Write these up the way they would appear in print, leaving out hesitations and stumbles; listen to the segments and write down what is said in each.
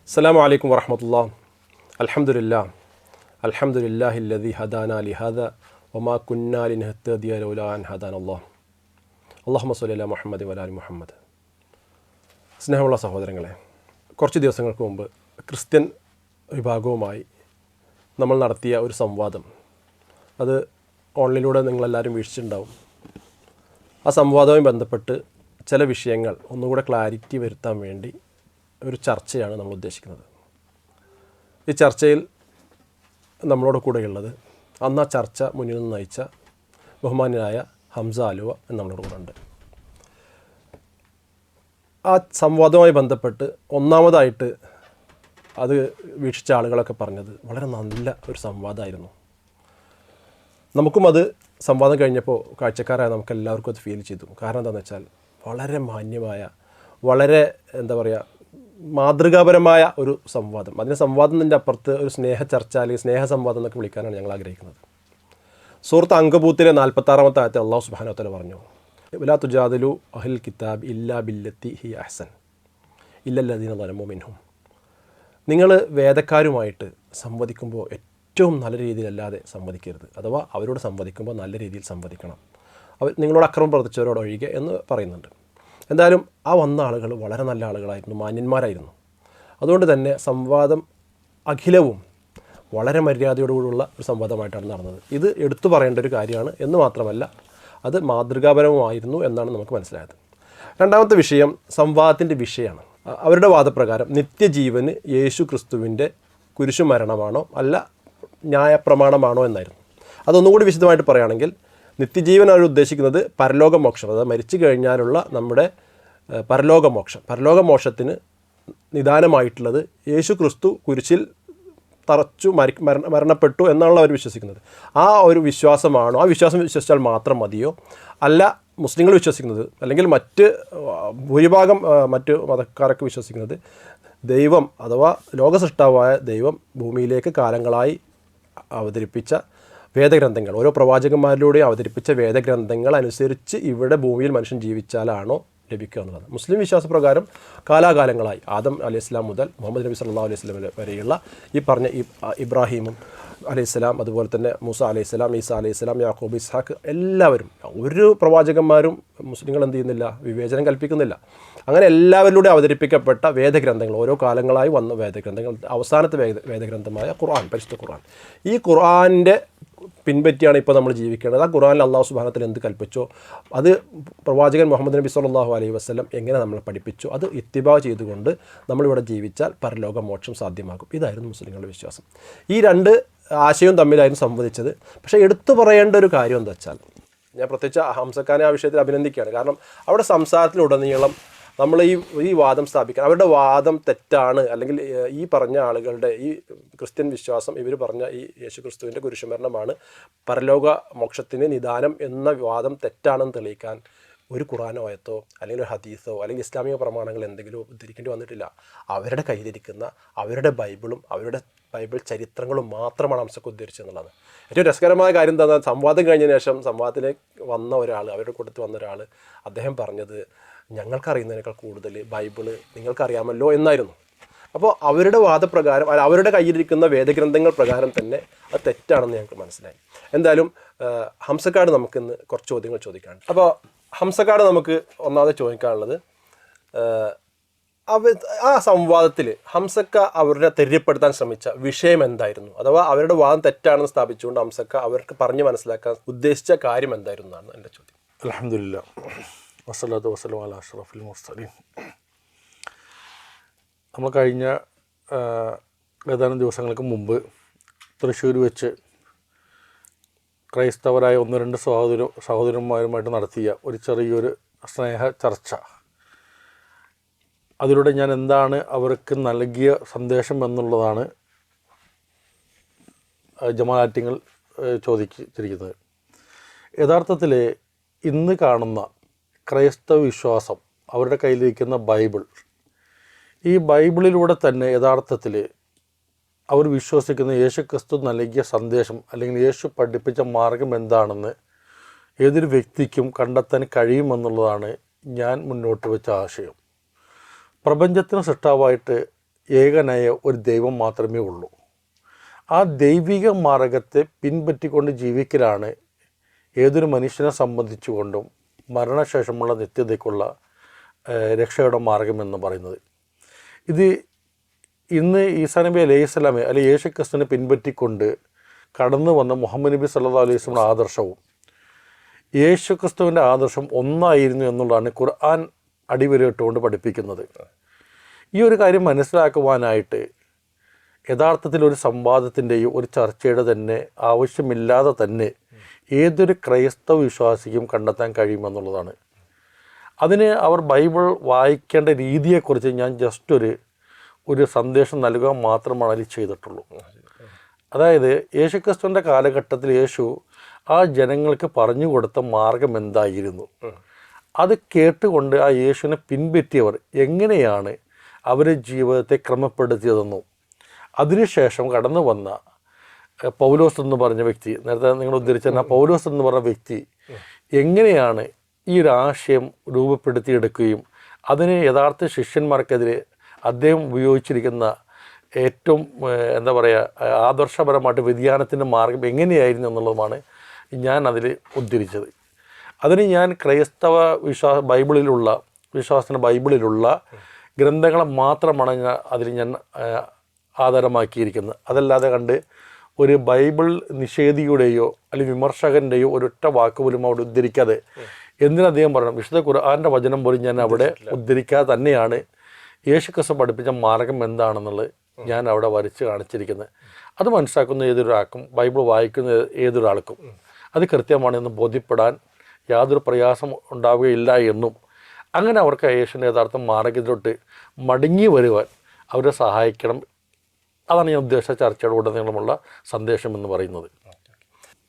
അസ്സലാമു അലൈക്കും വറഹ്മത്തുള്ളാഹി. അൽഹംദുലില്ലാഹ് അൽഹംദുലില്ലാഹില്ലദീ ഹദാനാ ലിഹാദാ വമാ കുന്നാ ലിനഹ്തദിയ ലൗലാ അൻ ഹദാനല്ലാഹ്. അല്ലാഹുമ്മ സ്വല്ലി അലാ മുഹമ്മദ് വഅലാ ആലി മുഹമ്മദ്. സ്നേഹമുള്ള സഹോദരങ്ങളെ, കുറച്ച് ദിവസങ്ങൾക്ക് മുമ്പ് ക്രിസ്ത്യൻ വിഭാഗവുമായി നമ്മൾ നടത്തിയ ഒരു സംവാദം, അത് ഓൺലൈനിലൂടെ നിങ്ങളെല്ലാവരും വീക്ഷിച്ചിട്ടുണ്ടാവും. ആ സംവാദവുമായി ബന്ധപ്പെട്ട് ചില വിഷയങ്ങൾ ഒന്നുകൂടെ ക്ലാരിറ്റി വരുത്താൻ വേണ്ടി ഒരു ചർച്ചയാണ് നമ്മൾ ഉദ്ദേശിക്കുന്നത്. ഈ ചർച്ചയിൽ നമ്മളോട് കൂടെയുള്ളത് അന്ന് ആ ചർച്ച മുന്നിൽ നിന്ന് നയിച്ച ബഹുമാന്യനായ ഹംസ ആലുവ നമ്മളോട് കൂടെ ഉണ്ട്. ആ സംവാദവുമായി ബന്ധപ്പെട്ട് ഒന്നാമതായിട്ട് അത് വീക്ഷിച്ച ആളുകളൊക്കെ പറഞ്ഞത് വളരെ നല്ല ഒരു സംവാദമായിരുന്നു. നമുക്കും അത് സംവാദം കഴിഞ്ഞപ്പോൾ കാഴ്ചക്കാരായ നമുക്ക് എല്ലാവർക്കും അത് ഫീൽ ചെയ്തു. കാരണം എന്താണെന്ന് വെച്ചാൽ വളരെ മാന്യമായ, വളരെ മാതൃകാപരമായ ഒരു സംവാദം. അതിന് സംവാദത്തിൻ്റെ അപ്പുറത്ത് ഒരു സ്നേഹ ചർച്ച അല്ലെങ്കിൽ സ്നേഹ സംവാദം എന്നൊക്കെ വിളിക്കാനാണ് ഞങ്ങൾ ആഗ്രഹിക്കുന്നത്. സൂറത്ത് അങ്കബൂത്തിലെ 46-ാമത്തെ ആയത്തിൽ അല്ലാഹു സുബ്ഹാനഹു വ തആല പറഞ്ഞു, വലാ തുജാദിലു അഹ്ലൽ കിതാബ് ഇല്ലാ ബില്ലത്തി ഹിയ അഹ്സൻ ഇല്ലല്ലദീന ളലമു മിൻഹും. നിങ്ങൾ വേദക്കാരുമായിട്ട് സംവദിക്കുമ്പോൾ ഏറ്റവും നല്ല രീതിയിലല്ലാതെ സംവദിക്കരുത്, അഥവാ അവരോട് സംവദിക്കുമ്പോൾ നല്ല രീതിയിൽ സംവദിക്കണം. നിങ്ങളോട് അക്രമം പ്രവർത്തിച്ചവരോട് ഒഴികെ എന്ന് പറയുന്നുണ്ട്. എന്തായാലും ആ വന്ന ആളുകൾ വളരെ നല്ല ആളുകളായിരുന്നു, മാന്യന്മാരായിരുന്നു. അതുകൊണ്ട് തന്നെ സംവാദം അഖിലവും വളരെ മര്യാദയോടുകൂടിയുള്ള ഒരു സംവാദമായിട്ടാണ് നടന്നത്. ഇത് എടുത്തു പറയേണ്ട ഒരു കാര്യമാണ് എന്ന് മാത്രമല്ല, അത് മാതൃകാപരമായിരുന്നു എന്നാണ് നമുക്ക് മനസ്സിലായത്. രണ്ടാമത്തെ വിഷയം സംവാദത്തിൻ്റെ വിഷയമാണ്. അവരുടെ വാദപ്രകാരം നിത്യജീവന് യേശു ക്രിസ്തുവിൻ്റെ കുരിശുമരണമാണോ അല്ല ന്യായപ്രമാണമാണോ എന്നായിരുന്നു. അതൊന്നുകൂടി വിശദമായിട്ട് പറയുകയാണെങ്കിൽ, നിത്യജീവൻ അവർ ഉദ്ദേശിക്കുന്നത് പരലോകമോക്ഷം, അതായത് മരിച്ചു കഴിഞ്ഞാലുള്ള നമ്മുടെ പരലോകമോക്ഷത്തിന് നിദാനമായിട്ടുള്ളത് യേശു ക്രിസ്തു കുരിശിൽ തറച്ചു മരണപ്പെട്ടു എന്നാണ് അവർ വിശ്വസിക്കുന്നത്. ആ ഒരു വിശ്വാസമാണോ, ആ വിശ്വാസം വിശ്വസിച്ചാൽ മാത്രം മതിയോ, അല്ല മുസ്ലിങ്ങൾ വിശ്വസിക്കുന്നത് അല്ലെങ്കിൽ ഭൂരിഭാഗം മറ്റ് മതക്കാരൊക്കെ വിശ്വസിക്കുന്നത് ദൈവം അഥവാ ലോകസൃഷ്ടാവായ ദൈവം ഭൂമിയിലേക്ക് കാലങ്ങളായി അവതരിപ്പിച്ച വേദഗ്രന്ഥങ്ങൾ, ഓരോ പ്രവാചകന്മാരിലൂടെ അവതരിപ്പിച്ച വേദഗ്രന്ഥങ്ങൾ അനുസരിച്ച് ഇവിടെ ഭൂമിയിൽ മനുഷ്യൻ ജീവിച്ചാലാണോ ലഭിക്കുക എന്നുള്ളത്. മുസ്ലിം വിശ്വാസപ്രകാരം കാലാകാലങ്ങളായി ആദം അലൈഹിസ്സലാം മുതൽ മുഹമ്മദ് നബി സല്ലല്ലാഹു അലൈഹി വസല്ലം വരെയുള്ള ഈ പറഞ്ഞ ഇബ്രാഹിമും അലൈഹിസ്സലാം, അതുപോലെ തന്നെ മൂസ അലൈഹിസ്സലാം, ഈസ അലൈഹിസ്സലാം, യാക്കൂബ്, ഇസ്ഹാഖ്, എല്ലാവരും, ഒരു പ്രവാചകന്മാരും മുസ്ലിങ്ങൾ എന്ത് ചെയ്യുന്നില്ല, വിവേചനം കൽപ്പിക്കുന്നില്ല. അങ്ങനെ എല്ലാവരിലൂടെ അവതരിപ്പിക്കപ്പെട്ട വേദഗ്രന്ഥങ്ങൾ, ഓരോ കാലങ്ങളായി വന്ന വേദഗ്രന്ഥങ്ങൾ, അവസാനത്തെ വേദഗ്രന്ഥമായ ഖുർആൻ, പരിശുദ്ധ ഖുർആൻ, ഈ ഖുർആനിൻ്റെ പിൻപറ്റിയാണ് ഇപ്പോൾ നമ്മൾ ജീവിക്കേണ്ടത്. ആ ഖുർആനിൽ അല്ലാഹു സുബ്ഹാനഹു വ തആല എന്ത് കൽപ്പിച്ചോ, അത് പ്രവാചകൻ മുഹമ്മദ് നബി സല്ലല്ലാഹു അലൈഹി വസല്ലം എങ്ങനെ നമ്മളെ പഠിപ്പിച്ചു, അത് ഇത്തിബാ ചെയ്തുകൊണ്ട് നമ്മളിവിടെ ജീവിച്ചാൽ പരലോക മോക്ഷം സാധ്യമാകും. ഇതായിരുന്നു മുസ്ലിങ്ങളുടെ വിശ്വാസം. ഈ രണ്ട് ആശയവും തമ്മിലായിരുന്നു സംവദിച്ചത്. പക്ഷേ എടുത്തു പറയേണ്ട ഒരു കാര്യം എന്താ വെച്ചാൽ, ഞാൻ പ്രത്യേകിച്ച് ഹംസക്കാനെ ആ വിഷയത്തിൽ അഭിനന്ദിക്കുകയാണ്. കാരണം അവിടെ സംസാരത്തിലുടനീളം നമ്മൾ ഈ വാദം സ്ഥാപിക്കാൻ, അവരുടെ വാദം തെറ്റാണ്, അല്ലെങ്കിൽ ഈ പറഞ്ഞ ആളുകളുടെ ഈ ക്രിസ്ത്യൻ വിശ്വാസം, ഇവർ പറഞ്ഞ ഈ യേശു ക്രിസ്തുവിൻ്റെ കുരിശുമരണമാണ് പരലോക മോക്ഷത്തിന് നിദാനം എന്ന വാദം തെറ്റാണെന്ന് തെളിയിക്കാൻ ഒരു ഖുർആനോ ആയത്തോ അല്ലെങ്കിൽ ഒരു ഹദീസോ അല്ലെങ്കിൽ ഇസ്ലാമിക പ്രമാണങ്ങൾ എന്തെങ്കിലും ഉദ്ധരിക്കേണ്ടി വന്നിട്ടില്ല. അവരുടെ കയ്യിലിരിക്കുന്ന അവരുടെ ബൈബിളും അവരുടെ ബൈബിൾ ചരിത്രങ്ങളും മാത്രമാണ് ഹംസക്ക് ഉദ്ധരിച്ചെന്നുള്ളത്. ഏറ്റവും രസകരമായ കാര്യം എന്താ, സംവാദം കഴിഞ്ഞ ശേഷം സംവാദത്തിലേക്ക് വന്ന ഒരാൾ, അവരുടെ കൂട്ടത്തിൽ വന്ന ഒരാൾ, അദ്ദേഹം പറഞ്ഞത് ഞങ്ങൾക്കറിയുന്നതിനേക്കാൾ കൂടുതൽ ബൈബിള് നിങ്ങൾക്കറിയാമല്ലോ എന്നായിരുന്നു. അപ്പോൾ അവരുടെ വാദപ്രകാരം, അവരുടെ കയ്യിലിരിക്കുന്ന വേദഗ്രന്ഥങ്ങൾ പ്രകാരം തന്നെ അത് തെറ്റാണെന്ന് ഞങ്ങൾക്ക് മനസ്സിലായി. എന്തായാലും ഹംസക്കാട് നമുക്കിന്ന് കുറച്ച് ചോദ്യങ്ങൾ ചോദിക്കാനുണ്ട്. അപ്പോൾ ഹംസക്കാട് നമുക്ക് ഒന്നാമത് ചോദിക്കാനുള്ളത്, ആ സംവാദത്തിൽ ഹംസക്ക അവരുടെ തെര്യപ്പെടുത്താൻ ശ്രമിച്ച വിഷയം എന്തായിരുന്നു, അഥവാ അവരുടെ വാദം തെറ്റാണെന്ന് സ്ഥാപിച്ചുകൊണ്ട് ഹംസക്ക അവർക്ക് പറഞ്ഞ് മനസ്സിലാക്കാൻ ഉദ്ദേശിച്ച കാര്യം എന്തായിരുന്നു എന്നാണ് എൻ്റെ ചോദ്യം. അൽഹംദുലില്ലാഹ് വസ്സലാത്തു വസ്സലാമു അലാ അഷ്റഫിൽ മുർസലീൻ. നമ്മൾ കഴിഞ്ഞ ഏതാനും ദിവസങ്ങൾക്ക് മുമ്പ് തൃശ്ശൂർ വെച്ച് ക്രൈസ്തവരായ 1-2 സഹോദരന്മാരുമായിട്ട് നടത്തിയ ഒരു ചെറിയൊരു സ്നേഹ ചർച്ച, അതിലൂടെ ഞാൻ എന്താണ് അവർക്ക് നൽകിയ സന്ദേശം എന്നുള്ളതാണ് ജമാൽ ആറ്റിങ്ങൽ ചോദിച്ചിരിക്കുന്നത്. യഥാർത്ഥത്തിൽ ഇന്ന് കാണുന്ന ക്രൈസ്തവ വിശ്വാസം, അവരുടെ കയ്യിലിരിക്കുന്ന ബൈബിൾ, ഈ ബൈബിളിലൂടെ തന്നെ യഥാർത്ഥത്തിൽ അവർ വിശ്വസിക്കുന്ന യേശു ക്രിസ്തു നൽകിയ സന്ദേശം അല്ലെങ്കിൽ യേശു പഠിപ്പിച്ച മാർഗം എന്താണെന്ന് ഏതൊരു വ്യക്തിക്കും കണ്ടെത്താൻ കഴിയുമെന്നുള്ളതാണ് ഞാൻ മുന്നോട്ട് വെച്ച ആശയം. പ്രപഞ്ചത്തിന് സൃഷ്ടാവായിട്ട് ഏകനായ ഒരു ദൈവം മാത്രമേ ഉള്ളൂ. ആ ദൈവിക മാർഗത്തെ പിൻപറ്റിക്കൊണ്ട് ജീവിക്കലാണ് ഏതൊരു മനുഷ്യനെ സംബന്ധിച്ചുകൊണ്ടും മരണശേഷമുള്ള നിത്യതയ്ക്കുള്ള രക്ഷയുടെ മാർഗമെന്ന് പറയുന്നത്. ഇത് ഇന്ന് ഈസാ നബി അലൈഹി സ്വലാമെ അല്ലെങ്കിൽ യേശു ക്രിസ്തുവിനെ പിൻപറ്റിക്കൊണ്ട് കടന്നു വന്ന മുഹമ്മദ് നബി സല്ലല്ലാഹു അലൈഹി വസല്ലം ആദർശവും യേശു ക്രിസ്തുവിൻ്റെ ആദർശം ഒന്നായിരുന്നു എന്നുള്ളതാണ് ഖുർആൻ അടിവരയിട്ടുകൊണ്ട് പഠിപ്പിക്കുന്നത്. ഈ ഒരു കാര്യം മനസ്സിലാക്കുവാനായിട്ട് യഥാർത്ഥത്തിൽ ഒരു സംവാദത്തിൻ്റെയോ ഒരു ചർച്ചയുടെ തന്നെ ആവശ്യമില്ലാതെ തന്നെ ഏതൊരു ക്രൈസ്തവ വിശ്വാസിക്കും കണ്ടെത്താൻ കഴിയുമെന്നുള്ളതാണ്. അതിന് അവർ ബൈബിൾ വായിക്കേണ്ട രീതിയെക്കുറിച്ച് ഞാൻ ജസ്റ്റ് ഒരു സന്ദേശം നൽകുക മാത്രമാണ് അതിൽ ചെയ്തിട്ടുള്ളൂ. അതായത് യേശുക്രിസ്തുവിൻ്റെ കാലഘട്ടത്തിൽ യേശു ആ ജനങ്ങൾക്ക് പറഞ്ഞു കൊടുത്ത മാർഗം എന്തായിരുന്നു, അത് കേട്ടുകൊണ്ട് ആ യേശുവിനെ പിൻപറ്റിയവർ എങ്ങനെയാണ് അവരുടെ ജീവിതത്തെ ക്രമപ്പെടുത്തിയതെന്നും അതിനുശേഷം കടന്നു വന്ന പൗലോസ് എന്ന് പറഞ്ഞ വ്യക്തി, നേരത്തെ നിങ്ങൾ ഉദ്ധരിച്ച പൗലോസ് എന്ന് പറഞ്ഞ വ്യക്തി എങ്ങനെയാണ് ഈ ഒരു ആശയം രൂപപ്പെടുത്തിയെടുക്കുകയും അതിന് യഥാർത്ഥ ശിഷ്യന്മാർക്കെതിരെ അദ്ദേഹം ഉപയോഗിച്ചിരിക്കുന്ന ഏറ്റവും എന്താ പറയുക ആദർശപരമായിട്ട് വ്യതിയാനത്തിൻ്റെ മാർഗം എങ്ങനെയായിരുന്നു എന്നുള്ളതുമാണ് ഞാൻ അതിൽ ഉദ്ധരിച്ചത്. അതിന് ഞാൻ ക്രൈസ്തവ വിശ്വാസത്തിൻ്റെ ബൈബിളിലുള്ള ഗ്രന്ഥങ്ങളെ മാത്രമാണ് അതിൽ ഞാൻ ആധാരമാക്കിയിരിക്കുന്നത്. അതല്ലാതെ കണ്ട് ഒരു ബൈബിൾ നിഷേധിയുടെയോ അല്ലെങ്കിൽ വിമർശകൻ്റെയോ ഒരൊറ്റ വാക്ക് പോലും അവിടെ ഉദ്ധരിക്കാതെ എന്തിനധികം പറയണം, വിശുദ്ധ ഖുർആൻ്റെ വചനം പോലും ഞാൻ അവിടെ ഉദ്ധരിക്കാതെ തന്നെയാണ് യേശുക്രിസ്തു പഠിപ്പിച്ച മാർഗം എന്താണെന്നുള്ളത് ഞാൻ അവിടെ വരച്ച് കാണിച്ചിരിക്കുന്നത്. അത് മനസ്സിലാക്കുന്ന ഏതൊരാൾക്കും ബൈബിൾ വായിക്കുന്ന ഏതൊരാൾക്കും അത് കൃത്യമാണെന്ന് ബോധ്യപ്പെടാൻ യാതൊരു പ്രയാസം ഉണ്ടാവുകയില്ല എന്നും അങ്ങനെ അവർക്ക് യേശുവിൻ്റെ യഥാർത്ഥ മാർഗത്തിലോട്ട് മടങ്ങി വരുവാൻ അവരെ സഹായിക്കണം. അതാണ് ഞാൻ ഉദ്ദേശിച്ച ചർച്ചയുടെ ഉടനീളമുള്ള സന്ദേശം എന്ന് പറയുന്നത്.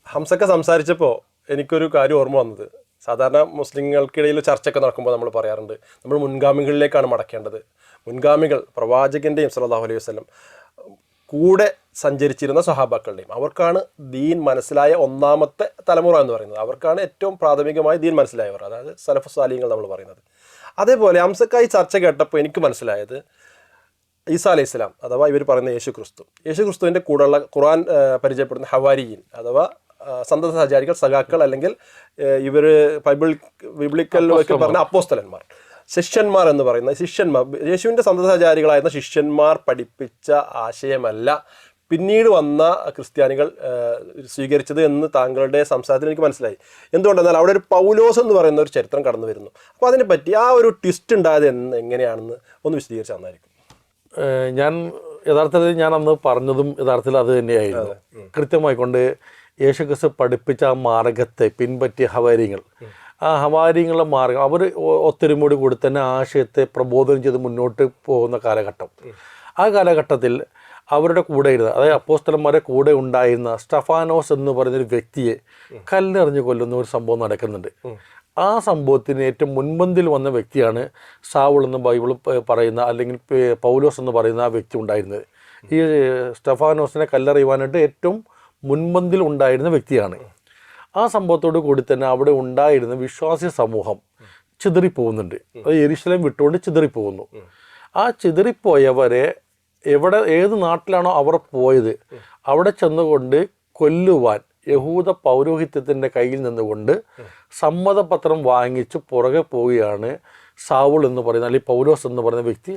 ഹംസക്ക സംസാരിച്ചപ്പോൾ എനിക്കൊരു കാര്യം ഓർമ്മ വന്നത്, സാധാരണ മുസ്ലിങ്ങൾക്കിടയിൽ ചർച്ചയൊക്കെ നടക്കുമ്പോൾ നമ്മൾ പറയാറുണ്ട് നമ്മൾ മുൻഗാമികളിലേക്കാണ് മടക്കേണ്ടത്. മുൻഗാമികൾ പ്രവാചകൻ്റെയും സല്ലല്ലാഹു അലൈഹി വസല്ലം കൂടെ സഞ്ചരിച്ചിരുന്ന സ്വഹാബാക്കളുടെയും അവർക്കാണ് ദീൻ മനസ്സിലായ ഒന്നാമത്തെ തലമുറ എന്ന് പറയുന്നത്. അവർക്കാണ് ഏറ്റവും പ്രാഥമികമായി ദീൻ മനസ്സിലായവർ, അതായത് സലഫ് സാലിഹ്യങ്ങൾ നമ്മൾ പറയുന്നത്. അതേപോലെ ഹംസക്കായി ചർച്ച കേട്ടപ്പോൾ എനിക്ക് മനസ്സിലായത് ഈസാ അലൈഹി സ്വലാം അഥവാ ഇവർ പറയുന്ന യേശു ക്രിസ്തുവിൻ്റെ കൂടെയുള്ള ഖുർആൻ പരിചയപ്പെടുന്ന ഹവാരിയീൻ അഥവാ സന്തത സഹചാരികൾ, സഖാക്കൾ, അല്ലെങ്കിൽ ഇവർ ബൈബിളിക്കലൊക്കെ പറഞ്ഞ അപ്പോസ്തലന്മാർ, ശിഷ്യന്മാർ എന്ന് പറയുന്ന ശിഷ്യന്മാർ, യേശുവിൻ്റെ സന്തത സഹചാരികളായിരുന്ന ശിഷ്യന്മാർ പഠിപ്പിച്ച ആശയമല്ല പിന്നീട് വന്ന ക്രിസ്ത്യാനികൾ സ്വീകരിച്ചത് എന്ന് താങ്കളുടെ സംസാരത്തിൽ എനിക്ക് മനസ്സിലായി. എന്തുകൊണ്ടെന്നാൽ അവിടെ ഒരു പൗലോസ് എന്ന് പറയുന്ന ഒരു ചരിത്രം കടന്നു വരുന്നു. അപ്പോൾ അതിനെപ്പറ്റി ആ ഒരു ട്വിസ്റ്റ് ഉണ്ടായത് എങ്ങനെയാണെന്ന് ഒന്ന് വിശദീകരിച്ച് തന്നായിരിക്കും. യഥാർത്ഥത്തിൽ ഞാൻ അന്ന് പറഞ്ഞതും യഥാർത്ഥത്തിൽ അത് തന്നെയായിരുന്നു. കൃത്യമായിക്കൊണ്ട് യേശുക്രിസ്തു പഠിപ്പിച്ച ആ മാർഗത്തെ പിൻപറ്റിയ ഹവാരിയങ്ങൾ, ആ ഹവാരിയങ്ങളുടെ മാർഗം അവർ ഒത്തൊരുമയോട് കൂടി തന്നെ ആശയത്തെ പ്രബോധനം ചെയ്ത് മുന്നോട്ട് പോകുന്ന കാലഘട്ടം. ആ കാലഘട്ടത്തിൽ അവരുടെ കൂടെ ഇരുന്ന, അതായത് അപ്പോസ്തലന്മാരുടെ കൂടെ ഉണ്ടായിരുന്ന സ്റ്റഫാനോസ് എന്ന് പറയുന്നൊരു വ്യക്തിയെ കല്ലെറിഞ്ഞ് കൊല്ലുന്ന ഒരു സംഭവം നടക്കുന്നുണ്ട്. ആ സംഭവത്തിന് ഏറ്റവും മുൻപന്തിൽ വന്ന വ്യക്തിയാണ് സാവുൾ എന്ന് ബൈബിൾ പറയുന്ന അല്ലെങ്കിൽ പൗലോസ് എന്ന് പറയുന്ന ആ വ്യക്തി ഉണ്ടായിരുന്നത്. ഈ സ്റ്റഫാനോസിനെ കല്ലെറിയുവാനായിട്ട് ഏറ്റവും മുൻപന്തിൽ ഉണ്ടായിരുന്ന വ്യക്തിയാണ്. ആ സംഭവത്തോട് കൂടി തന്നെ അവിടെ ഉണ്ടായിരുന്ന വിശ്വാസി സമൂഹം ചിതറിപ്പോകുന്നുണ്ട്. അത് യെരുശലേം വിട്ടുകൊണ്ട് ചിതറിപ്പോകുന്നു. ആ ചിതറിപ്പോയവരെ ഏത് നാട്ടിലാണോ അവർ പോയത് അവിടെ ചെന്നുകൊണ്ട് കൊല്ലുവാൻ യഹൂദ പൗരോഹിത്യത്തിൻ്റെ കയ്യിൽ നിന്നുകൊണ്ട് സമ്മതപത്രം വാങ്ങിച്ച് പുറകെ പോവുകയാണ് സാവുൾ എന്ന് പറയുന്ന അല്ലെങ്കിൽ പൗലോസ് എന്ന് പറയുന്ന വ്യക്തി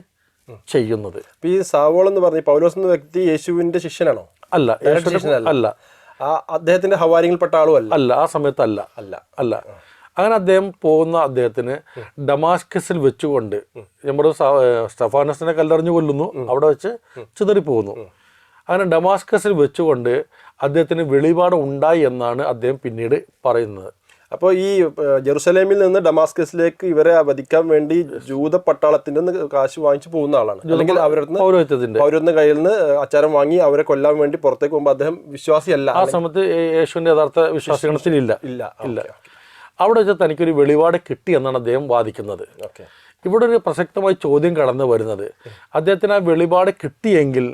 ചെയ്യുന്നത്. ഈ സാവുൾ എന്ന് പറഞ്ഞ പൗലോസ് എന്ന വ്യക്തി യേശുവിൻ്റെ ശിഷ്യനാണോ? അല്ല, അല്ല. അദ്ദേഹത്തിന്റെ ഹവാരിയിൽപ്പെട്ട ആളും അല്ല. ആ സമയത്ത് അല്ല. അങ്ങനെ അദ്ദേഹം പോകുന്ന അദ്ദേഹത്തിന് ഡമാസ്കസിൽ വെച്ചുകൊണ്ട് നമ്മുടെ സ്റ്റഫാനസിനെ കല്ലെറിഞ്ഞു കൊല്ലുന്നു, അവിടെ വെച്ച് ചിതറിപ്പോകുന്നു. അങ്ങനെ ഡമാസ്കസിൽ വെച്ചുകൊണ്ട് അദ്ദേഹത്തിന് വെളിപാട് ഉണ്ടായി എന്നാണ് അദ്ദേഹം പിന്നീട് പറയുന്നത്. അപ്പോൾ ഈ ജെറുസലേമിൽ നിന്ന് ഡമാസ്കസിലേക്ക് ഇവരെ വധിക്കാൻ വേണ്ടി ജൂത പട്ടാളത്തിൻ്റെ കാശ് വാങ്ങിച്ചു പോകുന്ന ആളാണ്, അല്ലെങ്കിൽ അവരുടെ പൗരത്തിന്റെ കയ്യിൽ നിന്ന് അച്ചാരം വാങ്ങി അവരെ കൊല്ലാൻ വേണ്ടി പുറത്തേക്ക് പോകുമ്പോൾ അദ്ദേഹം വിശ്വാസിയല്ല. ആ സമയത്ത് യേശുവിന്റെ യഥാർത്ഥ വിശ്വാസികളില്ല. അവിടെ വെച്ച് തനിക്കൊരു വെളിപാട് കിട്ടി എന്നാണ് അദ്ദേഹം വാദിക്കുന്നത്. ഇവിടെ ഒരു പ്രസക്തമായ ചോദ്യം കടന്നു വരുന്നത്, അദ്ദേഹത്തിന് ആ വെളിപാട് കിട്ടിയെങ്കിൽ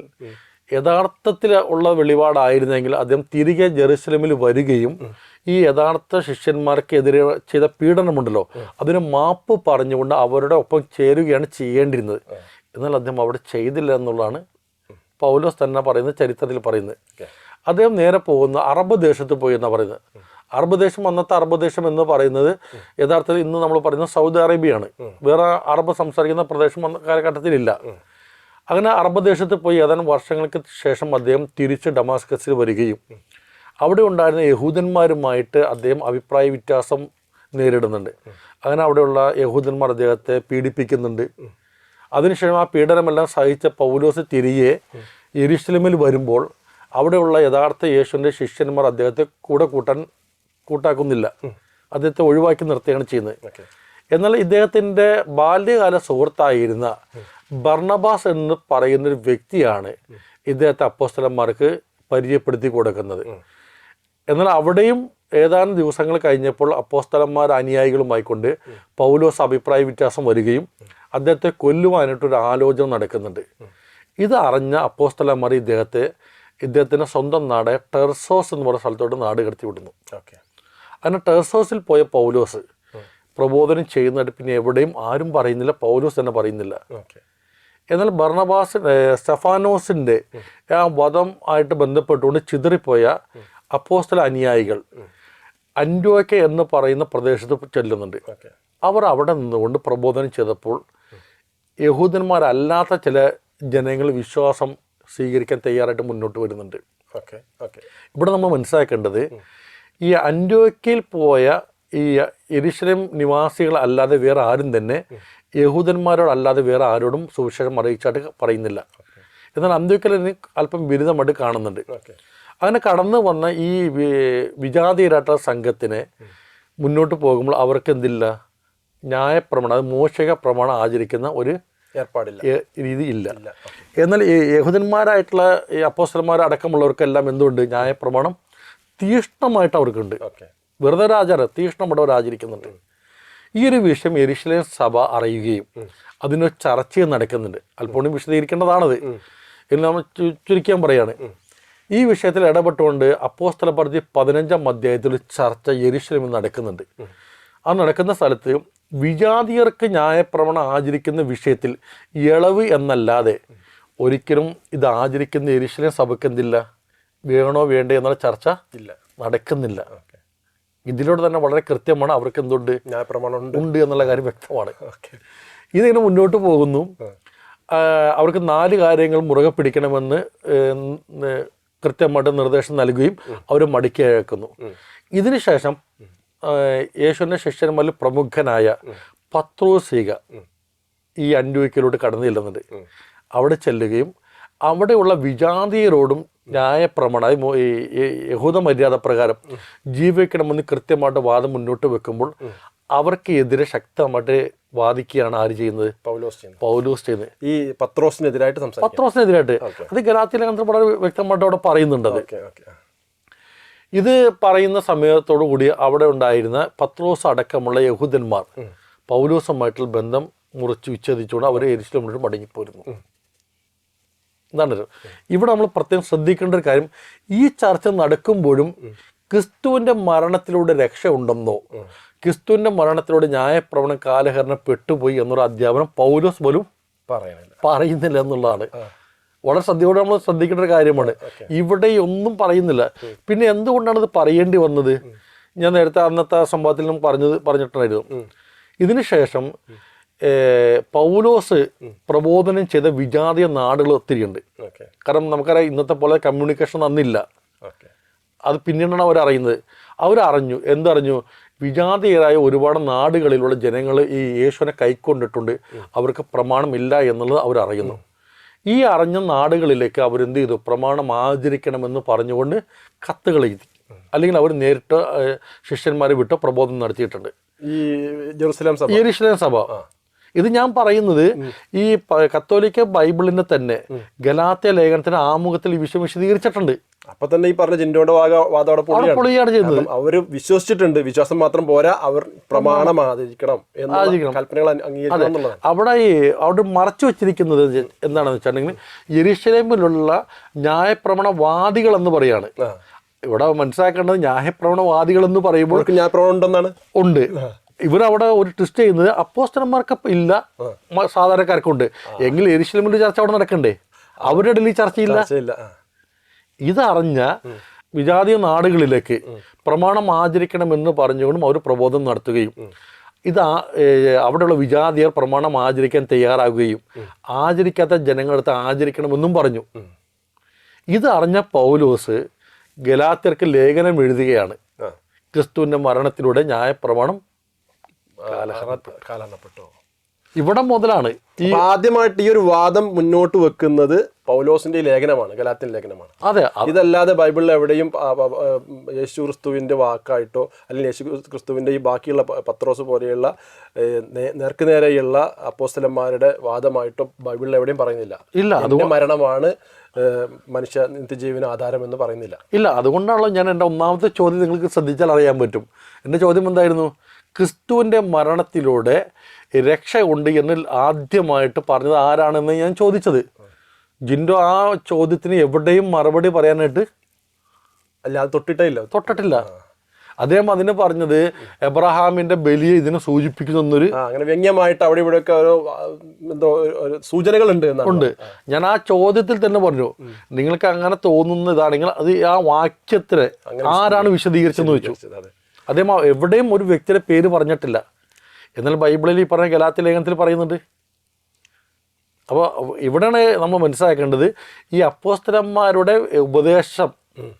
യഥാർത്ഥത്തിൽ ഉള്ള വെളിപാടായിരുന്നെങ്കിൽ അദ്ദേഹം തിരികെ ജെറുസലേമിൽ വരികയും ഈ യഥാർത്ഥ ശിഷ്യന്മാർക്കെതിരെ ചെയ്ത പീഡനമുണ്ടല്ലോ അതിന് മാപ്പ് പറഞ്ഞുകൊണ്ട് അവരുടെ ഒപ്പം ചേരുകയാണ് ചെയ്യേണ്ടിരുന്നത്. എന്നാൽ അദ്ദേഹം അവിടെ ചെയ്തില്ല എന്നുള്ളതാണ് പൗലോസ് തന്നെ പറയുന്നത്, ചരിത്രത്തിൽ പറയുന്നത്. അദ്ദേഹം നേരെ പോകുന്ന അറബ് ദേശത്ത് പോയി എന്നാണ് പറയുന്നത്. അറബ് ദേശം, അന്നത്തെ അറബ് ദേശം എന്ന് പറയുന്നത് യഥാർത്ഥത്തിൽ ഇന്ന് നമ്മൾ പറയുന്നത് സൗദി അറേബ്യയാണ്. വേറെ അറബ് സംസാരിക്കുന്ന പ്രദേശം അന്ന് കാലഘട്ടത്തിലില്ല. അങ്ങനെ അറബ് ദേശത്ത് പോയി ഏതാനും വർഷങ്ങൾക്ക് ശേഷം അദ്ദേഹം തിരിച്ച് ഡമാസ്കസിൽ വരികയും അവിടെ ഉണ്ടായിരുന്ന യഹൂദന്മാരുമായിട്ട് അദ്ദേഹം അഭിപ്രായ വ്യത്യാസം നേരിടുന്നുണ്ട്. അങ്ങനെ അവിടെയുള്ള യഹൂദന്മാർ അദ്ദേഹത്തെ പീഡിപ്പിക്കുന്നുണ്ട്. അതിനുശേഷം ആ പീഡനമെല്ലാം സഹിച്ച പൗലോസ് തിരികെ യെരുശലേമിൽ വരുമ്പോൾ അവിടെയുള്ള യഥാർത്ഥ യേശുവിൻ്റെ ശിഷ്യന്മാർ അദ്ദേഹത്തെ കൂട്ടാക്കുന്നില്ല, അദ്ദേഹത്തെ ഒഴിവാക്കി നിർത്തുകയാണ് ചെയ്യുന്നത്. എന്നാൽ ഇദ്ദേഹത്തിൻ്റെ ബാല്യകാല സുഹൃത്തായിരുന്ന ബർണബാസ് എന്ന് പറയുന്നൊരു വ്യക്തിയാണ് ഇദ്ദേഹത്തെ അപ്പോസ്തലന്മാർക്ക് പരിചയപ്പെടുത്തി കൊടുക്കുന്നത്. എന്നാൽ അവിടെയും ഏതാനും ദിവസങ്ങൾ കഴിഞ്ഞപ്പോൾ അപ്പോസ്തലന്മാർ അനുയായികളുമായിക്കൊണ്ട് പൗലോസ് അഭിപ്രായ വ്യത്യാസം വരികയും അദ്ദേഹത്തെ കൊല്ലുവാനായിട്ടൊരു ആലോചന നടക്കുന്നുണ്ട്. ഇത് അറിഞ്ഞ അപ്പോസ്തലന്മാർ ഇദ്ദേഹത്തിൻ്റെ സ്വന്തം നാട് ടെർസോസ് എന്ന് പറയുന്ന സ്ഥലത്തോട്ട് നാട് കടത്തി വിടുന്നു. അങ്ങനെ ടെർസോസിൽ പോയ പൗലോസ് പ്രബോധനം ചെയ്യുന്നതായിട്ട് പിന്നെ എവിടെയും ആരും പറയുന്നില്ല, പൗലോസ് തന്നെ പറയുന്നില്ല. എന്നാൽ ബർണബാസ് സ്റ്റെഫാനോസിൻ്റെ ആ വധം ആയിട്ട് ബന്ധപ്പെട്ടുകൊണ്ട് ചിതറിപ്പോയ അപ്പോസ്തല അനുയായികൾ അന്ത്യോക്യ എന്ന് പറയുന്ന പ്രദേശത്ത് ചെല്ലുന്നുണ്ട്. അവർ അവിടെ നിന്നുകൊണ്ട് പ്രബോധനം ചെയ്തപ്പോൾ യഹൂദന്മാരല്ലാത്ത ചില ജനങ്ങൾ വിശ്വാസം സ്വീകരിക്കാൻ തയ്യാറായിട്ട് മുന്നോട്ട് വരുന്നുണ്ട്. ഇവിടെ നമ്മൾ മനസ്സിലാക്കേണ്ടത് ഈ അന്ത്യോക്യയിൽ പോയ ഈ യെരുശലേം നിവാസികൾ അല്ലാതെ വേറെ ആരും തന്നെ യഹൂദന്മാരോടല്ലാതെ വേറെ ആരോടും സുവിശേഷം അറിയിച്ചായിട്ട് പറയുന്നില്ല. എന്നാൽ അന്ത്യോക്യയിൽ അല്പം ബിരുദമായിട്ട് കാണുന്നുണ്ട്. അങ്ങനെ കടന്നു വന്ന ഈ വിജാതീയരായിട്ടുള്ള സംഘത്തിന് മുന്നോട്ട് പോകുമ്പോൾ അവർക്ക് എന്തില്ല, ന്യായപ്രമാണം, അത് മോശക പ്രമാണം ആചരിക്കുന്ന ഒരു ഏർപ്പാടില്ല, രീതി ഇല്ല. എന്നാൽ ഈ യഹൂദന്മാരായിട്ടുള്ള ഈ അപ്പോസ്തലന്മാർ അടക്കമുള്ളവർക്കെല്ലാം എന്തുകൊണ്ട് ന്യായപ്രമാണം തീഷ്ണമായിട്ട് അവർക്കുണ്ട്. വെറുതെ ഒരു ആചാരം, തീഷ്ണമായിട്ട് അവർ ആചരിക്കുന്നുണ്ട്. ഈ ഒരു വിഷയം യെരുശലേം സഭ അറിയുകയും അതിനൊരു ചർച്ചയും നടക്കുന്നുണ്ട്. അല്പം വിശദീകരിക്കേണ്ടതാണത് എന്ന് നമ്മൾ ചുരുക്കാൻ പറയാണ്. ഈ വിഷയത്തിൽ ഇടപെട്ടുകൊണ്ട് അപ്പോസ്തലപ്രവൃത്തി 15-ാം അധ്യായത്തിൽ ചർച്ച യെരുശലേമിൽ നടക്കുന്നുണ്ട്. ആ നടക്കുന്ന സ്ഥലത്ത് വിജാതിയർക്ക് ന്യായപ്രമാണം ആചരിക്കുന്ന വിഷയത്തിൽ ഇളവ് എന്നല്ലാതെ ഒരിക്കലും ഇത് ആചരിക്കുന്ന യെരുശലേം സഭയ്ക്ക് എന്തില്ല, വേണോ വേണ്ടേ എന്നുള്ള ചർച്ച ഇല്ല, നടക്കുന്നില്ല. ഇതിലൂടെ തന്നെ വളരെ കൃത്യമാണ് അവർക്ക് എന്തുണ്ട്, ന്യായപ്രമാണം ഉണ്ട് എന്നുള്ള കാര്യം വ്യക്തമാണ്. ഇതിങ്ങനെ മുന്നോട്ട് പോകുന്നു. അവർക്ക് 4 കാര്യങ്ങൾ മുറുകെ പിടിക്കണമെന്ന് കൃത്യമായിട്ട് നിർദ്ദേശം നൽകുകയും അവർ മടക്കി അയക്കുന്നു. ഇതിനുശേഷം യേശുവിൻ്റെ ശിഷ്യന്മാരിൽ പ്രമുഖനായ പത്രോസീക ഈ അന്ത്യോക്യയിലോട്ട് കടന്നു ചെല്ലുന്നുണ്ട്. അവിടെ ചെല്ലുകയും അവിടെയുള്ള വിജാതീയരോടും ന്യായപ്രമാണം യഹൂദ മര്യാദ പ്രകാരം ജീവിക്കണമെന്ന് കൃത്യമായിട്ട് വാദം മുന്നോട്ട് വെക്കുമ്പോൾ അവർക്ക് എതിരെ ശക്തമായിട്ട് വാദിക്കുകയാണ് ആര് ചെയ്യുന്നത്, പൗലോസ് ചെയ്യുന്നത്. ഈ പത്രോസിനെതിരായിട്ട് അത് ഗലാത്യ ലേഖനത്തിൽ വളരെ വ്യക്തമായിട്ട് അവിടെ പറയുന്നുണ്ടത്. ഇത് പറയുന്ന സമയത്തോടു കൂടി അവിടെ ഉണ്ടായിരുന്ന പത്രോസ് അടക്കമുള്ള യഹൂദന്മാർ പൗലോസുമായിട്ടുള്ള ബന്ധം മുറിച്ച് വിച്ഛേദിച്ചുകൊണ്ട് അവർ യെരുശലേമിലോട്ട് മടങ്ങിപ്പോയിരുന്നു. എന്താണല്ലോ ഇവിടെ നമ്മൾ പ്രത്യേകം ശ്രദ്ധിക്കേണ്ട ഒരു കാര്യം, ഈ ചർച്ച നടക്കുമ്പോഴും ക്രിസ്തുവിൻ്റെ മരണത്തിലൂടെ രക്ഷ ഉണ്ടെന്നോ ക്രിസ്തുവിൻ്റെ മരണത്തിലൂടെ ന്യായപ്രമാണം കാലഹരണം പെട്ടുപോയി എന്നൊരു അധ്യാപനം പൗലോസ് പോലും പറയുന്നില്ല എന്നുള്ളതാണ് വളരെ ശ്രദ്ധയോടെ നമ്മൾ ശ്രദ്ധിക്കേണ്ട ഒരു കാര്യമാണ്. ഇവിടെ ഒന്നും പറയുന്നില്ല. പിന്നെ എന്തുകൊണ്ടാണ് ഇത് പറയേണ്ടി വന്നത്? ഞാൻ നേരത്തെ അന്നത്തെ സംഭവത്തിൽ പറഞ്ഞിട്ടുണ്ടായിരുന്നു. ഇതിനുശേഷം പൗലോസ് പ്രബോധനം ചെയ്ത വിജാതീയ നാടുകൾ ഒത്തിരിയുണ്ട്. കാരണം നമുക്കറിയാം ഇന്നത്തെ പോലെ കമ്മ്യൂണിക്കേഷൻ അന്നില്ല. അത് പിന്നീടാണ് അവരറിയുന്നത്. അവരറിഞ്ഞു, എന്തറിഞ്ഞു, വിജാതീയരായ ഒരുപാട് നാടുകളിലുള്ള ജനങ്ങൾ ഈ യേശുവിനെ കൈക്കൊണ്ടിട്ടുണ്ട്, അവർക്ക് പ്രമാണമില്ല എന്നുള്ളത് അവരറിയുന്നു. ഈ അറിഞ്ഞ നാടുകളിലേക്ക് അവരെന്ത് ചെയ്തു, പ്രമാണം ആചരിക്കണമെന്ന് പറഞ്ഞുകൊണ്ട് കത്തുകൾ എഴുതി, അല്ലെങ്കിൽ അവർ നേരിട്ട് ശിഷ്യന്മാരെ വിട്ട് പ്രബോധനം നടത്തിയിട്ടുണ്ട് ഈ യെരുശലേം സഭ. ഇത് ഞാൻ പറയുന്നത് ഈ കത്തോലിക്ക ബൈബിളിനെ തന്നെ ഗലാത്യ ലേഖനത്തിന് ആമുഖത്തിൽ ഈ വിഷയം വിശദീകരിച്ചിട്ടുണ്ട്. അപ്പൊ തന്നെ ഈ പറഞ്ഞ ജിൻഡോയുടെ പൊളിയാണ് ചെയ്യുന്നത്. അവര് വിശ്വസിച്ചിട്ടുണ്ട്, വിശ്വാസം മാത്രം പോരാ, അവർ പ്രമാണം ആചരിക്കണം, കൽപ്പനകൾ അംഗീകരിക്കണം. അവിടെ മറച്ചു വെച്ചിരിക്കുന്നത് എന്താണെന്ന് വെച്ചിട്ടുണ്ടെങ്കിൽ യെരുശലേമിലുള്ള ന്യായപ്രമാണവാദികൾ എന്ന് പറയാണ്. ഇവിടെ മനസ്സിലാക്കേണ്ടത് ന്യായപ്രമാണവാദികൾ എന്ന് പറയുമ്പോൾ ന്യായപ്രമാണം ഉണ്ടെന്നാണ്. ഉണ്ട്. ഇവരവിടെ ഒരു ട്വിസ്റ്റ് ചെയ്യുന്നത് അപ്പോസ്തലന്മാർക്ക് ഇല്ല, സാധാരണക്കാർക്കുണ്ട്. എങ്കിൽ യെരുശലേമിന്റെ ചർച്ച അവിടെ നടക്കണ്ടേ? അവരുടെ ഇടയിൽ ഈ ചർച്ചയില്ല. ഇതറിഞ്ഞ വിജാതീയ നാടുകളിലേക്ക് പ്രമാണം ആചരിക്കണമെന്ന് പറഞ്ഞുകൊണ്ടും അവർ പ്രബോധനം നടത്തുകയും അവിടെയുള്ള വിജാതിയർ പ്രമാണം ആചരിക്കാൻ തയ്യാറാകുകയും ആചരിക്കാത്ത ജനങ്ങളടുത്ത് ആചരിക്കണമെന്നും പറഞ്ഞു. ഇതറിഞ്ഞ പൗലോസ് ഗലാത്യർക്ക് ലേഖനം എഴുതുകയാണ്. ക്രിസ്തുവിൻ്റെ മരണത്തിലൂടെ ന്യായപ്രമാണം കാലഹരണപ്പെട്ടു. ഇവിടെ മുതലാണ് ആദ്യമായിട്ട് ഈ ഒരു വാദം മുന്നോട്ട് വെക്കുന്നത് പൗലോസിന്റെ ലേഖനമാണ്, ഗലാത്യൻ ലേഖനമാണ്. അതെ, ഇതല്ലാതെ ബൈബിളിൽ എവിടെയും യേശു ക്രിസ്തുവിന്റെ വാക്കായിട്ടോ അല്ലെങ്കിൽ യേശു ക്രിസ്തുവിന്റെ ഈ ബാക്കിയുള്ള പത്രോസ് പോലെയുള്ള നേർക്കുനേരെയുള്ള അപ്പോസ്തലന്മാരുടെ വാദമായിട്ടോ ബൈബിളിൽ എവിടെയും പറയുന്നില്ല. അതിന്റെ മരണമാണ് മനുഷ്യ നിത്യജീവന് ആധാരം എന്ന് പറയുന്നില്ല. ഇല്ല, അതുകൊണ്ടാണല്ലോ ഞാൻ എൻ്റെ ഒന്നാമത്തെ ചോദ്യം നിങ്ങൾക്ക് ശ്രദ്ധിച്ചാൽ അറിയാൻ പറ്റും. എൻ്റെ ചോദ്യം എന്തായിരുന്നു? ക്രിസ്തുവിൻ്റെ മരണത്തിലൂടെ രക്ഷ ഉണ്ട് എന്ന് ആദ്യമായിട്ട് പറഞ്ഞത് ആരാണെന്ന് ഞാൻ ചോദിച്ചത്. ജിൻഡോ ആ ചോദ്യത്തിന് എവിടെയും മറുപടി പറയാനായിട്ട് അല്ലാതെ തൊട്ടിട്ടില്ല. അദ്ദേഹം അതിന് പറഞ്ഞത് എബ്രഹാമിന്റെ ബലിയെ ഇതിനെ സൂചിപ്പിക്കുന്നൊരു അങ്ങനെ വ്യംഗ്യമായിട്ട് അവിടെ ഇവിടെയൊക്കെ ഓരോ എന്തോ സൂചനകളുണ്ട് ഉണ്ട്. ഞാൻ ആ ചോദ്യത്തിൽ തന്നെ പറഞ്ഞു, നിങ്ങൾക്ക് അങ്ങനെ തോന്നുന്ന ഇതാണെങ്കിൽ അത് ആ വാക്യത്തിന് ആരാണ് വിശദീകരിച്ചെന്ന് ചോദിച്ചു. അദ്ദേഹം എവിടെയും ഒരു വ്യക്തിയുടെ പേര് പറഞ്ഞിട്ടില്ല. എന്നാൽ ബൈബിളിൽ ഈ പറഞ്ഞ ഗലാത്യ ലേഖനത്തിൽ പറയുന്നുണ്ട്. അപ്പോൾ ഇവിടെയാണ് നമ്മൾ മനസ്സിലാക്കേണ്ടത്, ഈ അപ്പോസ്തലന്മാരുടെ ഉപദേശം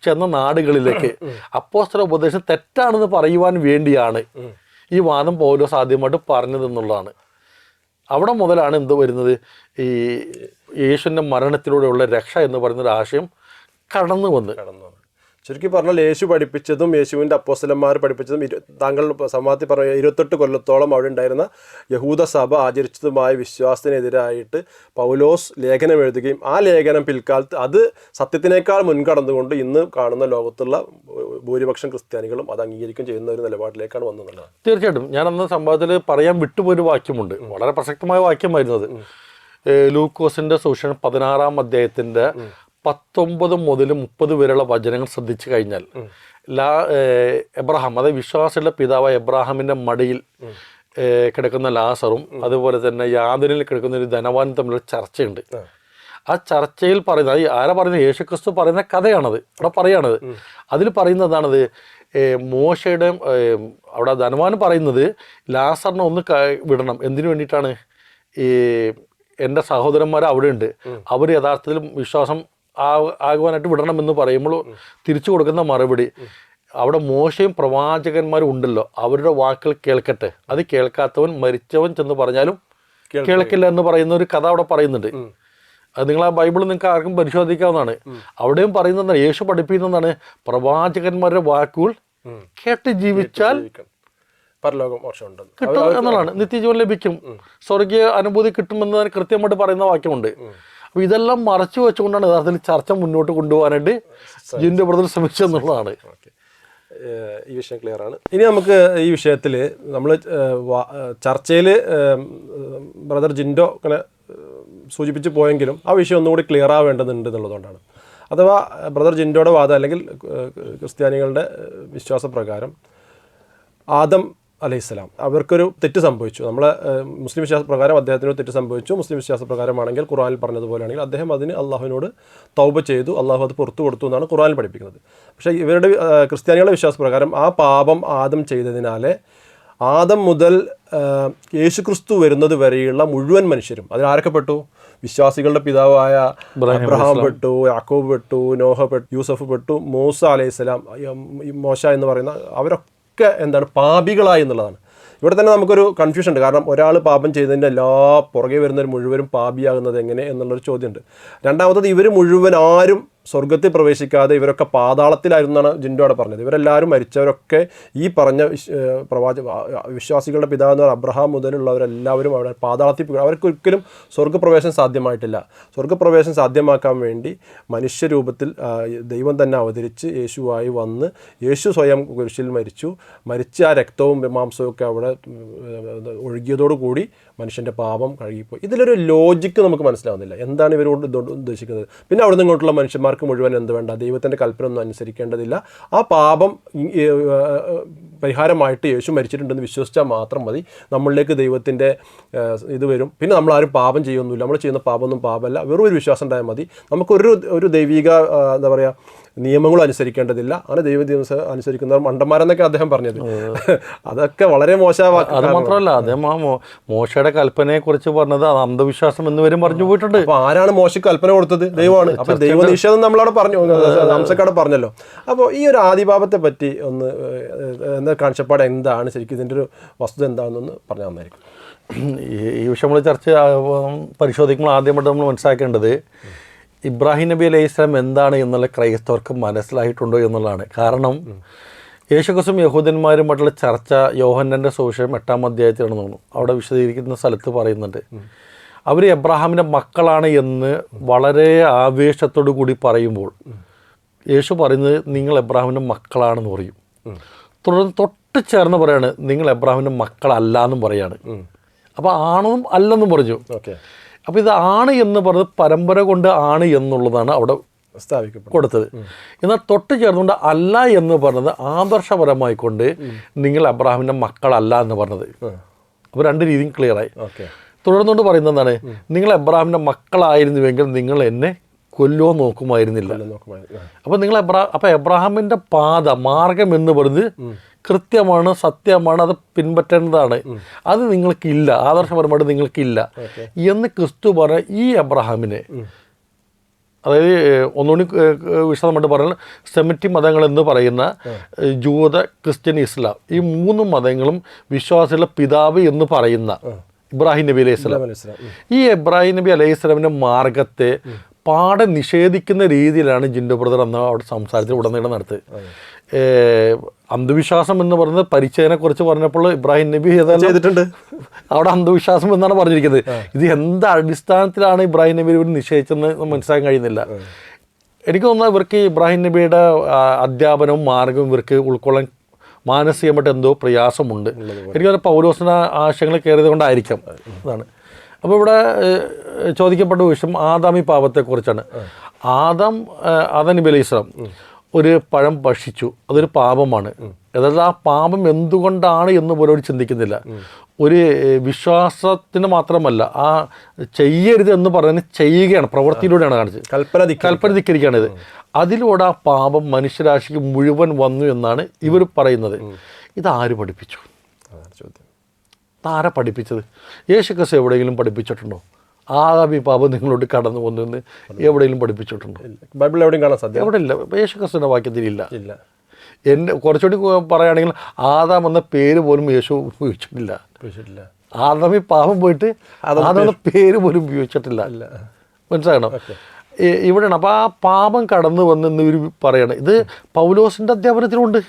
ചെന്ന നാടുകളിലേക്ക് അപ്പോസ്തല ഉപദേശം തെറ്റാണെന്ന് പറയുവാൻ വേണ്ടിയാണ് ഈ വാദം പൗലോസ് ആദ്യമായിട്ട് പറഞ്ഞതെന്നുള്ളതാണ്. അവിടെ മുതലാണ് എന്ത് വരുന്നത്, ഈ യേശുവിൻ്റെ മരണത്തിലൂടെയുള്ള രക്ഷ എന്ന് പറയുന്നൊരു ആശയം കടന്നു വന്ന്. ചുരുക്കി പറഞ്ഞാൽ യേശു പഠിപ്പിച്ചതും യേശുവിൻ്റെ അപ്പോസ്തലന്മാർ പഠിപ്പിച്ചതും താങ്കൾ സമാധി പറഞ്ഞ 28 കൊല്ലത്തോളം അവിടെ ഉണ്ടായിരുന്ന യഹൂദ സഭ ആചരിച്ചതുമായ വിശ്വാസത്തിനെതിരായിട്ട് പൗലോസ് ലേഖനം എഴുതുകയും ആ ലേഖനം പിൽക്കാലത്ത് അത് സത്യത്തിനേക്കാൾ മുൻകടന്നുകൊണ്ട് ഇന്ന് കാണുന്ന ലോകത്തുള്ള ഭൂരിപക്ഷം ക്രിസ്ത്യാനികളും അത് അംഗീകരിക്കുകയും ചെയ്യുന്ന ഒരു നിലപാടിലേക്കാണ് വന്നതെന്നുള്ളത്. തീർച്ചയായിട്ടും ഞാൻ അന്ന് സംഭവത്തിൽ പറയാൻ വിട്ടുപോയൊരു വാക്യമുണ്ട്, വളരെ പ്രസക്തമായ വാക്യമായിരുന്നത്. ലൂക്കോസിൻ്റെ സുവിശേഷം 16-ാം അധ്യായത്തിൻ്റെ 19 മുതൽ 30 വരെയുള്ള വചനങ്ങൾ ശ്രദ്ധിച്ചു കഴിഞ്ഞാൽ എബ്രഹാം, അതായത് വിശ്വാസിയുടെ പിതാവായ എബ്രഹാമിൻ്റെ മടിയിൽ കിടക്കുന്ന ലാസറും അതുപോലെ തന്നെ യാതൊനിൽ കിടക്കുന്ന ഒരു ധനവാനും തമ്മിലൊരു ചർച്ചയുണ്ട്. ആ ചർച്ചയിൽ പറയുന്നത് ആരാ പറയുന്നത്? യേശുക്രിസ്തു പറയുന്ന കഥയാണത്, അവിടെ പറയുകയാണത്. അതിൽ പറയുന്നതാണത് മോശയുടെ അവിടെ ധനവാൻ പറയുന്നത് ലാസറിനെ ഒന്ന് വിടണം. എന്തിനു വേണ്ടിയിട്ടാണ്? ഈ എൻ്റെ സഹോദരന്മാർ അവിടെ ഉണ്ട്, അവർ യഥാർത്ഥത്തിൽ വിശ്വാസം ആകുവാനായിട്ട് വിടണമെന്ന് പറയുമ്പോൾ തിരിച്ചു കൊടുക്കുന്ന മറുപടി, അവിടെ മോശയും പ്രവാചകന്മാരും ഉണ്ടല്ലോ, അവരുടെ വാക്കുകൾ കേൾക്കട്ടെ, അത് കേൾക്കാത്തവൻ മരിച്ചവൻ ചെന്ന് പറഞ്ഞാലും കേൾക്കില്ല എന്ന് പറയുന്ന ഒരു കഥ അവിടെ പറയുന്നുണ്ട്. അത് നിങ്ങൾ ആ ബൈബിൾ നിങ്ങൾക്ക് ആർക്കും പരിശോധിക്കാവുന്നതാണ്. അവിടെയും പറയുന്നതാണ്, യേശു പഠിപ്പിക്കുന്നതാണ്, പ്രവാചകന്മാരുടെ വാക്കുകൾ കേട്ട് ജീവിച്ചാൽ കിട്ടും എന്നുള്ളതാണ്, നിത്യജീവൻ ലഭിക്കും, സ്വർഗീയ അനുഭൂതി കിട്ടുമെന്ന് കൃത്യമായിട്ട് പറയുന്ന വാക്യമുണ്ട്. അപ്പോൾ ഇതെല്ലാം മറച്ചു വെച്ചുകൊണ്ടാണ് യഥാർത്ഥത്തിൽ ചർച്ച മുന്നോട്ട് കൊണ്ടുപോകാനായിട്ട് ജിൻഡോ ബ്രദർ ശ്രമിച്ചെന്നുള്ളതാണ്. ഈ വിഷയം ക്ലിയർ ആണ്. ഇനി നമുക്ക് ഈ വിഷയത്തിൽ നമ്മൾ ചർച്ചയിൽ ബ്രദർ ജിൻഡോ അങ്ങനെ സൂചിപ്പിച്ച് പോയെങ്കിലും ആ വിഷയം ഒന്നുകൂടി ക്ലിയർ ആവേണ്ടതുണ്ട് എന്നുള്ളതുകൊണ്ടാണ്. അഥവാ ബ്രദർ ജിൻഡോയുടെ വാദം അല്ലെങ്കിൽ ക്രിസ്ത്യാനികളുടെ വിശ്വാസപ്രകാരം ആദം അലൈഹിസ്സലാം അവർക്കൊരു തെറ്റ് സംഭവിച്ചു. നമ്മളെ മുസ്ലിം വിശ്വാസപ്രകാരം അദ്ദേഹത്തിന് തെറ്റ് സംഭവിച്ചു. മുസ്ലിം വിശ്വാസപ്രകാരമാണെങ്കിൽ ഖുർആനിൽ പറഞ്ഞതുപോലെയാണെങ്കിൽ അദ്ദേഹം അതിന് അള്ളാഹുവിനോട് തൗബ ചെയ്തു, അള്ളാഹു അത് പുറത്തു കൊടുത്തു എന്നാണ് ഖുർആനിൽ പഠിപ്പിക്കുന്നത്. പക്ഷേ ഇവരുടെ ക്രിസ്ത്യാനികളുടെ വിശ്വാസപ്രകാരം ആ പാപം ആദം ചെയ്തതിനാലെ ആദം മുതൽ യേശുക്രിസ്തു വരുന്നത് വരെയുള്ള മുഴുവൻ മനുഷ്യരും അതിൽ ആരൊക്കെ പെട്ടു? വിശ്വാസികളുടെ പിതാവായ അബ്രഹാം പെട്ടു, യാക്കോബ് പെട്ടു, നോഹ പെട്ടു, യൂസഫ് പെട്ടു, മൂസ അലൈഹിസ്സലാം, മോശ എന്ന് പറയുന്ന അവരൊക്കെ എന്താണ് പാപികളായി എന്നുള്ളതാണ്. ഇവിടെ തന്നെ നമുക്കൊരു കൺഫ്യൂഷൻ ഉണ്ട്. കാരണം ഒരാൾ പാപം ചെയ്തതിൻ്റെ എല്ലാ പുറകെ വരുന്നവർ മുഴുവനും പാപിയാകുന്നത് എങ്ങനെ എന്നുള്ളൊരു ചോദ്യമുണ്ട്. രണ്ടാമത്തത്, ഇവർ മുഴുവൻ ആരും സ്വർഗത്തിൽ പ്രവേശിക്കാതെ ഇവരൊക്കെ പാതാളത്തിലായിരുന്നു എന്നാണ് ജിൻഡോ അവിടെ പറഞ്ഞത്. ഇവരെല്ലാവരും മരിച്ചവരൊക്കെ ഈ പറഞ്ഞ വിശ്വാസികളുടെ പിതാവ് എന്ന് പറഞ്ഞാൽ അബ്രഹാം മുതലുള്ളവരെല്ലാവരും അവിടെ പാതാളത്തിൽ, അവർക്കൊരിക്കലും സ്വർഗ്ഗപ്രവേശനം സാധ്യമായിട്ടില്ല. സ്വർഗ്ഗപ്രവേശനം സാധ്യമാക്കാൻ വേണ്ടി മനുഷ്യരൂപത്തിൽ ദൈവം തന്നെ അവതരിച്ച് യേശുവായി വന്ന് യേശു സ്വയം കുരിശിൽ മരിച്ചു. മരിച്ച് ആ രക്തവും മാംസവും ഒക്കെ അവിടെ ഒഴുകിയതോടുകൂടി മനുഷ്യൻ്റെ പാപം കഴുകിപ്പോയി. ഇതിലൊരു ലോജിക്ക് നമുക്ക് മനസ്സിലാവുന്നില്ല. എന്താണ് ഇവരോട് ഇതുകൊണ്ട് ഉദ്ദേശിക്കുന്നത്? പിന്നെ അവിടെ നിങ്ങോട്ടുള്ള മനുഷ്യന്മാർക്ക് മുഴുവൻ എന്ത് വേണ്ട, ദൈവത്തിൻ്റെ കൽപ്പന ഒന്നും അനുസരിക്കേണ്ടതില്ല. ആ പാപം പരിഹാരമായിട്ട് യേശു മരിച്ചിട്ടുണ്ടെന്ന് വിശ്വസിച്ചാൽ മാത്രം മതി. നമ്മളിലേക്ക് ദൈവത്തിൻ്റെ ഇത് വരും. പിന്നെ നമ്മളാരും പാപം ചെയ്യൊന്നുമില്ല. നമ്മൾ ചെയ്യുന്ന പാപമൊന്നും പാപമല്ല, വെറും ഒരു വിശ്വാസം ഉണ്ടായാൽ മതി. നമുക്കൊരു ദൈവിക എന്താ പറയുക നിയമങ്ങളും അനുസരിക്കേണ്ടതില്ല. അങ്ങനെ ദൈവ അനുസരിക്കുന്നവർ മണ്ടന്മാരെന്നൊക്കെ അദ്ദേഹം പറഞ്ഞത്. അതൊക്കെ വളരെ മോശമാക്കി. അത് മാത്രമല്ല, അദ്ദേഹം ആ മോശയുടെ കൽപ്പനയെ കുറിച്ച് പറഞ്ഞത് അത് അന്ധവിശ്വാസം എന്ന് വരും പറഞ്ഞു പോയിട്ടുണ്ട്. അപ്പോൾ ആരാണ് മോശയ്ക്ക് കൽപ്പന കൊടുത്തത്? ദൈവമാണ്. അപ്പോൾ ദൈവനിഷേധം നമ്മളവിടെ പറഞ്ഞു, ഹംസക്കാട് പറഞ്ഞല്ലോ. അപ്പോൾ ഈ ഒരു ആദിപാപത്തെ പറ്റി ഒന്ന് എന്താ കാഴ്ചപ്പാട്, എന്താണ് ശരിക്കും ഇതിൻ്റെ ഒരു വസ്തുത എന്താണെന്നൊന്ന് പറഞ്ഞാൽ നന്നായിരിക്കും. ഈ വിഷയം നമ്മൾ ചർച്ച പരിശോധിക്കുമ്പോൾ ആദ്യമായിട്ട് നമ്മൾ മനസ്സിലാക്കേണ്ടത് ഇബ്രാഹിം നബി അലൈഹി സ്വലാം എന്താണ് എന്നുള്ള ക്രൈസ്തവർക്ക് മനസ്സിലായിട്ടുണ്ടോ എന്നുള്ളതാണ്. കാരണം യേശുക്രിസ്തുവും യഹൂദന്മാരുമായിട്ടുള്ള ചർച്ച യോഹന്നാൻ്റെ സുവിശേഷം 8-ാം അധ്യായത്തിലാണ് തോന്നുന്നു. അവിടെ വിശദീകരിക്കുന്ന സ്ഥലത്ത് പറയുന്നുണ്ട്, അവർ എബ്രാഹാമിൻ്റെ മക്കളാണ് എന്ന് വളരെ ആവേശത്തോടു കൂടി പറയുമ്പോൾ യേശു പറയുന്നത് നിങ്ങൾ എബ്രാഹിമിൻ്റെ മക്കളാണെന്ന് പറയും. തുടർന്ന് തൊട്ട് ചേർന്ന് പറയാണ് നിങ്ങൾ എബ്രാഹിമിൻ്റെ മക്കളല്ല എന്നും പറയാണ്. അപ്പോൾ ആണെന്നും അല്ലെന്നും പറഞ്ഞു. അപ്പോൾ ഇത് ആണ് എന്ന് പറഞ്ഞത് പരമ്പര കൊണ്ട് ആണ് എന്നുള്ളതാണ് അവിടെ കൊടുത്തത്. എന്നാൽ തൊട്ട് ചേർന്നുകൊണ്ട് അല്ല എന്ന് പറഞ്ഞത് ആദർശപരമായിക്കൊണ്ട് നിങ്ങൾ അബ്രാഹിമിൻ്റെ മക്കളല്ല എന്ന് പറഞ്ഞത്. അപ്പോൾ രണ്ട് രീതിയും ക്ലിയറായി. തുടർന്നുകൊണ്ട് പറയുന്നത് എന്താണ്, നിങ്ങൾ അബ്രാഹിമിൻ്റെ മക്കളായിരുന്നുവെങ്കിൽ നിങ്ങൾ എന്നെ കൊല്ലോ നോക്കുമായിരുന്നില്ല. അപ്പോൾ നിങ്ങൾ അപ്പോൾ എബ്രാഹിമിൻ്റെ മാർഗം എന്ന് പറയുന്നത് കൃത്യമാണ്, സത്യമാണ്, അത് പിൻപറ്റേണ്ടതാണ്. അത് നിങ്ങൾക്കില്ല, ആദർശപരമായിട്ട് നിങ്ങൾക്കില്ല എന്ന് ക്രിസ്തു പറഞ്ഞ ഈ എബ്രാഹാമിനെ, അതായത് ഒന്നുകൂടി വിശദമായിട്ട് പറഞ്ഞാൽ സെമിറ്റിക് മതങ്ങൾ എന്ന് പറയുന്ന ജൂത, ക്രിസ്ത്യൻ, ഇസ്ലാം, ഈ 3 മതങ്ങളും വിശ്വാസികളുടെ പിതാവ് എന്ന് പറയുന്ന ഇബ്രാഹിം നബി അലൈഹി സ്വലാം, ഈ ഇബ്രാഹിം നബി അലൈഹി സ്വലാമിൻ്റെ മാർഗത്തെ പാടെ നിഷേധിക്കുന്ന രീതിയിലാണ് ജിൻഡോ ബ്രദർ എന്ന അവിടെ സംസാരത്തിൽ ഉടനീളം നടത്തുക. അന്ധവിശ്വാസം എന്ന് പറയുന്നത് പരിചയനെക്കുറിച്ച് പറഞ്ഞപ്പോൾ ഇബ്രാഹിം നബി ചെയ്തിട്ടുണ്ട്. അവിടെ അന്ധവിശ്വാസം എന്നാണ് പറഞ്ഞിരിക്കുന്നത്. ഇത് എന്ത് അടിസ്ഥാനത്തിലാണ് ഇബ്രാഹിം നബി ഇവർ നിശ്ചയിച്ചെന്ന് മനസ്സിലാക്കാൻ കഴിയുന്നില്ല. എനിക്ക് തോന്നുന്നത് ഇവർക്ക് ഇബ്രാഹിം നബിയുടെ അധ്യാപനവും മാർഗവും ഇവർക്ക് ഉൾക്കൊള്ളാൻ മാനസികമായിട്ട് എന്തോ പ്രയാസമുണ്ട്. എനിക്കത് പൗലോസിൻ്റെ ആശയങ്ങൾ കയറിയത് കൊണ്ടായിരിക്കാം. അതാണ്. അപ്പോൾ ഇവിടെ ചോദിക്കപ്പെട്ട വിഷയം ആദാമി പാപത്തെക്കുറിച്ചാണ്. ആദം നബി അലൈഹി സ്വലാം ഒരു പഴം ഭക്ഷിച്ചു, അതൊരു പാപമാണ്. അതായത് ആ പാപം എന്തുകൊണ്ടാണ് എന്ന് പോലും ചിന്തിക്കുന്നില്ല. ഒരു വിശ്വാസത്തിന് മാത്രമല്ല, ആ ചെയ്യരുത് എന്ന് പറയുന്നത് ചെയ്യുകയാണ്, പ്രവൃത്തിയിലൂടെയാണ് കാണിച്ചത്. കൽപ്പന ധിക്കരിക്കുകയാണ് ഇത്. അതിലൂടെ ആ പാപം മനുഷ്യരാശിക്ക് മുഴുവൻ വന്നു എന്നാണ് ഇവർ പറയുന്നത്. ഇതാര് പഠിപ്പിച്ചു? ആരാ പഠിപ്പിച്ചത്? യേശുക്രിസ്തു എവിടെയെങ്കിലും പഠിപ്പിച്ചിട്ടുണ്ടോ? ആദാമി പാപം നിങ്ങളോട് കടന്നു വന്നെന്ന് എവിടെയെങ്കിലും പഠിപ്പിച്ചിട്ടുണ്ടോ? ബൈബിളിൽ എവിടെയും കാണാൻ സാധ്യത എവിടെ ഇല്ല. യേശുക്രിസ്തുവിൻ്റെ വാക്യത്തിലില്ല. എൻ്റെ കുറച്ചുകൂടി പറയുകയാണെങ്കിൽ ആദാം എന്ന പേര് പോലും യേശു ഉപയോഗിച്ചിട്ടില്ല. ആദാമി പാപം പോയിട്ട് ആദാം എന്ന പേര് പോലും ഉപയോഗിച്ചിട്ടില്ല. മനസ്സിലാകണം. ഇവിടെയാണ്. അപ്പോൾ ആ പാപം കടന്നു വന്നെന്ന് ഇവർ പറയണം. ഇത് പൗലോസിൻ്റെ അധ്യാപനത്തിലുണ്ട്,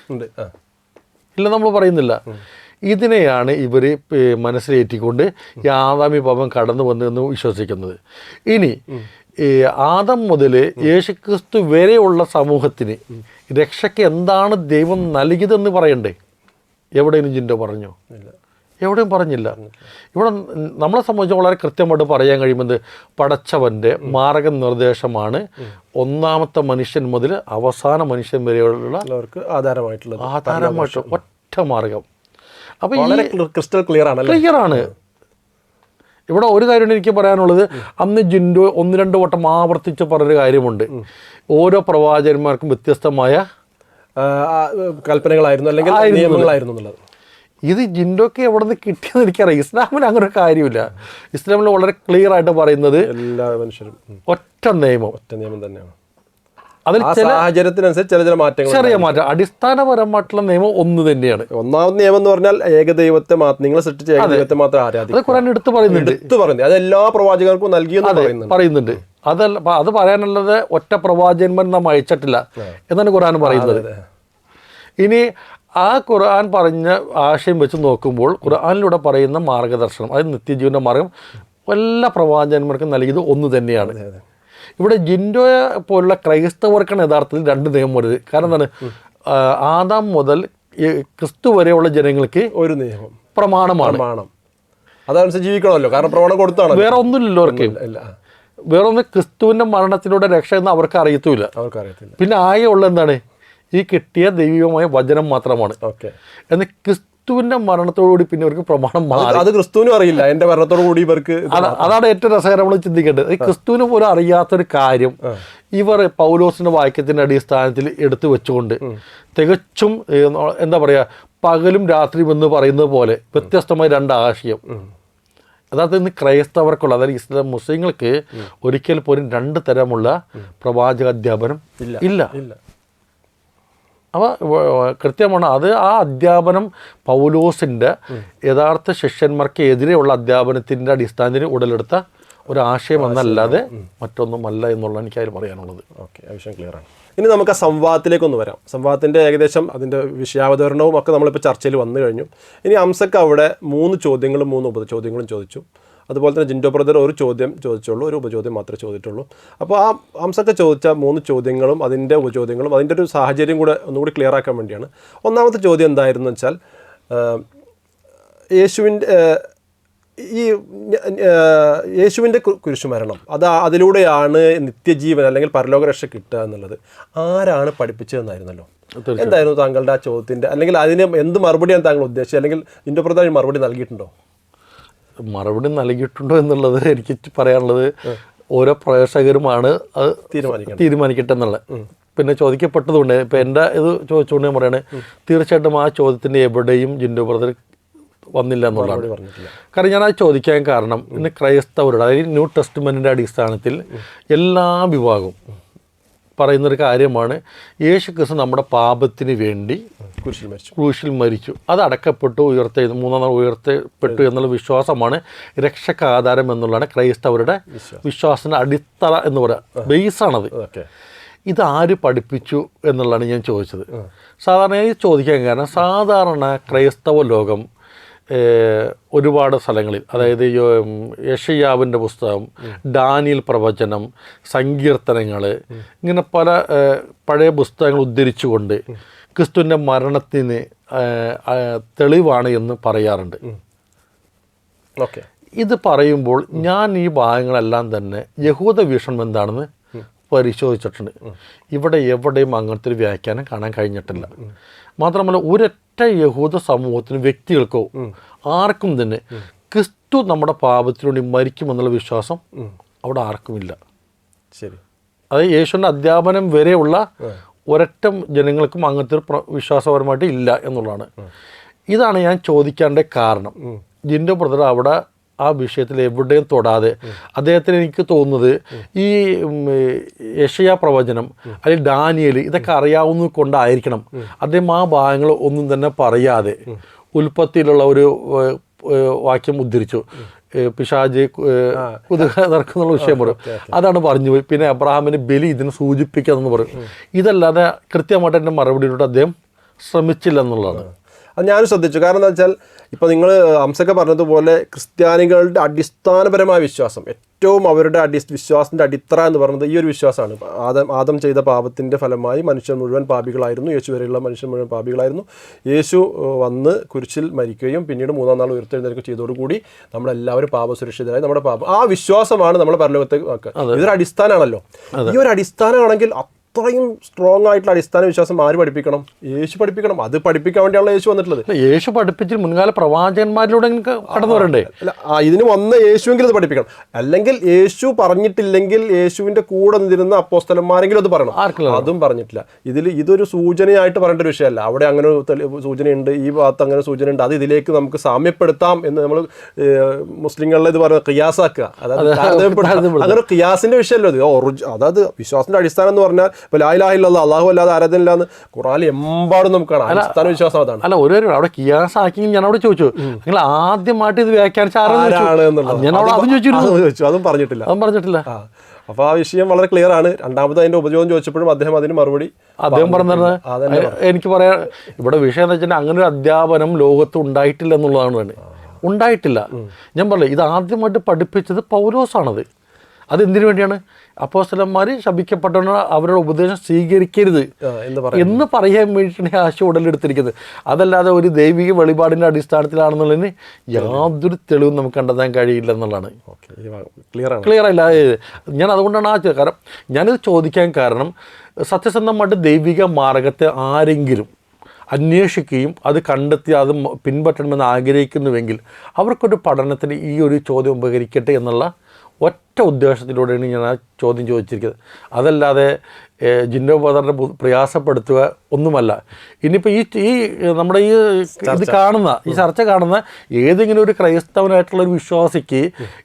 ഇല്ല നമ്മൾ പറയുന്നില്ല. ഇതിനെയാണ് ഇവർ മനസ്സിലേറ്റിക്കൊണ്ട് ഈ ആദാമി പാപം കടന്നു വന്നതെന്ന് വിശ്വസിക്കുന്നത്. ഇനി ആദം മുതൽ യേശുക്രിസ്തു വരെയുള്ള സമൂഹത്തിന് രക്ഷയ്ക്ക് എന്താണ് ദൈവം നൽകിയതെന്ന് പറയണ്ടേ? എവിടെയും ജിൻഡോ പറഞ്ഞോ? എവിടെയും പറഞ്ഞില്ല. ഇവിടെ നമ്മളെ സംബന്ധിച്ച് വളരെ കൃത്യമായിട്ട് പറയാൻ കഴിയുന്നത് പടച്ചവൻ്റെ മാർഗനിർദ്ദേശമാണ് ഒന്നാമത്തെ മനുഷ്യൻ മുതൽ അവസാന മനുഷ്യൻ വരെയുള്ള ആധാരമായിട്ട് ഒറ്റ മാർഗം. അപ്പോൾ ക്രിസ്റ്റൽ ക്ലിയറാണ്. ഇവിടെ ഒരു കാര്യം എനിക്ക് പറയാനുള്ളത്, അന്ന് ജിൻഡോ 1-2 വട്ടം ആവർത്തിച്ച് പറഞ്ഞൊരു കാര്യമുണ്ട്. ഓരോ പ്രവാചകന്മാർക്കും വ്യത്യസ്തമായ കൽപ്പനകളായിരുന്നു അല്ലെങ്കിൽ നിയമങ്ങളായിരുന്നു എന്നുള്ളത്. ഇത് ജിൻഡോക്ക് എവിടെ നിന്ന് കിട്ടിയെന്ന് എനിക്കറിയാം. ഇസ്ലാമിൽ അങ്ങനെ ഒരു കാര്യമില്ല. ഇസ്ലാമിൽ വളരെ ക്ലിയർ ആയിട്ട് പറയുന്നത് എല്ലാ മനുഷ്യരും ഒറ്റ നിയമം തന്നെയാണ്. അതിൽ സാഹചര്യത്തിനനുസരിച്ച് ചെറിയ മാറ്റം, അടിസ്ഥാനപരമായിട്ടുള്ള നിയമം ഒന്ന് തന്നെയാണ്. ഒന്നാമത് നിയമം എന്ന് പറഞ്ഞാൽ ഏകദൈവത്തെ നിങ്ങൾ സൃഷ്ടിച്ച ഏകദൈവത്തെ മാത്രം ആരാധിക്കുക. അത് ഖുർആൻ എടുത്ത് പറയുന്നുണ്ട്. അത് എല്ലാ പ്രവാചകർക്കും നൽകിയെന്ന് പറയുന്നുണ്ട്. അത് പറയാനുള്ളത് ഒറ്റ പ്രവാചകന്മാർ നാം അയച്ചിട്ടില്ല എന്നാണ് ഖുർആൻ പറയുന്നത്. ഇനി ആ ഖുർആൻ പറഞ്ഞ ആശയം വെച്ച് നോക്കുമ്പോൾ ഖുർആനിലൂടെ പറയുന്ന മാർഗദർശനം, അതായത് നിത്യജീവൻ്റെ മാർഗം എല്ലാ പ്രവാചകന്മാർക്കും നൽകിയത് ഒന്ന് തന്നെയാണ്. ഇവിടെ ജിൻഡോയെ പോലുള്ള ക്രൈസ്തവർക്കാണ് യഥാർത്ഥത്തിൽ 2 നിയമം വരുന്നത്. കാരണം എന്താണ്? ആദാം മുതൽ ക്രിസ്തു വരെയുള്ള ജനങ്ങൾക്ക് ഒരു നിയമം പ്രമാണമാണ്. അതനുസരിച്ച് ജീവിക്കണമല്ലോ, കാരണം പ്രമാണം കൊടുത്താണ്. വേറെ ഒന്നുമില്ലല്ലോ അവർക്ക്. ഇല്ല, വേറെ ഒന്ന് ക്രിസ്തുവിൻ്റെ മരണത്തിലൂടെ രക്ഷ എന്ന് അവർക്ക് അറിയത്തുമില്ല. അവർക്കറിയത്തില്ല. പിന്നെ ആകെ ഉള്ള എന്താണ്, ഈ കിട്ടിയ ദൈവികമായ വചനം മാത്രമാണ്. ഓക്കെ. എന്നാൽ ക്രിസ്തുവിൻ്റെ മരണത്തോടുകൂടി പിന്നെ ഇവർക്ക് പ്രമാണം മാറി. അത് ക്രിസ്തുവിനും അറിയില്ല, എൻ്റെ മരണത്തോടു കൂടി ഇവർക്ക്. അതാണ് ഏറ്റവും രസകരം നമ്മൾ ചിന്തിക്കേണ്ടത്. ഈ ക്രിസ്തുവിന് പോലും അറിയാത്തൊരു കാര്യം ഇവർ പൗലോസിൻ്റെ വാക്യത്തിൻ്റെ അടിസ്ഥാനത്തിൽ എടുത്തു വെച്ചുകൊണ്ട് തികച്ചും എന്താ പറയുക, പകലും രാത്രിയും എന്ന് പറയുന്നത് പോലെ വ്യത്യസ്തമായ രണ്ട് ആശയം. അതായത് ഇന്ന് ക്രൈസ്തവർക്കുള്ള, അതായത് ഇസ്ലാം മുസ്ലിങ്ങൾക്ക് ഒരിക്കൽ പോലും രണ്ട് തരമുള്ള പ്രവാചകാധ്യാപനം ഇല്ല. അപ്പോൾ കൃത്യമാണ് അത്. ആ അധ്യാപനം പൗലോസിൻ്റെ യഥാർത്ഥ ശിഷ്യന്മാർക്ക് എതിരെയുള്ള അധ്യാപനത്തിൻ്റെ അടിസ്ഥാനത്തിൽ ഉടലെടുത്ത ഒരാശയം എന്നല്ലാതെ മറ്റൊന്നുമല്ല എന്നുള്ളതാണ് എനിക്കതിൽ പറയാനുള്ളത്. ഓക്കെ, ആ വിഷയം ക്ലിയറാണ്. ഇനി നമുക്ക് ആ സംവാദത്തിലേക്കൊന്ന് വരാം. സംവാദത്തിൻ്റെ ഏകദേശം അതിൻ്റെ വിഷയാവതരണവും ഒക്കെ നമ്മളിപ്പോൾ ചർച്ചയിൽ വന്നു കഴിഞ്ഞു. ഇനി അംസക്ക് അവിടെ 3 ചോദ്യങ്ങളും 3 ഉപചോദ്യങ്ങളും ചോദിച്ചു. അതുപോലെ തന്നെ ജിൻഡോ ബ്രദർ ഒരു ചോദ്യം ചോദിച്ചുള്ളൂ, ഒരു ഉപചോദ്യം മാത്രമേ ചോദിച്ചിട്ടുള്ളൂ. അപ്പോൾ ആ അംസക്ക് ചോദിച്ച 3 ചോദ്യങ്ങളും അതിൻ്റെ ഉപചോദ്യങ്ങളും അതിൻ്റെ ഒരു സാഹചര്യം കൂടെ ഒന്നുകൂടി ക്ലിയർ ആക്കാൻ വേണ്ടിയാണ്. ഒന്നാമത്തെ ചോദ്യം എന്തായിരുന്നു വെച്ചാൽ, യേശുവിൻ്റെ കുരിശുമരണം അതിലൂടെയാണ് നിത്യജീവൻ അല്ലെങ്കിൽ പരലോക രക്ഷ കിട്ടുക എന്നുള്ളത് ആരാണ് പഠിപ്പിച്ചതെന്നായിരുന്നല്ലോ. എന്തായിരുന്നു താങ്കളുടെ ആ ചോദ്യത്തിൻ്റെ, അല്ലെങ്കിൽ അതിന് എന്ത് മറുപടിയാണ് താങ്കൾ ഉദ്ദേശിച്ചത്, അല്ലെങ്കിൽ ജിൻഡോ ബ്രദർ മറുപടി നൽകിയിട്ടുണ്ടോ? മറുപടി നൽകിയിട്ടുണ്ടോ എന്നുള്ളത് എനിക്ക് പറയാനുള്ളത് ഓരോ പ്രേക്ഷകരുമാണ് അത് തീരുമാനിക്കട്ടെ എന്നുള്ളത്. പിന്നെ ചോദിക്കപ്പെട്ടതുകൊണ്ട് ഇപ്പം എൻ്റെ ഇത് ചോദിച്ചുകൊണ്ട് ഞാൻ പറയുകയാണ്, തീർച്ചയായിട്ടും ആ ചോദ്യത്തിൻ്റെ എവിടെയും ജിൻഡോ ബ്രദർ വന്നില്ല എന്നുള്ളതാണ്. കാരണം ഞാനത് ചോദിക്കാൻ കാരണം, ഇന്ന് ക്രൈസ്തവരുടെ, അതായത് ന്യൂ ടെസ്റ്റ്മെൻറ്റിൻ്റെ അടിസ്ഥാനത്തിൽ എല്ലാ വിഭാഗവും പറയുന്നൊരു കാര്യമാണ്, യേശു ക്രിസ്തു നമ്മുടെ പാപത്തിന് വേണ്ടി ക്രൂശിൽ മരിച്ചു, അത് അടക്കപ്പെട്ടു, മൂന്നാം നാൾ ഉയർത്തപ്പെട്ടു എന്നുള്ള വിശ്വാസമാണ് രക്ഷയ്ക്ക് ആധാരം എന്നുള്ളതാണ് ക്രൈസ്തവരുടെ വിശ്വാസത്തിൻ്റെ അടിത്തറ എന്ന് പറയുക, ബേസാണത്. ഇത് ആര് പഠിപ്പിച്ചു എന്നുള്ളതാണ് ഞാൻ ചോദിച്ചത്. സാധാരണയായി ചോദിക്കാൻ കാരണം, സാധാരണ ക്രൈസ്തവ ലോകം ഒരുപാട് സ്ഥലങ്ങളിൽ, അതായത് യെശയ്യാവിൻ്റെ പുസ്തകം, ഡാനിയൽ പ്രവചനം, സങ്കീർത്തനങ്ങൾ, ഇങ്ങനെ പല പഴയ പുസ്തകങ്ങൾ ഉദ്ധരിച്ചുകൊണ്ട് ക്രിസ്തുവിൻ്റെ മരണത്തിന് തെളിവാണ് എന്ന് പറയാറുണ്ട്. ഓക്കെ. ഇത് പറയുമ്പോൾ ഞാൻ ഈ ഭാഗങ്ങളെല്ലാം തന്നെ യഹൂദ വീക്ഷണം എന്താണെന്ന് പരിശോധിച്ചിട്ടുണ്ട്. ഇവിടെ എവിടെയും അങ്ങനത്തെ ഒരു വ്യാഖ്യാനം കാണാൻ കഴിഞ്ഞിട്ടില്ല. മാത്രമല്ല ഒരൊറ്റ യഹൂദ സമൂഹത്തിനും വ്യക്തികൾക്കോ ആർക്കും തന്നെ ക്രിസ്തു നമ്മുടെ പാപത്തിനുവേണ്ടി മരിക്കുമെന്നുള്ള വിശ്വാസം അവിടെ ആർക്കുമില്ല. ശരി. അതായത് യേശുവിൻ്റെ അധ്യാപനം വരെയുള്ള ഒരൊറ്റ ജനങ്ങൾക്കും അങ്ങനത്തെ ഒരു വിശ്വാസപരമായിട്ട് ഇല്ല എന്നുള്ളതാണ്. ഇതാണ് ഞാൻ ചോദിക്കേണ്ട കാരണം. ജിൻഡോ ബ്രദർ അവിടെ ആ വിഷയത്തിൽ എവിടെയും തൊടാതെ, അദ്ദേഹത്തിന് എനിക്ക് തോന്നുന്നത് ഈ യെശയ്യാ പ്രവചനം അല്ലെങ്കിൽ ഡാനിയേൽ ഇതൊക്കെ അറിയാവുന്നത് കൊണ്ടായിരിക്കണം അദ്ദേഹം ആ ഭാഗങ്ങൾ ഒന്നും തന്നെ പറയാതെ ഉൽപ്പത്തിയിലുള്ള ഒരു വാക്യം ഉദ്ധരിച്ചു, പിശാച് നടക്കുന്നുള്ള വിഷയം പറയും, അതാണ് പറഞ്ഞു പോയി. പിന്നെ അബ്രഹാമിന് ബലി ഇതിനെ സൂചിപ്പിക്കാമെന്ന് പറയും. ഇതല്ലാതെ കൃത്യമായിട്ട് എൻ്റെ മറുപടിയിലൂടെ അദ്ദേഹം ശ്രമിച്ചില്ല എന്നുള്ളതാണ്. അത് ഞാനും ശ്രദ്ധിച്ചു. കാരണം എന്താ വെച്ചാൽ, ഇപ്പോൾ നിങ്ങൾ അംസക്ക പറഞ്ഞതുപോലെ ക്രിസ്ത്യാനികളുടെ അടിസ്ഥാനപരമായ വിശ്വാസം, ഏറ്റവും അവരുടെ വിശ്വാസത്തിൻ്റെ അടിത്തറ എന്ന് പറയുന്നത് ഈ ഒരു വിശ്വാസമാണ്. ആദം ചെയ്ത പാപത്തിൻ്റെ ഫലമായി മനുഷ്യൻ മുഴുവൻ പാപികളായിരുന്നു, യേശു വരെയുള്ള മനുഷ്യൻ മുഴുവൻ പാപികളായിരുന്നു. യേശു വന്ന് കുരിശിൽ മരിക്കുകയും പിന്നീട് മൂന്നാം നാൾ ഉയർത്തെഴുന്നേൽക്കുകയും ചെയ്തതോടുകൂടി നമ്മളെല്ലാവരും പാപസുരക്ഷിതരായി നമ്മുടെ ആ വിശ്വാസമാണ് നമ്മുടെ പരലോകത്തേക്ക് ആക്കുക. ഇതൊരു അടിസ്ഥാനമാണല്ലോ. ഈ ഒരു അടിസ്ഥാനമാണെങ്കിൽ അത്രയും സ്ട്രോങ് ആയിട്ടുള്ള അടിസ്ഥാന വിശ്വാസം ആര് പഠിപ്പിക്കണം? യേശു പഠിപ്പിക്കണം. അത് പഠിപ്പിക്കാൻ വേണ്ടിയാണ് യേശു വന്നിട്ടുള്ളത്. യേശു പഠിപ്പിച്ച് മുൻകാല പ്രവാചകന്മാരിലൂടെ കടന്നു വരണ്ടേ? അല്ല, ഇതിന് വന്ന യേശുവെങ്കിൽ അത് പഠിപ്പിക്കണം. അല്ലെങ്കിൽ യേശു പറഞ്ഞിട്ടില്ലെങ്കിൽ യേശുവിന്റെ കൂടെ നിന്നിരുന്ന അപ്പോസ്തലന്മാരെങ്കിലും അത് പറയണം. അതും പറഞ്ഞിട്ടില്ല. ഇതൊരു സൂചനയായിട്ട് പറയേണ്ട ഒരു വിഷയമല്ല. അവിടെ അങ്ങനെ സൂചനയുണ്ട്, ഈ ഭാഗത്ത് അങ്ങനെ സൂചനയുണ്ട്, അത് ഇതിലേക്ക് നമുക്ക് സാമ്യപ്പെടുത്താം എന്ന് നമ്മൾ മുസ്ലിങ്ങളിലെ ഇത് പറയുന്നത് ഖിയാസാക്കുക. അതായത് അങ്ങനെ ഖിയാസിന്റെ വിഷയമല്ലോ ഇത്. അതായത് വിശ്വാസത്തിന്റെ അടിസ്ഥാനം എന്ന് പറഞ്ഞാൽ ഇപ്പോൾ ലാ ഇലാഹ ഇല്ലല്ലാഹ്, അല്ലാഹു അല്ലാതെ ആരാധന ഇല്ലാന്ന് ഖുർആനിൽ എമ്പാടും നമുക്ക് കാണാം. അടിസ്ഥാന വിശ്വാസം അതാണ്. അല്ല, ഒരു അവിടെ ഖിയാസാക്കി ഞാൻ അവിടെ ചോദിച്ചു, നിങ്ങൾ ആദ്യമായിട്ട് ഇത് വ്യാഖ്യാനിച്ച ആരാണ് എന്നുള്ളത് ഞാൻ അവിടെ അതും പറഞ്ഞിട്ടില്ല. അപ്പോൾ ആ വിഷയം വളരെ ക്ലിയർ ആണ്. രണ്ടാമത് അതിന്റെ ഉപജോഗം ചോദിച്ചപ്പോഴും അദ്ദേഹം അതിന് മറുപടി പറഞ്ഞത് എനിക്ക് പറയാം. ഇവിടെ വിഷയം എന്ന് വെച്ചാൽ അങ്ങനെ ഒരു അധ്യാപനം ലോകത്ത് ഉണ്ടായിട്ടില്ല എന്നുള്ളതാണ് തന്നെ. ഉണ്ടായിട്ടില്ല. ഞാൻ പറഞ്ഞില്ല, ഇത് ആദ്യമായിട്ട് പഠിപ്പിച്ചത് പൗലോസാണത്. അതെന്തിനു വേണ്ടിയാണ്? അപ്പോസ്തലന്മാർ ശപിക്കപ്പെട്ടവർ അവരുടെ ഉപദേശം സ്വീകരിക്കരുത് എന്ന് പറയാൻ വേണ്ടിയിട്ടാണ് ആശയം ഉടലെടുത്തിരിക്കുന്നത്. അതല്ലാതെ ഒരു ദൈവിക വെളിപാടിൻ്റെ അടിസ്ഥാനത്തിലാണെന്നുള്ളതിന് യാതൊരു തെളിവും നമുക്ക് കണ്ടെത്താൻ കഴിയില്ല എന്നുള്ളതാണ്. ക്ലിയർ അല്ല. ഞാൻ അതുകൊണ്ടാണ് കാരണം ഞാനിത് ചോദിക്കാൻ കാരണം, സത്യസന്ധമായിട്ട് ദൈവിക മാർഗത്തെ ആരെങ്കിലും അന്വേഷിക്കുകയും അത് കണ്ടെത്തി അത് പിൻപറ്റണമെന്ന് ആഗ്രഹിക്കുന്നുവെങ്കിൽ അവർക്കൊരു പഠനത്തിന് ഈ ഒരു ചോദ്യം ഉപകരിക്കട്ടെ എന്നുള്ള ഒറ്റ ഉദ്ദേശത്തിലൂടെയാണ് ഞാൻ ആ ചോദ്യം ചോദിച്ചിരിക്കുന്നത്. അതല്ലാതെ ജിൻഡോ ബ്രദറിനെ പ്രയാസപ്പെടുത്തുക ഒന്നുമല്ല. ഇനിയിപ്പോൾ ഈ നമ്മുടെ ഈ ചർച്ച കാണുന്ന ഏതെങ്കിലും ഒരു ക്രൈസ്തവനായിട്ടുള്ള ഒരു വിശ്വാസിക്ക്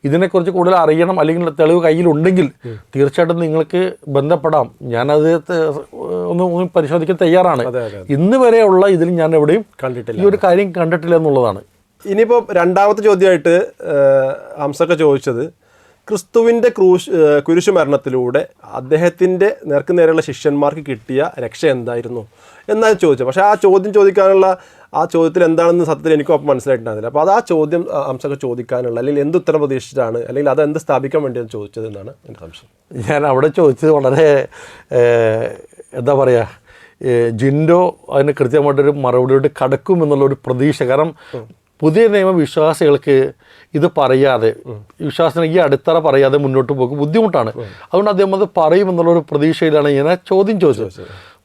ഇതിനെക്കുറിച്ച് കൂടുതൽ അറിയണം, അല്ലെങ്കിൽ തെളിവ് കയ്യിലുണ്ടെങ്കിൽ തീർച്ചയായിട്ടും നിങ്ങൾക്ക് ബന്ധപ്പെടാം. ഞാനത് ഒന്ന് പരിശോധിക്കാൻ തയ്യാറാണ്. ഇന്ന് വരെയുള്ള ഇതിൽ ഞാൻ എവിടെയും കണ്ടിട്ടില്ല, ഈ ഒരു കാര്യം കണ്ടിട്ടില്ല എന്നുള്ളതാണ്. ഇനിയിപ്പോൾ രണ്ടാമത്തെ ചോദ്യമായിട്ട് ഹംസക്ക ചോദിച്ചത്, ക്രിസ്തുവിൻ്റെ കുരിശു മരണത്തിലൂടെ അദ്ദേഹത്തിൻ്റെ നേർക്കുനേരെയുള്ള ശിഷ്യന്മാർക്ക് കിട്ടിയ രക്ഷ എന്തായിരുന്നു എന്നാണ് ചോദിച്ചത്. പക്ഷേ ആ ചോദ്യം ചോദിക്കാനുള്ള ആ ചോദ്യത്തിൽ എന്താണെന്ന് സത്യത്തിൽ എനിക്കും അപ്പം മനസ്സിലായിട്ടുണ്ടായിരുന്നില്ല. അപ്പോൾ അത് ആ ചോദ്യം ഹംസക്ക ചോദിക്കാനുള്ള, അല്ലെങ്കിൽ എന്ത് ഉത്തരം പ്രതീക്ഷിച്ചിട്ടാണ്, അല്ലെങ്കിൽ അത് എന്ത് സ്ഥാപിക്കാൻ വേണ്ടിയാണ് ചോദിച്ചത് എന്നാണ് എൻ്റെ സംശയം. ഞാൻ അവിടെ ചോദിച്ചത് വളരെ എന്താ പറയുക, ജിൻഡോ അതിന് കൃത്യമായിട്ടൊരു മറുപടിയോട്ട് കടക്കുമെന്നുള്ളൊരു പ്രതീക്ഷ. കാരണം പുതിയ നിയമ വിശ്വാസികൾക്ക് ഇത് പറയാതെ, വിശ്വാസത്തിന് ഈ അടിത്തറ പറയാതെ മുന്നോട്ട് പോകും ബുദ്ധിമുട്ടാണ്. അതുകൊണ്ട് അദ്ദേഹം അത് പറയുമെന്നുള്ളൊരു പ്രതീക്ഷയിലാണ് ഞാൻ ആ ചോദ്യം ചോദിച്ചത്.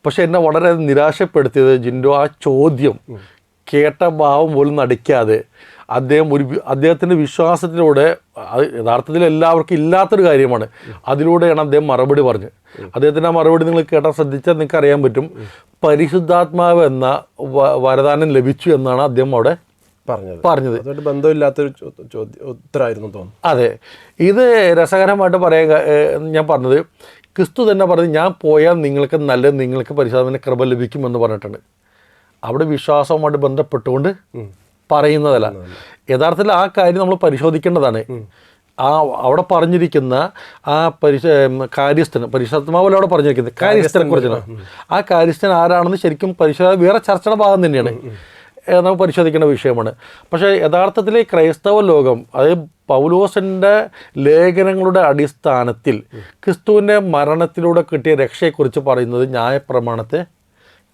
പക്ഷെ എന്നെ വളരെ നിരാശപ്പെടുത്തിയത് ജിൻഡോ ആ ചോദ്യം കേട്ട ഭാവം പോലും നടിക്കാതെ അദ്ദേഹത്തിൻ്റെ വിശ്വാസത്തിലൂടെ, യഥാർത്ഥത്തിൽ എല്ലാവർക്കും ഇല്ലാത്തൊരു കാര്യമാണ്, അതിലൂടെയാണ് അദ്ദേഹം മറുപടി പറഞ്ഞത്. അദ്ദേഹത്തിൻ്റെ ആ മറുപടി നിങ്ങൾ കേട്ടാൽ ശ്രദ്ധിച്ചാൽ നിങ്ങൾക്ക് അറിയാൻ പറ്റും. പരിശുദ്ധാത്മാവ് എന്ന വരദാനം ലഭിച്ചു എന്നാണ് അദ്ദേഹം അവിടെ പറഞ്ഞത്. അതുകൊണ്ട് ബന്ധമില്ലാത്തൊരു ഉത്തരമായിരുന്നു തോന്നുന്നു. അതെ, ഇത് രസകരമായിട്ട് പറയാൻ ഞാൻ പറഞ്ഞത്, ക്രിസ്തു തന്നെ പറഞ്ഞത് ഞാൻ പോയാൽ നിങ്ങൾക്ക് നല്ലത്, നിങ്ങൾക്ക് പരിശുദ്ധാത്മാവിന്റെ കൃപ ലഭിക്കുമെന്ന് പറഞ്ഞിട്ടുണ്ട്. അവിടെ വിശ്വാസവുമായിട്ട് ബന്ധപ്പെട്ടുകൊണ്ട് പറയുന്നതല്ല. യഥാർത്ഥത്തിൽ ആ കാര്യം നമ്മൾ പരിശോധിക്കേണ്ടതാണ്. അവിടെ പറഞ്ഞിരിക്കുന്ന ആ കാര്യസ്ഥന്, പരിശുദ്ധാത്മാവല്ല അവിടെ പറഞ്ഞിരിക്കുന്നത്, കാര്യസ്ഥനെ കുറിച്ചാണ്. ആ കാര്യസ്ഥൻ ആരാണെന്ന് ശരിക്കും വേറെ ചർച്ചയുടെ ഭാഗം തന്നെയാണ്, നമുക്ക് പരിശോധിക്കേണ്ട വിഷയമാണ്. പക്ഷേ യഥാർത്ഥത്തിൽ ക്രൈസ്തവ ലോകം, അതായത് പൗലോസിൻ്റെ ലേഖനങ്ങളുടെ അടിസ്ഥാനത്തിൽ ക്രിസ്തുവിൻ്റെ മരണത്തിലൂടെ കിട്ടിയ രക്ഷയെക്കുറിച്ച് പറയുന്നത് ന്യായപ്രമാണത്തെ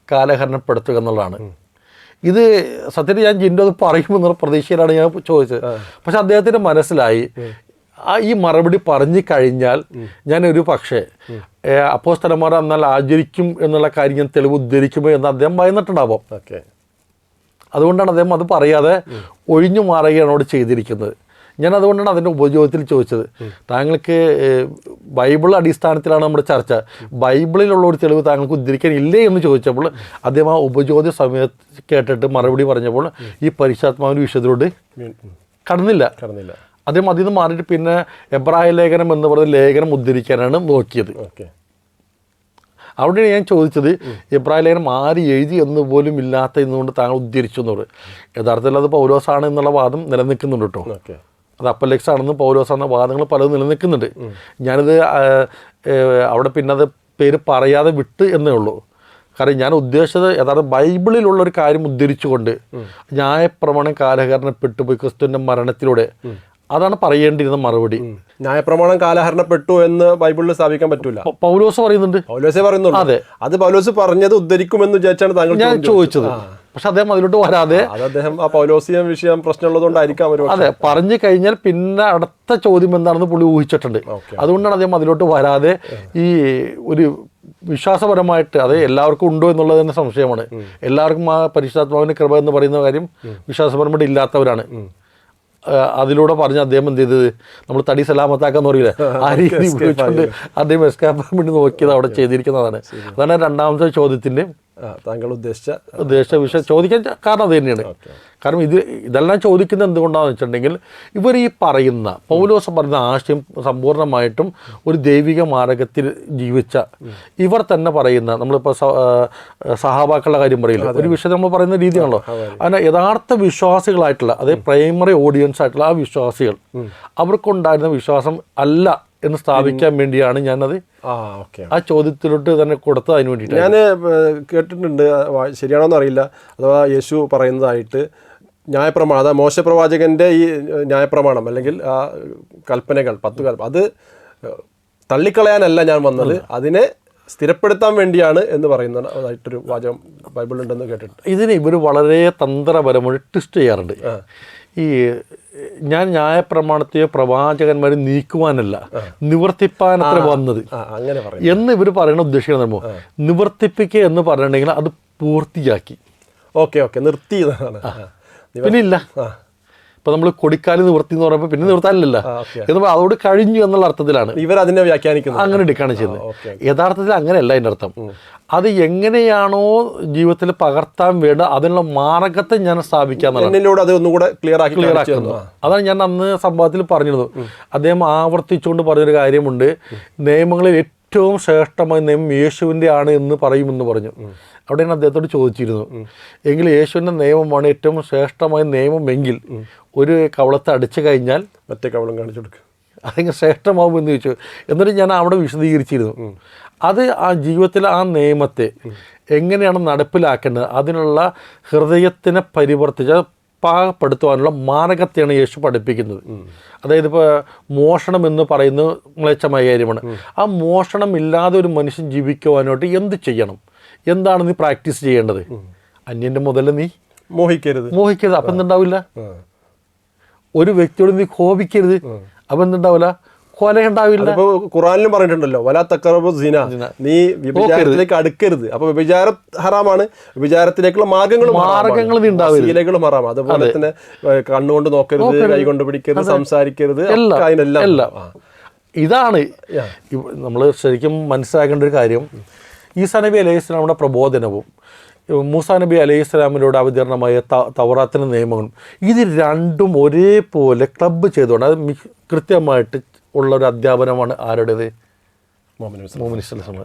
കാലഹരണപ്പെടുത്തുക എന്നുള്ളതാണ്. ഇത് സത്യത്തിൽ ഞാൻ ജിൻഡോ അത് പറയുമെന്നുള്ള പ്രതീക്ഷയിലാണ് ഞാൻ ചോദിച്ചത്. പക്ഷെ അദ്ദേഹത്തിന് മനസ്സിലായി ഈ മറുപടി പറഞ്ഞു കഴിഞ്ഞാൽ ഞാനൊരു പക്ഷേ അപ്പോസ്തലന്മാർ എന്നാൽ ആചരിക്കും എന്നുള്ള കാര്യം ഞാൻ തെളിവ് ഉദ്ധരിക്കുമോ എന്ന് അദ്ദേഹം ഭയന്നിട്ടുണ്ടാവും. അതുകൊണ്ടാണ് അദ്ദേഹം അത് പറയാതെ ഒഴിഞ്ഞു മാറുകയാണ് അവിടെ ചെയ്തിരിക്കുന്നത്. ഞാൻ അതുകൊണ്ടാണ് അതിൻ്റെ ഉപയോഗത്തിൽ ചോദിച്ചത്. താങ്കൾക്ക് ബൈബിൾ അടിസ്ഥാനത്തിലാണ് നമ്മുടെ ചർച്ച, ബൈബിളിലുള്ള ഒരു തെളിവ് താങ്കൾക്ക് ഉദ്ധരിക്കാൻ ഇല്ലേ എന്ന് ചോദിച്ചപ്പോൾ അദ്ദേഹം ആ ഉപചോദ്യ സമയത്ത് കേട്ടിട്ട് മറുപടി പറഞ്ഞപ്പോൾ ഈ പരിശുദ്ധാത്മാവിൻ്റെ വിഷയത്തിലോട്ട് കടന്നില്ല. അദ്ദേഹം അതിൽ നിന്ന് മാറിയിട്ട് പിന്നെ എബ്രായ ലേഖനം എന്ന് പറയുന്ന ലേഖനം ഉദ്ധരിക്കാനാണ് നോക്കിയത്. അവിടെയാണ് ഞാൻ ചോദിച്ചത്, എബ്രായ ലേഖനം ആര് എഴുതി എന്ന് പോലും ഇല്ലാത്ത എന്നുകൊണ്ട് താങ്കൾ ഉദ്ധരിച്ചു എന്നുള്ളത്. യഥാർത്ഥത്തിൽ അത് പൗലോസാണ് എന്നുള്ള വാദം നിലനിൽക്കുന്നുണ്ട് കേട്ടോ. അത് അപ്പലെക്സ് ആണെന്ന് പൗലോസാണെന്ന വാദങ്ങൾ പലതും നിലനിൽക്കുന്നുണ്ട്. ഞാനിത് അവിടെ പിന്നെ അത് പേര് പറയാതെ വിട്ട് എന്നേ ഉള്ളൂ. കാരണം ഞാൻ ഉദ്ദേശിച്ചത് യഥാർത്ഥ ബൈബിളിലുള്ളൊരു കാര്യം ഉദ്ധരിച്ചുകൊണ്ട് ന്യായപ്രമാണം കാലഹരണപ്പെട്ടുപോയി ക്രിസ്തുവിൻ്റെ മരണത്തിലൂടെ, അതാണ് പറയേണ്ടിയിരുന്ന മറുപടി. ന്യായപ്രമാണം കാലഹരണപ്പെട്ടു എന്ന് ബൈബിളിൽ സ്ഥാപിക്കാൻ പറ്റൂല, പൗലോസ് പറയുന്നുണ്ട്. പൗലോസേ പറയുന്നുള്ളൂ. അതെ, അത് പൗലോസ് പറഞ്ഞത് ഉദ്ധരിക്കുമെന്ന് വിചാരിച്ചാണ് താങ്കൾ ഞാൻ ചോദിച്ചത്. പക്ഷെ അദ്ദേഹം അതിലോട്ട് വരാതെ, അദ്ദേഹം ആ പൗലോസിയ വിഷയം പ്രശ്നമുള്ളതുകൊണ്ടായിരിക്കാം. അതെ, പറഞ്ഞു കഴിഞ്ഞാൽ പിന്നെ അടുത്ത ചോദ്യം എന്താണെന്ന് പുള്ളി ഊഹിച്ചിട്ടുണ്ട്. അതുകൊണ്ടാണ് അദ്ദേഹം അതിലോട്ട് വരാതെ ഈ ഒരു വിശ്വാസപരമായിട്ട്, അത് എല്ലാവർക്കും ഉണ്ടോ എന്നുള്ളത് തന്നെ സംശയമാണ്. എല്ലാവർക്കും ആ പരിശുദ്ധാത്മാവിന്റെ കൃപ എന്ന് പറയുന്ന കാര്യം വിശ്വാസപരമായിട്ട് ഇല്ലാത്തവരാണ്. അതിലൂടെ പറഞ്ഞ് അദ്ദേഹം എന്ത് ചെയ്തത്, നമ്മൾ തടി സലാമത്താക്കാന്ന് പറയില്ലേ, ആ രീതി ഉപയോഗിച്ചുകൊണ്ട് അദ്ദേഹം എസ്കാപ്പാൻ വേണ്ടി നോക്കിയത് അവിടെ ചെയ്തിരിക്കുന്നതാണ്. അതാണ് രണ്ടാമത്തെ ചോദ്യത്തിൻ്റെ താങ്കൾ ഉദ്ദേശിച്ച വിഷയം ചോദിക്കാൻ കാരണം അത് തന്നെയാണ്. കാരണം ഇതെല്ലാം ചോദിക്കുന്നത് എന്തുകൊണ്ടാണെന്ന് വെച്ചിട്ടുണ്ടെങ്കിൽ, ഇവർ ഈ പറയുന്ന പൗലോസ് പറയുന്ന ആശയം സമ്പൂർണ്ണമായിട്ടും ഒരു ദൈവിക മാർഗത്തിൽ ജീവിച്ച ഇവർ തന്നെ പറയുന്ന, നമ്മളിപ്പോൾ സഹാബാക്കളുടെ കാര്യം പറയില്ല, ഒരു വിഷയം നമ്മൾ പറയുന്ന രീതിയാണല്ലോ. അതിന് യഥാർത്ഥ വിശ്വാസികളായിട്ടുള്ള, അതായത് പ്രൈമറി ഓഡിയൻസ് ആയിട്ടുള്ള ആ വിശ്വാസികൾ, അവർക്കുണ്ടായിരുന്ന വിശ്വാസം അല്ല എന്ന് സ്ഥാപിക്കാൻ വേണ്ടിയാണ് ഞാനത് ആ ചോദ്യത്തിലോട്ട് തന്നെ കൊടുത്തത്. അതിന് വേണ്ടിയിട്ട് ഞാൻ കേട്ടിട്ടുണ്ട്, ശരിയാണോന്ന് അറിയില്ല, അഥവാ യേശു പറയുന്നതായിട്ട് ന്യായപ്രമാണം, അതായത് മോശ പ്രവാചകൻ്റെ ഈ ന്യായപ്രമാണം അല്ലെങ്കിൽ ആ കൽപ്പനകൾ, 10 കൽപ്പന, അത് തള്ളിക്കളയാനല്ല ഞാൻ വന്നത്, അതിനെ സ്ഥിരപ്പെടുത്താൻ വേണ്ടിയാണ് എന്ന് പറയുന്നതായിട്ടൊരു വാചകം ബൈബിളുണ്ടെന്ന് കേട്ടിട്ടുണ്ട്. ഇതിന് ഇവർ വളരെ തന്ത്രപരമായി ട്വിസ്റ്റ് ചെയ്യാറുണ്ട്. ഈ ഞാൻ ന്യായപ്രമാണത്തെയോ പ്രവാചകന്മാരെ നീക്കുവാനല്ല, നിവർത്തിപ്പാനത്ര വന്നത് അങ്ങനെ പറയും എന്ന് ഇവർ പറയുന്ന ഉദ്ദേശിക്കുന്നത്. നിവർത്തിപ്പിക്കുക എന്ന് പറഞ്ഞിട്ടുണ്ടെങ്കിൽ അത് പൂർത്തിയാക്കി. ഓക്കെ നിർത്തി എന്നാണ്. പിന്നെ ഇല്ല, ഇപ്പൊ നമ്മൾ കൊടിക്കാല് നിവർത്തി എന്ന് പറയുമ്പോൾ പിന്നെ നിവർത്താനില്ല എന്ന് അതോട് കഴിഞ്ഞു എന്നുള്ള അർത്ഥത്തിലാണ് ഇവർ അതിനെ വ്യാഖ്യാനിക്കുന്നത്, അങ്ങനെ എടുക്കുകയാണ് ചെയ്യുന്നത്. യഥാർത്ഥത്തിൽ അങ്ങനെയല്ല അതിൻ്റെ അർത്ഥം. അത് എങ്ങനെയാണോ ജീവിതത്തിൽ പകർത്താൻ വേണ്ട അതിനുള്ള മാർഗത്തെ ഞാൻ സ്ഥാപിക്കാന്നുള്ളത്, അത് ഒന്നുകൂടെ ക്ലിയർ ആക്കുന്നത്. അതാണ് ഞാൻ അന്ന് സംഭവത്തിൽ പറഞ്ഞിരുന്നത്. അദ്ദേഹം ആവർത്തിച്ചുകൊണ്ട് പറഞ്ഞൊരു കാര്യമുണ്ട്, നിയമങ്ങളിൽ ഏറ്റവും ശ്രേഷ്ഠമായ നിയമം യേശുവിൻ്റെ ആണ് എന്ന് പറയുമെന്ന് പറഞ്ഞു. അവിടെ ഞാൻ അദ്ദേഹത്തോട് ചോദിച്ചിരുന്നു, എങ്കിൽ യേശുവിൻ്റെ നിയമമാണ് ഏറ്റവും ശ്രേഷ്ഠമായ നിയമമെങ്കിൽ ഒരു കവളത്തെ അടിച്ചു കഴിഞ്ഞാൽ മറ്റേ കവളം കാണിച്ചു കൊടുക്കുക, അതെങ്ങനെ ശ്രേഷ്ഠമാകുമെന്ന് ചോദിച്ചു. എന്നിട്ട് ഞാൻ അവിടെ വിശദീകരിച്ചിരുന്നു, അത് ആ ജീവിതത്തിൽ ആ നിയമത്തെ എങ്ങനെയാണ് നടപ്പിലാക്കേണ്ടത്, അതിനുള്ള ഹൃദയത്തിനെ പരിവർത്തിച്ച് പാകപ്പെടുത്തുവാനുള്ള മാർഗത്തെയാണ് യേശു പഠിപ്പിക്കുന്നത്. അതായത് ഇപ്പോൾ മോഷണം എന്ന് പറയുന്നത് മ്ലേച്ഛമായ കാര്യമാണ്. ആ മോഷണം ഇല്ലാതെ ഒരു മനുഷ്യൻ ജീവിക്കുവാനായിട്ട് എന്ത് ചെയ്യണം, എന്താണ് നീ പ്രാക്ടീസ് ചെയ്യേണ്ടത്? അന്യൻ്റെ മുതൽ നീ മോഹിക്കരുത്. അപ്പം എന്തുണ്ടാവില്ല? ഒരു വ്യക്തിയോട് നീ കോപിക്കരുത്, അപ്പം എന്തുണ്ടാവില്ല? കൊല ഉണ്ടാവില്ല. ഖുറാനിലും പറഞ്ഞിട്ടുണ്ടല്ലോ, വലാ തഖറബു സിന, നീ വ്യഭിചാരത്തിലേക്ക് അടുക്കരുത്. അപ്പൊ വ്യഭിചാരം ഹറാമാണ്, വ്യഭിചാരത്തിലേക്കുള്ള മാർഗങ്ങളും ശീലകളും ഹറാം. അതുപോലെ തന്നെ കണ്ണുകൊണ്ട് നോക്കരുത്, കൈകൊണ്ട് പിടിക്കരുത്, സംസാരിക്കരുത്, അതിനെല്ലാം. ഇതാണ് നമ്മൾ ശരിക്കും മനസ്സിലാക്കേണ്ട ഒരു കാര്യം. ഈസാ നബി അലൈഹി സ്വലാമിയുടെ പ്രബോധനവും മൂസാ നബി അലൈഹി സ്വലാമിലൂടെ അവതീർണമായ തൗറാത്തിൻ്റെ നിയമങ്ങളും ഇത് രണ്ടും ഒരേപോലെ ക്ലബ്ബ് ചെയ്തുകൊണ്ട് അത് കൃത്യമായിട്ട് ഉള്ളൊരു അധ്യാപനമാണ് ആരുടേത്? മുഹമ്മദ് സ്വല്ലല്ലാഹു.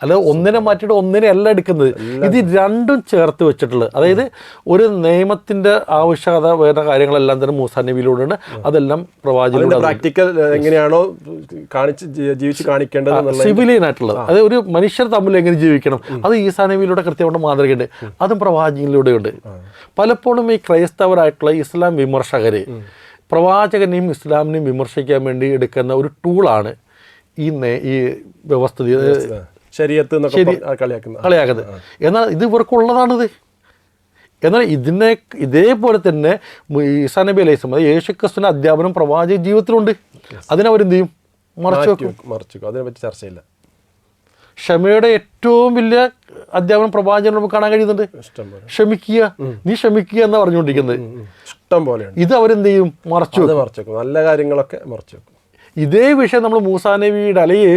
അല്ല ഒന്നിനെ മാറ്റിയിട്ട് ഒന്നിനെ അല്ല എടുക്കുന്നത്, ഇത് രണ്ടും ചേർത്ത് വെച്ചിട്ടുള്ളത്. അതായത് ഒരു നിയമത്തിൻ്റെ ആവശ്യകത വേണ്ട കാര്യങ്ങളെല്ലാം തന്നെ മൂസാ നബിയിലൂടെയാണ്, അതെല്ലാം പ്രവാചകനിലൂടെ പ്രാക്ടിക്കൽ എങ്ങനെയാണോ ജീവിച്ച് കാണിക്കേണ്ടത് സിവിലിയൻ ആയിട്ടുള്ളത്. അത് ഒരു മനുഷ്യർ തമ്മിൽ എങ്ങനെ ജീവിക്കണം അത് ഈസാ നബിയിലൂടെ കൃത്യമായിട്ട് മാതൃകയുണ്ട്, അതും പ്രവാചകനിലൂടെയുണ്ട്. പലപ്പോഴും ഈ ക്രൈസ്തവരായിട്ടുള്ള ഇസ്ലാം വിമർശകരെ പ്രവാചകനെയും ഇസ്ലാമിനെയും വിമർശിക്കാൻ വേണ്ടി എടുക്കുന്ന ഒരു ടൂളാണ് ഈ വ്യവസ്ഥിതി കളിയാക്കുന്നത്. എന്നാൽ ഇത് ഇവർക്കുള്ളതാണിത്. എന്നാൽ ഇതേപോലെ തന്നെ ഈസാ നബി അലൈഹി സ്വലാം യേശു ക്രിസ്തുവിന്റെ അധ്യാപനം പ്രവാചക ജീവിതത്തിലുണ്ട്. അതിനവരെന്ത് ചെയ്യും? മറച്ചു വെക്കും. അതിനെപ്പറ്റി ചർച്ചയില്ല. ക്ഷമയുടെ ഏറ്റവും വലിയ അധ്യാപനം പ്രവാചകൻ നമുക്ക് കാണാൻ കഴിയുന്നുണ്ട്. ക്ഷമിക്കുക, നീ ക്ഷമിക്കുക എന്നാ പറഞ്ഞുകൊണ്ടിരിക്കുന്നത്. ഇഷ്ടം പോലെ ഇത് അവരെന്ത് ചെയ്യും? മറച്ചു വെക്കും. നല്ല കാര്യങ്ങളൊക്കെ മറച്ചു വെക്കും. ഇതേ വിഷയം നമ്മൾ മൂസാ നബിയുടെ അല്ലെങ്കിൽ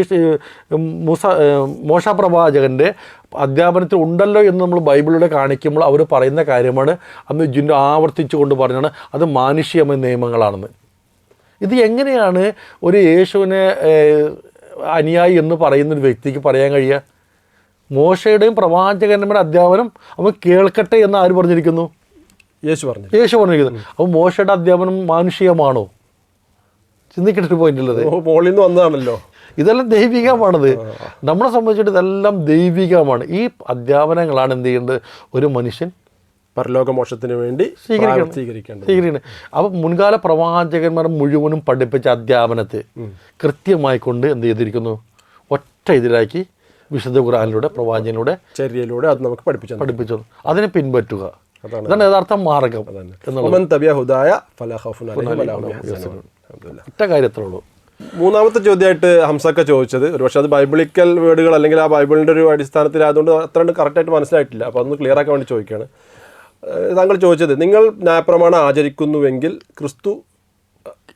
മോശ പ്രവാചകൻ്റെ അധ്യാപനത്തിൽ ഉണ്ടല്ലോ എന്ന് നമ്മൾ ബൈബിളിലൂടെ കാണിക്കുമ്പോൾ അവർ പറയുന്ന കാര്യമാണ്, അന്ന് ജിന്നു ആവർത്തിച്ചു കൊണ്ട് പറഞ്ഞാണ് അത് മാനുഷികമായ നിയമങ്ങളാണെന്ന്. ഇത് എങ്ങനെയാണ് ഒരു യേശുവിനെ അനുയായി എന്ന് പറയുന്നൊരു വ്യക്തിക്ക് പറയാൻ കഴിയുക? മോശയുടെയും പ്രവാചകന്മാരുടെ അധ്യാപനം അവൻ കേൾക്കട്ടെ എന്ന് ആര് പറഞ്ഞിരിക്കുന്നു? യേശു പറഞ്ഞിരിക്കുന്നു. അപ്പോൾ മോശയുടെ അധ്യാപനം മാനുഷികമാണോ? ചിന്തിക്കേണ്ട ഒരു പോയിന്റ് ഉള്ളത്. മോളിൽ നിന്ന് വന്നതാണല്ലോ. ഇതെല്ലാം ദൈവികമാണത്. നമ്മളെ സംബന്ധിച്ചിട്ട് ഇതെല്ലാം ദൈവികമാണ്. ഈ അധ്യാപനങ്ങളാണ് എന്ത് ചെയ്യേണ്ടത്? ഒരു മനുഷ്യൻ പരലോകമോക്ഷത്തിന് വേണ്ടി സ്വീകരിക്കണം. അപ്പം മുൻകാല പ്രവാചകന്മാർ മുഴുവനും പഠിപ്പിച്ച അധ്യാപനത്തെ കൃത്യമായി കൊണ്ട് എന്ത് ചെയ്തിരിക്കുന്നു? ഒറ്റ ഇതിലാക്കി വിശുദ്ധ ഖുർആനിലൂടെ പ്രവാചകനിലൂടെ ചര്യയിലൂടെ അത് നമുക്ക് പഠിപ്പിച്ചു. അതിനെ പിൻപറ്റുക, അതാണ് യഥാർത്ഥ മാർഗം. ഒറ്റ കാര്യത്തിലുള്ളൂ. മൂന്നാമത്തെ ചോദ്യമായിട്ട് ഹംസക്ക ചോദിച്ചത്, ഒരുപക്ഷെ അത് ബൈബിളിക്കൽ വേർഡുകൾ അല്ലെങ്കിൽ ആ ബൈബിളിൻ്റെ ഒരു അടിസ്ഥാനത്തിൽ അതുകൊണ്ട് അത്ര കറക്റ്റായിട്ട് മനസ്സിലായിട്ടില്ല, അപ്പോൾ അതൊന്ന് ക്ലിയർ ആക്കാൻ വേണ്ടി ചോദിക്കുകയാണ്. താങ്കൾ ചോദിച്ചത്, നിങ്ങൾ ന്യായപ്രമാണം ആചരിക്കുന്നുവെങ്കിൽ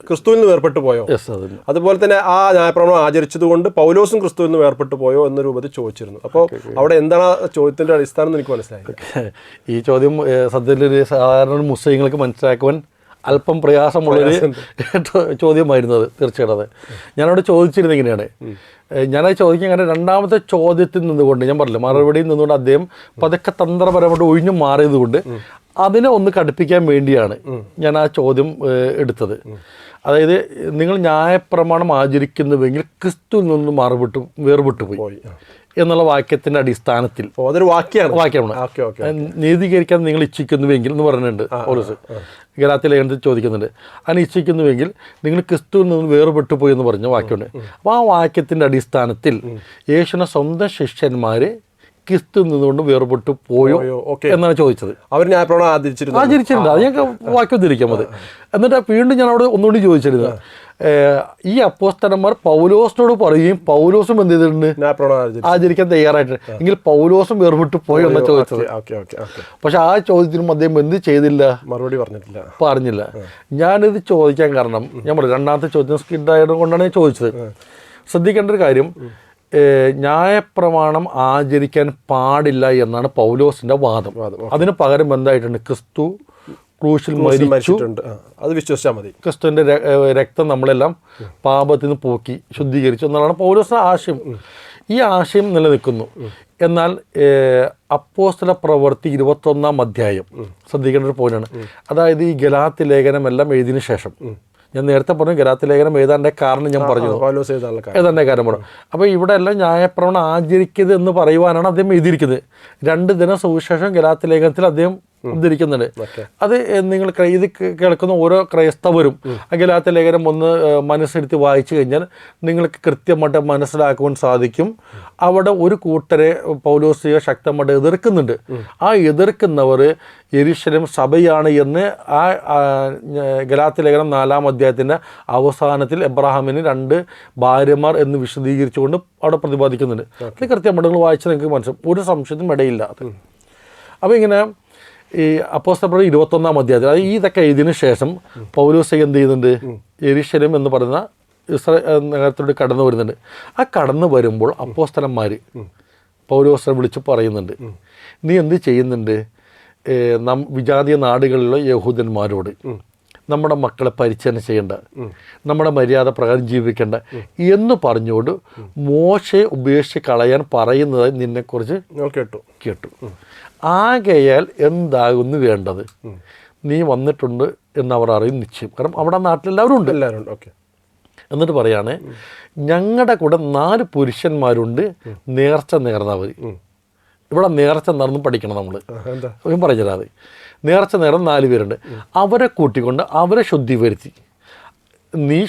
ക്രിസ്തുവിൽ നിന്ന് വേർപെട്ടു പോയോ? അതുപോലെ തന്നെ ആ ന്യായപ്രമാണം ആചരിച്ചത് കൊണ്ട് പൗലോസും ക്രിസ്തുവിൽ നിന്ന് വേർപെട്ടു പോയോ എന്ന രൂപത്തിൽ ചോദിച്ചിരുന്നു. അപ്പോൾ അവിടെ എന്താണ് ആ ചോദ്യത്തിൻ്റെ അടിസ്ഥാനം എന്ന് എനിക്ക് മനസ്സിലായി. ഈ ചോദ്യം സത്യത്തിൽ സാധാരണ മുസ്ലിങ്ങൾക്ക് മനസ്സിലാക്കുവാൻ അല്പം പ്രയാസമുള്ളൊരു ചോദ്യമായിരുന്നു അത്. തീർച്ചയായിട്ടും ഞാനവിടെ ചോദിച്ചിരുന്നത് ഇങ്ങനെയാണ്. ഞാനത് ചോദിക്കാൻ കാരണം രണ്ടാമത്തെ ചോദ്യത്തിൽ നിന്നുകൊണ്ട് ഞാൻ പറഞ്ഞില്ല, മറുപടിയിൽ നിന്നുകൊണ്ട് അദ്ദേഹം പതുക്കെ തന്ത്രപരമായിട്ട് ഒഴിഞ്ഞു മാറിയത് കൊണ്ട് അതിനെ ഒന്ന് കടുപ്പിക്കാൻ വേണ്ടിയാണ് ഞാൻ ആ ചോദ്യം എടുത്തത്. അതായത് നിങ്ങൾ ന്യായപ്രമാണം ആചരിക്കുന്നുവെങ്കിൽ ക്രിസ്തുവിൽ നിന്ന് വേർപെട്ടു പോയി എന്നുള്ള വാക്യത്തിന്റെ അടിസ്ഥാനത്തിൽ വാക്യമാണ് നീതീകരിക്കാൻ നിങ്ങൾ ഇച്ഛിക്കുന്നുവെങ്കിൽ എന്ന് പറഞ്ഞിട്ടുണ്ട് പൗലോസ്. ഗലാത്യ ലേഖനത്തിൽ ചോദിക്കുന്നുണ്ട്. അങ്ങനെ ഇച്ഛിക്കുന്നുവെങ്കിൽ നിങ്ങൾ ക്രിസ്തുവിൽ നിന്ന് വേർപെട്ടു പോയി എന്ന് പറഞ്ഞ വാക്യമുണ്ട്. അപ്പോൾ ആ വാക്യത്തിൻ്റെ അടിസ്ഥാനത്തിൽ യേശുവിനെ സ്വന്തം ശിഷ്യന്മാർ ക്രിസ്തു നിന്നുകൊണ്ട് വേർപെട്ടു പോയോ എന്നാണ് ചോദിച്ചത്. അവർ ന്യായപ്രമാണം ആചരിച്ചിരുന്നു. അത് ഞങ്ങൾക്ക് വാക്യം തിരിക്കാം. അത് എന്നിട്ട് വീണ്ടും ഞാൻ അവിടെ ഒന്നുകൂടി ചോദിച്ചിരുന്നു, ഈ അപ്പോസ്തലന്മാർ പൗലോസിനോട് പറയുകയും പൗലോസും എന്ത് ചെയ്തിട്ടുണ്ട്, ആചരിക്കാൻ തയ്യാറായിട്ടുണ്ട്, എങ്കിൽ പൗലോസും വേർപെട്ട് പോയോ എന്നാണ് ചോദിച്ചത്. പക്ഷെ ആ ചോദ്യത്തിനും അദ്ദേഹം എന്ത് ചെയ്തില്ല, മറുപടി പറഞ്ഞില്ല. ഞാനിത് ചോദിക്കാൻ കാരണം ഞാൻ പറഞ്ഞു, രണ്ടാമത്തെ ചോദ്യം സ്കിഡായത് കൊണ്ടാണ് ഞാൻ ചോദിച്ചത്. ശ്രദ്ധിക്കേണ്ട ഒരു കാര്യം, ന്യായപ്രമാണം ആചരിക്കാൻ പാടില്ല എന്നാണ് പൗലോസിന്റെ വാദം. അതിന് പകരം എന്തായിട്ടുണ്ട്, ക്രിസ്തു ക്രൂശിൽ മരിച്ചിട്ടുണ്ട്, അത് വിശ്വസിച്ചാൽ മതി, ക്രിസ്തുവിന്റെ രക്തം നമ്മളെല്ലാം പാപത്തിൽ നിന്ന് പോക്കി ശുദ്ധീകരിച്ചു എന്നുള്ളതാണ് പൗലോസിന്റെ ആശയം. ഈ ആശയം നിലനിൽക്കുന്നു. എന്നാൽ അപ്പോസ്തല പ്രവൃത്തി 21-ാം അധ്യായം ശ്രദ്ധിക്കേണ്ട ഒരു പോയിന്റാണ്. അതായത് ഈ ഗലാത്യ ലേഖനമെല്ലാം എഴുതിയതിനു ശേഷം, ഞാൻ നേരത്തെ പറഞ്ഞു ഗലാത്യ ലേഖനം എഴുതാൻ്റെ കാരണം ഞാൻ പറഞ്ഞു, ഏതാൻ്റെ കാര്യം പറഞ്ഞു. അപ്പോൾ ഇവിടെ എല്ലാം ന്യായപ്രമാണം ആചരിക്കരുത് എന്ന് പറയുവാനാണ് അദ്ദേഹം എഴുതിയിരിക്കുന്നത്. 2 ദിന സുവിശേഷം ഗലാത്യ ലേഖനത്തിൽ അദ്ദേഹം ഉദ്ധരിക്കുന്നുണ്ട്. അത് നിങ്ങൾ ഇത് കേൾക്കുന്ന ഓരോ ക്രൈസ്തവരും ഗലാത്യ ലേഖനം ഒന്ന് മനസ്സിരുത്തി വായിച്ചു കഴിഞ്ഞാൽ നിങ്ങൾക്ക് കൃത്യമായിട്ട് മനസ്സിലാക്കുവാൻ സാധിക്കും. അവിടെ ഒരു കൂട്ടരെ പൗലോസിയെ ശക്തമായിട്ട് എതിർക്കുന്നുണ്ട്. ആ എതിർക്കുന്നവർ യെരൂശലേം സഭയാണ് എന്ന് ആ ഗലാത്യ ലേഖനം 4-ാം അധ്യായത്തിൻ്റെ അവസാനത്തിൽ എബ്രാഹാമിന് 2 ഭാര്യമാർ എന്ന് വിശദീകരിച്ചുകൊണ്ട് അവിടെ പ്രതിപാദിക്കുന്നുണ്ട്. ഇത് കൃത്യമായിട്ട് നിങ്ങൾ വായിച്ചാൽ നിങ്ങൾക്ക് മനസ്സിലാവും, ഒരു സംശയത്തിനും ഇടയില്ല. അപ്പോൾ ഇങ്ങനെ ഈ അപ്പോസ്തല പ്രവൃത്തി 21-ാം അധ്യായത്തിൽ, അത് ഇതൊക്കെ എഴുതിയതിനു ശേഷം പൗലോസ് എന്ത് ചെയ്യുന്നുണ്ട്, യെരൂശലേം എന്ന് പറയുന്ന ഇസ്രായേൽ നഗരത്തിലൂടെ കടന്നു വരുന്നുണ്ട്. ആ കടന്നു വരുമ്പോൾ അപ്പോസ്തലന്മാർ പൗലോസിനെ വിളിച്ച് പറയുന്നുണ്ട്, നീ എന്ത് ചെയ്യുന്നുണ്ട്, വിജാതീയ നാടുകളിലുള്ള യഹൂദന്മാരോട് നമ്മുടെ മക്കളെ പരിചരണം ചെയ്യേണ്ട, നമ്മുടെ മര്യാദ പ്രകാരം ജീവിക്കേണ്ട എന്ന് പറഞ്ഞുകൊണ്ട് മോശയെ ഉപേക്ഷിച്ച് കളയാൻ പറയുന്നതായി നിന്നെക്കുറിച്ച് കേട്ടു. ആകയാൽ എന്താകുന്നു വേണ്ടത്, നീ വന്നിട്ടുണ്ട് എന്നവർ അറിയും നിശ്ചയം. കാരണം അവിടെ നാട്ടിലെല്ലാവരും ഉണ്ട്. എന്നിട്ട് പറയാണ്, ഞങ്ങളുടെ കൂടെ 4 പുരുഷന്മാരുണ്ട് നേർച്ച നേർന്നവർ. ഇവിടെ നേർച്ച നേർന്ന് പഠിക്കണം നമ്മൾ. പറഞ്ഞുതരാതെ നേർച്ച നേർന്ന് 4 പേരുണ്ട്. അവരെ കൂട്ടിക്കൊണ്ട് അവരെ ശുദ്ധീകരിച്ച് നീയും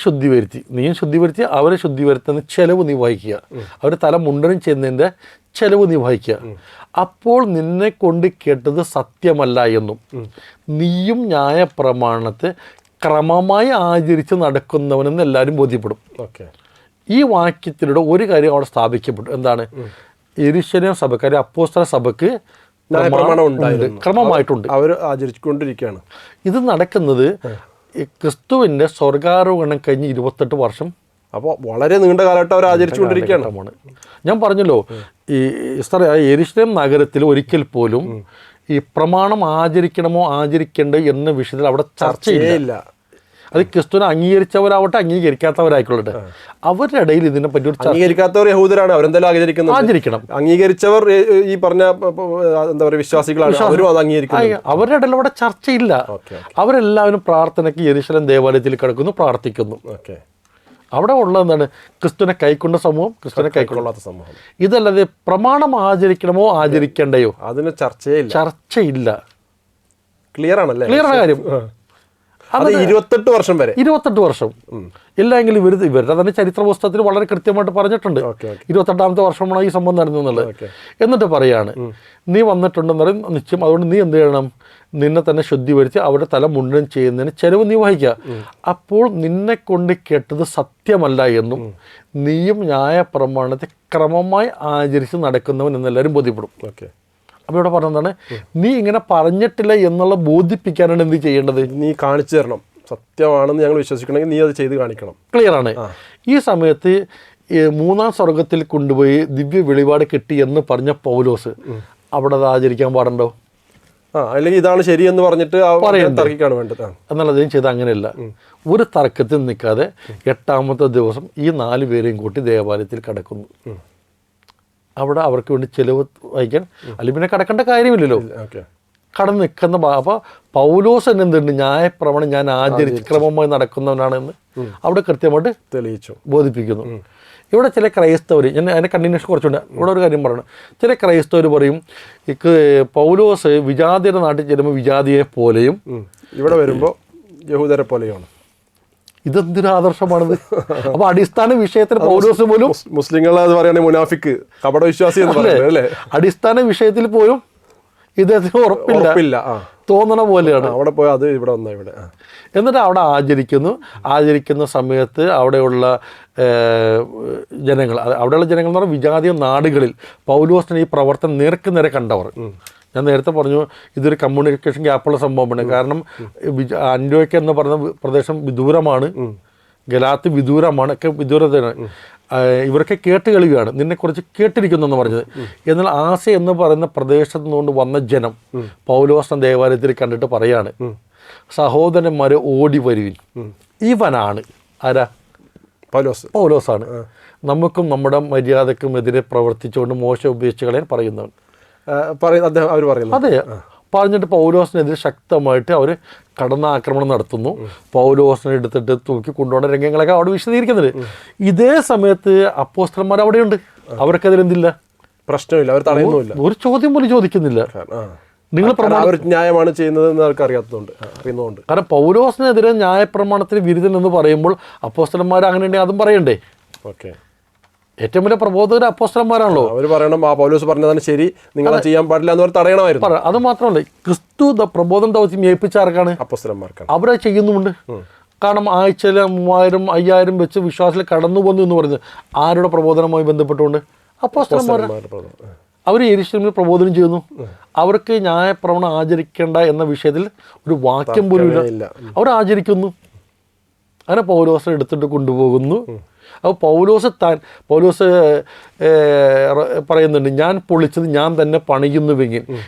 ശുദ്ധീകരിച്ച് അവരെ ശുദ്ധീകരിക്കുന്ന ചെലവ് നീ വഹിക്കുക. അവർ തല മുണ്ടനം ചെയ്യുന്നതിൻ്റെ ചെലവ് നീ വഹിക്കുക. അപ്പോൾ നിന്നെ കൊണ്ട് കേട്ടത് സത്യമല്ല എന്നും നീയും ന്യായപ്രമാണത്തെ ക്രമമായി ആചരിച്ച് നടക്കുന്നവനെന്ന് എല്ലാവരും ബോധ്യപ്പെടും. ഈ വാക്യത്തിലൂടെ ഒരു കാര്യം അവിടെ സ്ഥാപിക്കപ്പെട്ടു. എന്താണ്? യെരൂശലേം സഭക്കാരെ അപ്പോസ്തല സഭക്ക് ക്രമമായിട്ടുണ്ട്, അവർ ആചരിച്ചുകൊണ്ടിരിക്കുകയാണ്. ഇത് നടക്കുന്നത് ക്രിസ്തുവിൻ്റെ സ്വർഗാരോഹണം കഴിഞ്ഞ് 28 വർഷം, അപ്പോൾ വളരെ നീണ്ട കാലഘട്ടം അവർ ആചരിച്ചുകൊണ്ടിരിക്കുകയാണ്. ഞാൻ പറഞ്ഞല്ലോ, ഈ യെരൂശലേം നഗരത്തിൽ ഒരിക്കൽ പോലും ഈ പ്രമാണം ആചരിക്കണമോ ആചരിക്കണ്ടോ എന്ന വിഷയത്തിൽ അവിടെ ചർച്ചയില്ല. അത് ക്രിസ്തുവിനെ അംഗീകരിച്ചവരാവട്ടെ അംഗീകരിക്കാത്തവരായിക്കൊള്ളട്ടെ, അവരുടെ ഇടയിൽ ഇതിനെ പറ്റി ഒരു അംഗീകരിക്കാത്തവർ യഹൂദരാണ്, അവരെന്തായാലും ആചരിക്കണം. അംഗീകരിച്ചവർ ഈ പറഞ്ഞ എന്താ പറയുക വിശ്വാസികളാണ്, അവരുടെ ഇടയിൽ അവിടെ ചർച്ചയില്ല. അവരെല്ലാവരും പ്രാർത്ഥനയ്ക്ക് യെരൂശലേം ദേവാലയത്തിൽ കിടക്കുന്നു, പ്രാർത്ഥിക്കുന്നു. അവിടെ ഉള്ള എന്താണ്? ക്രിസ്തുവിനെ കൈക്കൊണ്ട സമൂഹം, ക്രിസ്തുവിനെ കൈക്കൊള്ളാത്ത സമൂഹം. ഇതല്ലാതെ പ്രമാണം ആചരിക്കണമോ ആചരിക്കണ്ടയോ അതിന് ചർച്ചയില്ല. ക്ലിയർ ആണല്ലേ? ക്ലിയർ ആണ് കാര്യം. 28 വർഷം വരെ, 28 വർഷം ഇല്ലെങ്കിൽ ഇവരുടെ തന്നെ ചരിത്ര പുസ്തകത്തിൽ വളരെ കൃത്യമായിട്ട് പറഞ്ഞിട്ടുണ്ട് 28ാമത്തെ വർഷമാണ് ഈ സംഭവം നടന്നെന്നുള്ളത്. എന്നിട്ട് പറയാണ്, നീ വന്നിട്ടുണ്ടെന്ന് നിശ്ചയം, അതുകൊണ്ട് നീ എന്ത് ചെയ്യണം, നിന്നെ തന്നെ ശുദ്ധീകരിച്ച് അവരുടെ തല മുണ്ടനം ചെയ്യുന്നതിന് ചെലവ് നീ വഹിക്കുക. അപ്പോൾ നിന്നെ കൊണ്ട് കേട്ടത് സത്യമല്ല എന്നും നീയും ന്യായപ്രമാണത്തെ ക്രമമായി ആചരിച്ച് നടക്കുന്നവൻ എന്നെല്ലാവരും ബോധ്യപ്പെടും. അപ്പോൾ ഇവിടെ പറഞ്ഞതാണ്, നീ ഇങ്ങനെ പറഞ്ഞിട്ടില്ല എന്നുള്ള ബോധിപ്പിക്കാനാണ് എന്ത് ചെയ്യേണ്ടത്, നീ കാണിച്ചു തരണം. സത്യമാണെന്ന് ഞങ്ങൾ വിശ്വസിക്കണമെങ്കിൽ നീ അത് ചെയ്ത് കാണിക്കണം. ക്ലിയർ ആണ്. ഈ സമയത്ത് 3-ാം സ്വർഗത്തിൽ കൊണ്ടുപോയി ദിവ്യ വെളിപാട് കിട്ടി എന്ന് പറഞ്ഞ പൗലോസ് അവിടെ അത് ആചരിക്കാൻ പാടുണ്ടോ? അല്ലെങ്കിൽ ഇതാണ് ശരിയെന്ന് പറഞ്ഞിട്ട് തർക്കിക്കാണ് വേണ്ടത്. എന്നാൽ അദ്ദേഹം ചെയ്ത് അങ്ങനെയല്ല. ഒരു തർക്കത്തിൽ നിൽക്കാതെ 8ാമത്തെ ദിവസം ഈ 4 പേരെയും കൂട്ടി ദേവാലയത്തിൽ കിടക്കുന്നു. അവിടെ അവർക്ക് വേണ്ടി ചെലവ് വഹിക്കാൻ, അല്ലെങ്കിൽ പിന്നെ കിടക്കേണ്ട കാര്യമില്ലല്ലോ, കടന്ന് നിൽക്കുന്ന. അപ്പോൾ പൗലോസ് തന്നെ എന്തുണ്ട്, ന്യായപ്രമാണം ഞാൻ ആചരിച്ച് ക്രമമായി നടക്കുന്നവനാണെന്ന് അവിടെ കൃത്യമായിട്ട് തെളിയിച്ചു, ബോധിപ്പിക്കുന്നു. ഇവിടെ ചില ക്രൈസ്തവർ, ഞാൻ അതിൻ്റെ കണ്ടിന്യൂഷൻ കുറച്ചുണ്ട്, ഇവിടെ ഒരു കാര്യം പറയണം. ചില ക്രൈസ്തവർ പറയും, പൗലോസ് വിജാതിയുടെ നാട്ടിൽ ചെല്ലുമ്പോൾ വിജാതിയെ പോലെയും ഇവിടെ വരുമ്പോൾ യഹൂദരെ പോലെയാണ്. ഇതെന്തൊരു ആദർശമാണിത്. അപ്പൊ അടിസ്ഥാന വിഷയത്തിൽ പൗലോസ് പോലും മുസ്ലിങ്ങൾ അത് പറയുകയാണെങ്കിൽ മുനാഫിക്ക്, കപടവിശ്വാസി എന്ന് പറയുന്നത് അല്ലേ, അടിസ്ഥാന വിഷയത്തിൽ പോലും ഇദ്ദേഹത്തിന് ഉറപ്പില്ല, തോന്നണ പോലെയാണ്. അവിടെ പോയി അത് ഇവിടെ വന്ന ഇവിടെ എന്നിട്ട് അവിടെ ആചരിക്കുന്ന സമയത്ത് അവിടെയുള്ള ജനങ്ങൾ, അവിടെയുള്ള ജനങ്ങൾ എന്ന് പറഞ്ഞാൽ വിജാതീയ നാടുകളിൽ പൗലോസിന് ഈ പ്രവർത്തനം നേരെ കണ്ടവർ. ഞാൻ നേരത്തെ പറഞ്ഞു ഇതൊരു കമ്മ്യൂണിക്കേഷൻ ഗ്യാപ്പുള്ള സംഭവമാണ്. കാരണം അന്ത്യോക്യ എന്ന് പറയുന്ന പ്രദേശം വിദൂരമാണ്, ഗലാത്ത് വിദൂരമാണ്, ഒക്കെ വിദൂരതയാണ്. ഇവരൊക്കെ കേട്ട് കളിയാണ്, നിന്നെക്കുറിച്ച് കേട്ടിരിക്കുന്നു എന്ന് പറഞ്ഞത്. എന്നാൽ ആസ്യ എന്ന് പറയുന്ന പ്രദേശത്ത് നിന്നുകൊണ്ട് വന്ന ജനം പൗലോസ് ദേവാലയത്തിൽ കണ്ടിട്ട് പറയാണ്, സഹോദരന്മാരെ ഓടി വരുവിൻ, ഇവനാണ് ആരാ? പൗലോസാണ് നമുക്കും നമ്മുടെ മര്യാദക്കും എതിരെ പ്രവർത്തിച്ചുകൊണ്ട് മോശം ഉപേക്ഷിച്ച് കളയാൻ പറയുന്നവൻ. അതെ, പറഞ്ഞിട്ട് പൗലോസിനെതിരെ ശക്തമായിട്ട് അവർ കടന്നാക്രമണം നടത്തുന്നു. പൗലോസിനെ എടുത്തിട്ട് തൂക്കി കൊണ്ടുപോകുന്ന രംഗങ്ങളൊക്കെ അവിടെ വിശദീകരിക്കുന്നുണ്ട്. ഇതേ സമയത്ത് അപ്പോസ്തലന്മാർ അവിടെയുണ്ട്, അവർക്കെതിരെന്തില്ല, പ്രശ്നമില്ല, അവർ തടയുന്നില്ല, ഒരു ചോദ്യം പോലും ചോദിക്കുന്നില്ല. നിങ്ങൾ ന്യായമാണ് ചെയ്യുന്നത് അവർക്ക് അറിയുന്നതുകൊണ്ട്. കാരണം പൗലോസിനെതിരെ ന്യായപ്രമാണത്തിന് വിരുദ്ധൻ എന്ന് പറയുമ്പോൾ അപ്പോസ്തലന്മാർ അങ്ങനെ ഉണ്ടെങ്കിൽ അതും പറയണ്ടേ? ഓക്കെ, ഏറ്റവും വലിയ പ്രബോധകർ അപ്പോസ്തലന്മാരാണല്ലോ. അവർ പറയണം ആ പൗലോസ് പറഞ്ഞതാണ് ശരി, നിങ്ങൾ ചെയ്യാൻ പാടില്ല എന്ന് പറഞ്ഞ് തടയണമായിരുന്നു. അത് മാത്രമല്ല, ക്രിസ്തു പ്രബോധന ദൗത്യം ഏൽപ്പിച്ച ആർക്കാണ്? അപ്പോസ്തലന്മാർക്കാണ്. അവരെ ചെയ്യുന്നുമുണ്ട്. കാരണം ആഴ്ചയിൽ 3000 5000 വെച്ച് വിശ്വാസത്തിൽ കടന്നു വന്നു എന്ന് പറയുന്നത് ആരുടെ പ്രബോധനവുമായി ബന്ധപ്പെട്ടുകൊണ്ട്? അപ്പോസ്തലന്മാർ. അവർ യെരൂശലേമിൽ പ്രബോധനം ചെയ്യുന്നു. അവർക്ക് ന്യായപ്രമാണം ആചരിക്കേണ്ട എന്ന വിഷയത്തിൽ ഒരു വാക്യം പോലും ഇല്ല, അവർ ആചരിക്കുന്നു. അങ്ങനെ പൗലോസിനെ എടുത്തിട്ട് കൊണ്ടുപോകുന്നു. അപ്പോൾ പൗലോസ് പറയുന്നുണ്ട്, ഞാൻ പൊളിച്ചത് ഞാൻ തന്നെ പണിയുന്നുവെങ്കിൽ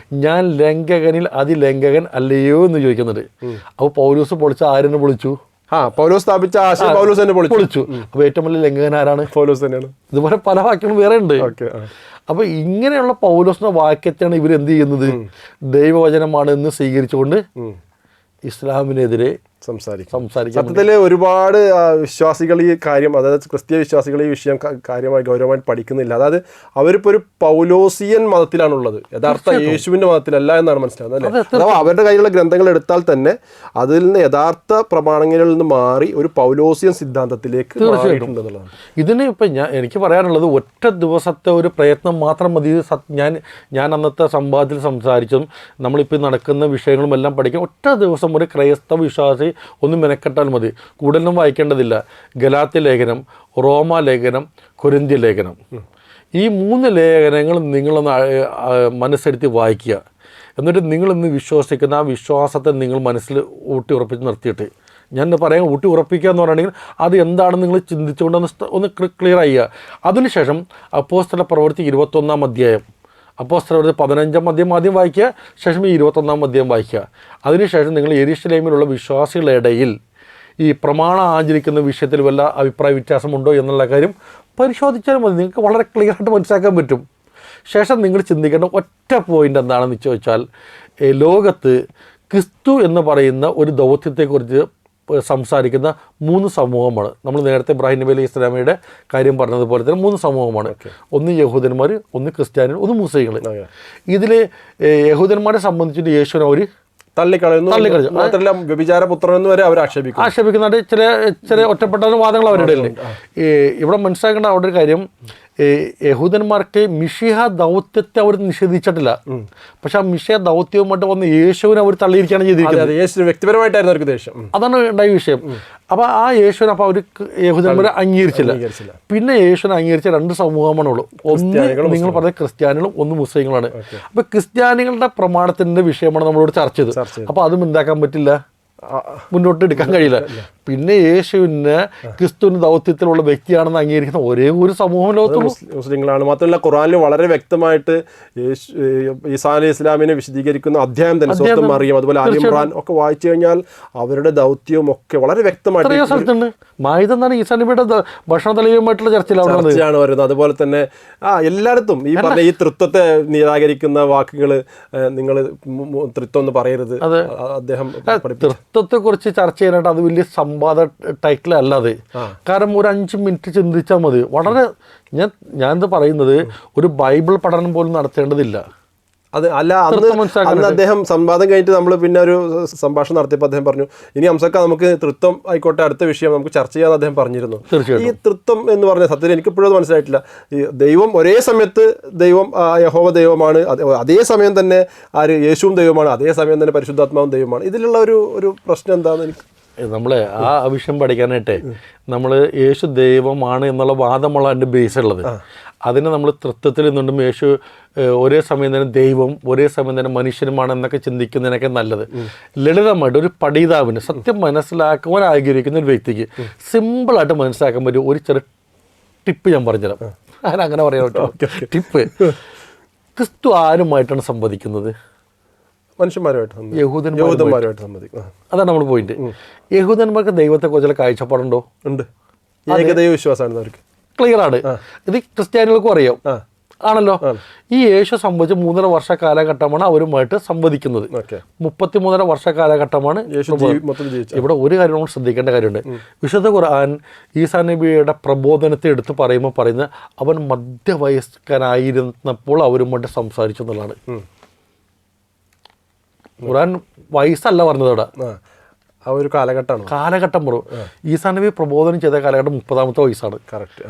ഞാൻ ലംഘകനിൽ അതിലംഘകൻ അല്ലയോ എന്ന് ചോദിക്കുന്നുണ്ട്. അപ്പോൾ പൗലോസ് പൊളിച്ച ആരെന്നെ പൊളിച്ചു? പൗലോസ് സ്ഥാപിച്ച ആശയം പൗലോസ് തന്നെ പൊളിച്ചു. അപ്പോൾ ഏറ്റവും വലിയ ലംഘകൻ ആരാണ്? പൗലോസ് തന്നെയാണ്. ഇതുപോലെ പല വാക്യങ്ങളും വേറെ ഉണ്ട്. അപ്പോൾ ഇങ്ങനെയുള്ള പൗലോസിന്റെ വാക്യത്തെയാണ് ഇവരെന്ത് ചെയ്യുന്നത്? ദൈവവചനമാണ് എന്ന് സ്വീകരിച്ചുകൊണ്ട് ഇസ്ലാമിനെതിരെ സംസാരിക്കും. സത്യത്തിൽ ഒരുപാട് വിശ്വാസികൾ ഈ കാര്യം, അതായത് ക്രിസ്തീയ വിശ്വാസികൾ ഈ വിഷയം കാര്യമായി ഗൗരവമായിട്ട് പഠിക്കുന്നില്ല. അതായത് അവരിപ്പോൾ ഒരു പൗലോസിയൻ മതത്തിലാണുള്ളത്, യഥാർത്ഥ യേശുവിൻ്റെ മതത്തിലല്ല എന്നാണ് മനസ്സിലാവുന്നത് അല്ലേ? അഥവാ അവരുടെ കയ്യിലുള്ള ഗ്രന്ഥങ്ങൾ എടുത്താൽ തന്നെ അതിൽ നിന്ന് യഥാർത്ഥ പ്രമാണങ്ങളിൽ നിന്ന് മാറി ഒരു പൗലോസിയൻ സിദ്ധാന്തത്തിലേക്ക് മാറിയിട്ടുണ്ടെന്നുള്ളതാണ്. ഇതിന് ഇപ്പം എനിക്ക് പറയാനുള്ളത്, ഒറ്റ ദിവസത്തെ ഒരു പ്രയത്നം മാത്രം മതി. ഞാൻ അന്നത്തെ സംവാദത്തിൽ സംസാരിച്ചതും നമ്മളിപ്പോൾ നടക്കുന്ന വിഷയങ്ങളും എല്ലാം പഠിക്കാൻ ഒറ്റ ദിവസം ഒരു ക്രൈസ്തവ വിശ്വാസി ഒന്ന് മെനക്കെട്ടാൽ മതി. കൂടുതലൊന്നും വായിക്കേണ്ടതില്ല. ഗലാത്യ ലേഖനം, റോമ ലേഖനം, കൊരിന്ത്യ ലേഖനം, ഈ 3 ലേഖനങ്ങൾ നിങ്ങളൊന്ന് മനസ്സെടുത്ത് വായിക്കുക. എന്നിട്ട് നിങ്ങളിന്ന് വിശ്വസിക്കുന്ന ആ വിശ്വാസത്തെ നിങ്ങൾ മനസ്സിൽ ഊട്ടി ഉറപ്പിച്ച് നിർത്തിയിട്ട്, ഞാൻ പറയാൻ ഊട്ടി ഉറപ്പിക്കുക എന്ന് പറയുകയാണെങ്കിൽ അത് എന്താണെന്ന് നിങ്ങൾ ചിന്തിച്ചുകൊണ്ട് ഒന്ന് ക്ലിയർ ചെയ്യുക. അതിനുശേഷം അപ്പോസ്തല പ്രവൃത്തി 21-ാം അധ്യായം, അപ്പോസ്തലരുടെ 15-ാം അധ്യായം ആദ്യം വായിക്കുക, ശേഷം ഈ 21-ാം അധ്യായം വായിക്കുക. അതിനുശേഷം നിങ്ങൾ യെരൂശലേമിലുള്ള വിശ്വാസികളുടെ ഇടയിൽ ഈ പ്രമാണം ആചരിക്കുന്ന വിഷയത്തിൽ വല്ല അഭിപ്രായ വ്യത്യാസമുണ്ടോ എന്നുള്ള കാര്യം പരിശോധിച്ചാൽ മതി. നിങ്ങൾക്ക് വളരെ ക്ലിയറായിട്ട് മനസ്സിലാക്കാൻ പറ്റും. ശേഷം നിങ്ങൾ ചിന്തിക്കേണ്ട ഒറ്റ പോയിൻ്റ് എന്താണെന്ന് ചോദിച്ചാൽ, ലോകത്ത് ക്രിസ്തു എന്ന് പറയുന്ന ഒരു ദൗത്യത്തെക്കുറിച്ച് സംസാരിക്കുന്ന 3 സമൂഹമാണ്. നമ്മൾ നേരത്തെ ഇബ്രാഹിം നബി അലൈഹി ഇസ്ലാമയുടെ കാര്യം പറഞ്ഞതുപോലെ തന്നെ 3 സമൂഹമാണ്. ഒന്ന് യഹൂദന്മാർ, ഒന്ന് ക്രിസ്ത്യാനികൾ, ഒന്ന് മുസ്ലിങ്ങൾ. ഇതിൽ യഹൂദന്മാരെ സംബന്ധിച്ചിട്ട് യേശുവിനെ അവർ തള്ളിക്കളയുന്നു. മാത്രമല്ല വ്യഭിചാരപുത്രനെന്ന് വരെ അവർ ആക്ഷേപിക്കുന്നുണ്ട്. ചില ഒറ്റപ്പെട്ട വാദങ്ങൾ അവരുടെ ഉണ്ട്. ഇവിടെ മനസ്സിലാക്കേണ്ട അവിടെ ഒരു കാര്യം, യഹൂദന്മാർക്ക് മിശിഹ ദൗത്യത്തെ അവർ നിഷേധിച്ചിട്ടില്ല. പക്ഷെ ആ മിശിഹ ദൗത്യവുമായിട്ട് വന്ന് യേശുവിനെ അവർ തള്ളിയിരിക്കുകയാണ് ചെയ്തിരിക്കുന്നത്. വ്യക്തിപരമായിട്ടായിരുന്നു അവർക്ക് ദേഷ്യം. അതാണ് ഉണ്ടായ വിഷയം. അപ്പോൾ ആ യേശുവിനെ അപ്പോൾ അവർ യഹൂദന്മാരെ അംഗീകരിച്ചില്ല. പിന്നെ യേശുവിനെ അംഗീകരിച്ച 2 സമൂഹമാണുള്ളൂ. ഒന്ന് നിങ്ങൾ പറഞ്ഞ ക്രിസ്ത്യാനികളും, ഒന്ന് മുസ്ലിങ്ങളാണ്. അപ്പോൾ ക്രിസ്ത്യാനികളുടെ പ്രമാണത്തിൻ്റെ വിഷയമാണ് നമ്മളോട് ചർച്ച ചെയ്തത്. അപ്പോൾ അതും എന്താക്കാൻ പറ്റില്ല, മുന്നോട്ട് എടുക്കാൻ കഴിയില്ല. പിന്നെ യേശുവിന് ക്രിസ്തുവിന് ദൗത്യത്തിലുള്ള വ്യക്തിയാണെന്ന് അംഗീകരിക്കുന്ന ഒരേ ഒരു സമൂഹം ലോകത്തുള്ളൂ മുസ്ലിങ്ങളാണ്. മാത്രമല്ല ഖുർആനിൽ വളരെ വ്യക്തമായിട്ട് ഈസാ അലൈഹി ഇസ്ലാമിനെ വിശദീകരിക്കുന്ന അധ്യായം തന്നെ, സൂറത്തുൽ മറിയം, അതുപോലെ ആലി ഇംറാൻ ഒക്കെ വായിച്ചു കഴിഞ്ഞാൽ അവരുടെ ദൗത്യവും ഒക്കെ വളരെ വ്യക്തമായിട്ട് സ്ഥലത്തുണ്ട്. മായിദ എന്നാണ് ഈസാ നബിയുടെ ഭക്ഷണ തലയുമായിട്ടുള്ള ചർച്ചയാണ് വരുന്നത്. അതുപോലെ തന്നെ എല്ലായിടത്തും ഈ പറഞ്ഞ ഈ തൃത്വത്തെ നിരാകരിക്കുന്ന വാക്കുകൾ, നിങ്ങൾ തൃത്വം എന്ന് പറയരുത്, അദ്ദേഹം തൃത്വത്തെ കുറിച്ച് ചർച്ച ചെയ്യാനായിട്ട് അത് വലിയ സംവാദ ടൈറ്റിൽ അല്ലാതെ, കാരണം ഒരു 5 മിനിറ്റ് ചിന്തിച്ചാൽ മതി. വളരെ ഞാൻ പറയുന്നത് ഒരു ബൈബിൾ പഠനം പോലും നടത്തേണ്ടതില്ല. അത് അല്ല, അന്ന് അദ്ദേഹം സംവാദം കഴിഞ്ഞിട്ട് നമ്മൾ പിന്നെ ഒരു സംഭാഷണം നടത്തിയപ്പോൾ അദ്ദേഹം പറഞ്ഞു, ഇനി ഹംസക്ക നമുക്ക് തൃത്വം ആയിക്കോട്ടെ, അടുത്ത വിഷയം നമുക്ക് ചർച്ച ചെയ്യാമെന്ന് അദ്ദേഹം പറഞ്ഞിരുന്നു. ഈ തൃത്വം എന്ന് പറഞ്ഞ സത്യത്തിൽ എനിക്കിപ്പോഴും മനസ്സിലായിട്ടില്ല. ഈ ദൈവം ഒരേ സമയത്ത് ദൈവം യഹോവ ദൈവമാണ്, അതേ സമയം തന്നെ യേശുവും ദൈവമാണ്, അതേ സമയം തന്നെ പരിശുദ്ധാത്മാവും ദൈവമാണ്. ഇതിലുള്ള ഒരു പ്രശ്നം എന്താണെന്ന് എനിക്ക് നമ്മളെ ആ വിഷയം പഠിക്കാനായിട്ട് നമ്മൾ യേശു ദൈവമാണ് എന്നുള്ള വാദമുള്ള അതിൻ്റെ ബേസ് ഉള്ളത്. അതിനെ നമ്മൾ തൃത്വത്തിൽ നിന്നുകൊണ്ടും യേശു ഒരേ സമയം തന്നെ ദൈവം ഒരേ സമയം തന്നെ മനുഷ്യനുമാണ് എന്നൊക്കെ ചിന്തിക്കുന്നതിനൊക്കെ നല്ലത്. ലളിതമായിട്ട് ഒരു പഠിതാവിന് സത്യം മനസ്സിലാക്കുവാൻ ആഗ്രഹിക്കുന്ന ഒരു വ്യക്തിക്ക് സിമ്പിളായിട്ട് മനസ്സിലാക്കാൻ പറ്റും ഒരു ചെറിയ ടിപ്പ് ഞാൻ പറഞ്ഞുതരാം. അങ്ങനെ പറയാൻ പറ്റും. ടിപ്പ്: ക്രിസ്തു ആരുമായിട്ടാണ് സംവദിക്കുന്നത്? മനുഷ്യന്മാരുമായിട്ട്, യഹൂദന്മാരുമായിട്ട് സംബന്ധിക്കും. അതാണ് നമ്മൾ പോയിന്റ്. യഹൂദന്മാർക്ക് ദൈവത്തെക്കുറിച്ചുള്ള കാഴ്ചപ്പാടുണ്ടോ? ഉണ്ട്. ഏകദൈവ വിശ്വാസമാണ് അവർക്ക്, ക്ലിയർ ആണ്. ഇത് ക്രിസ്ത്യാനികൾക്കും അറിയാം ആണല്ലോ. ഈ യേശു സംഭവിച്ച 3.5 വർഷ കാലഘട്ടമാണ് അവരുമായിട്ട് സംവദിക്കുന്നത്. 33.5 വർഷ കാലഘട്ടമാണ് ഇവിടെ. ഒരു കാര്യം നമ്മൾ ശ്രദ്ധിക്കേണ്ട കാര്യമുണ്ട്. വിശുദ്ധ ഖുർആൻ ഈസാ നബിയുടെ പ്രബോധനത്തെ എടുത്ത് പറയുന്നത് അവൻ മധ്യവയസ്കനായിരുന്നപ്പോൾ അവരുമായിട്ട് സംസാരിച്ചു എന്നുള്ളതാണ്. ഖുർആൻ വയസ്സല്ല പറഞ്ഞത് അവിടെ, ആ ഒരു കാലഘട്ടം പറയും. ഈസാ നബി പ്രബോധനം ചെയ്ത കാലഘട്ടം 30ാമത്തെ വയസ്സാണ്. കറക്റ്റ്.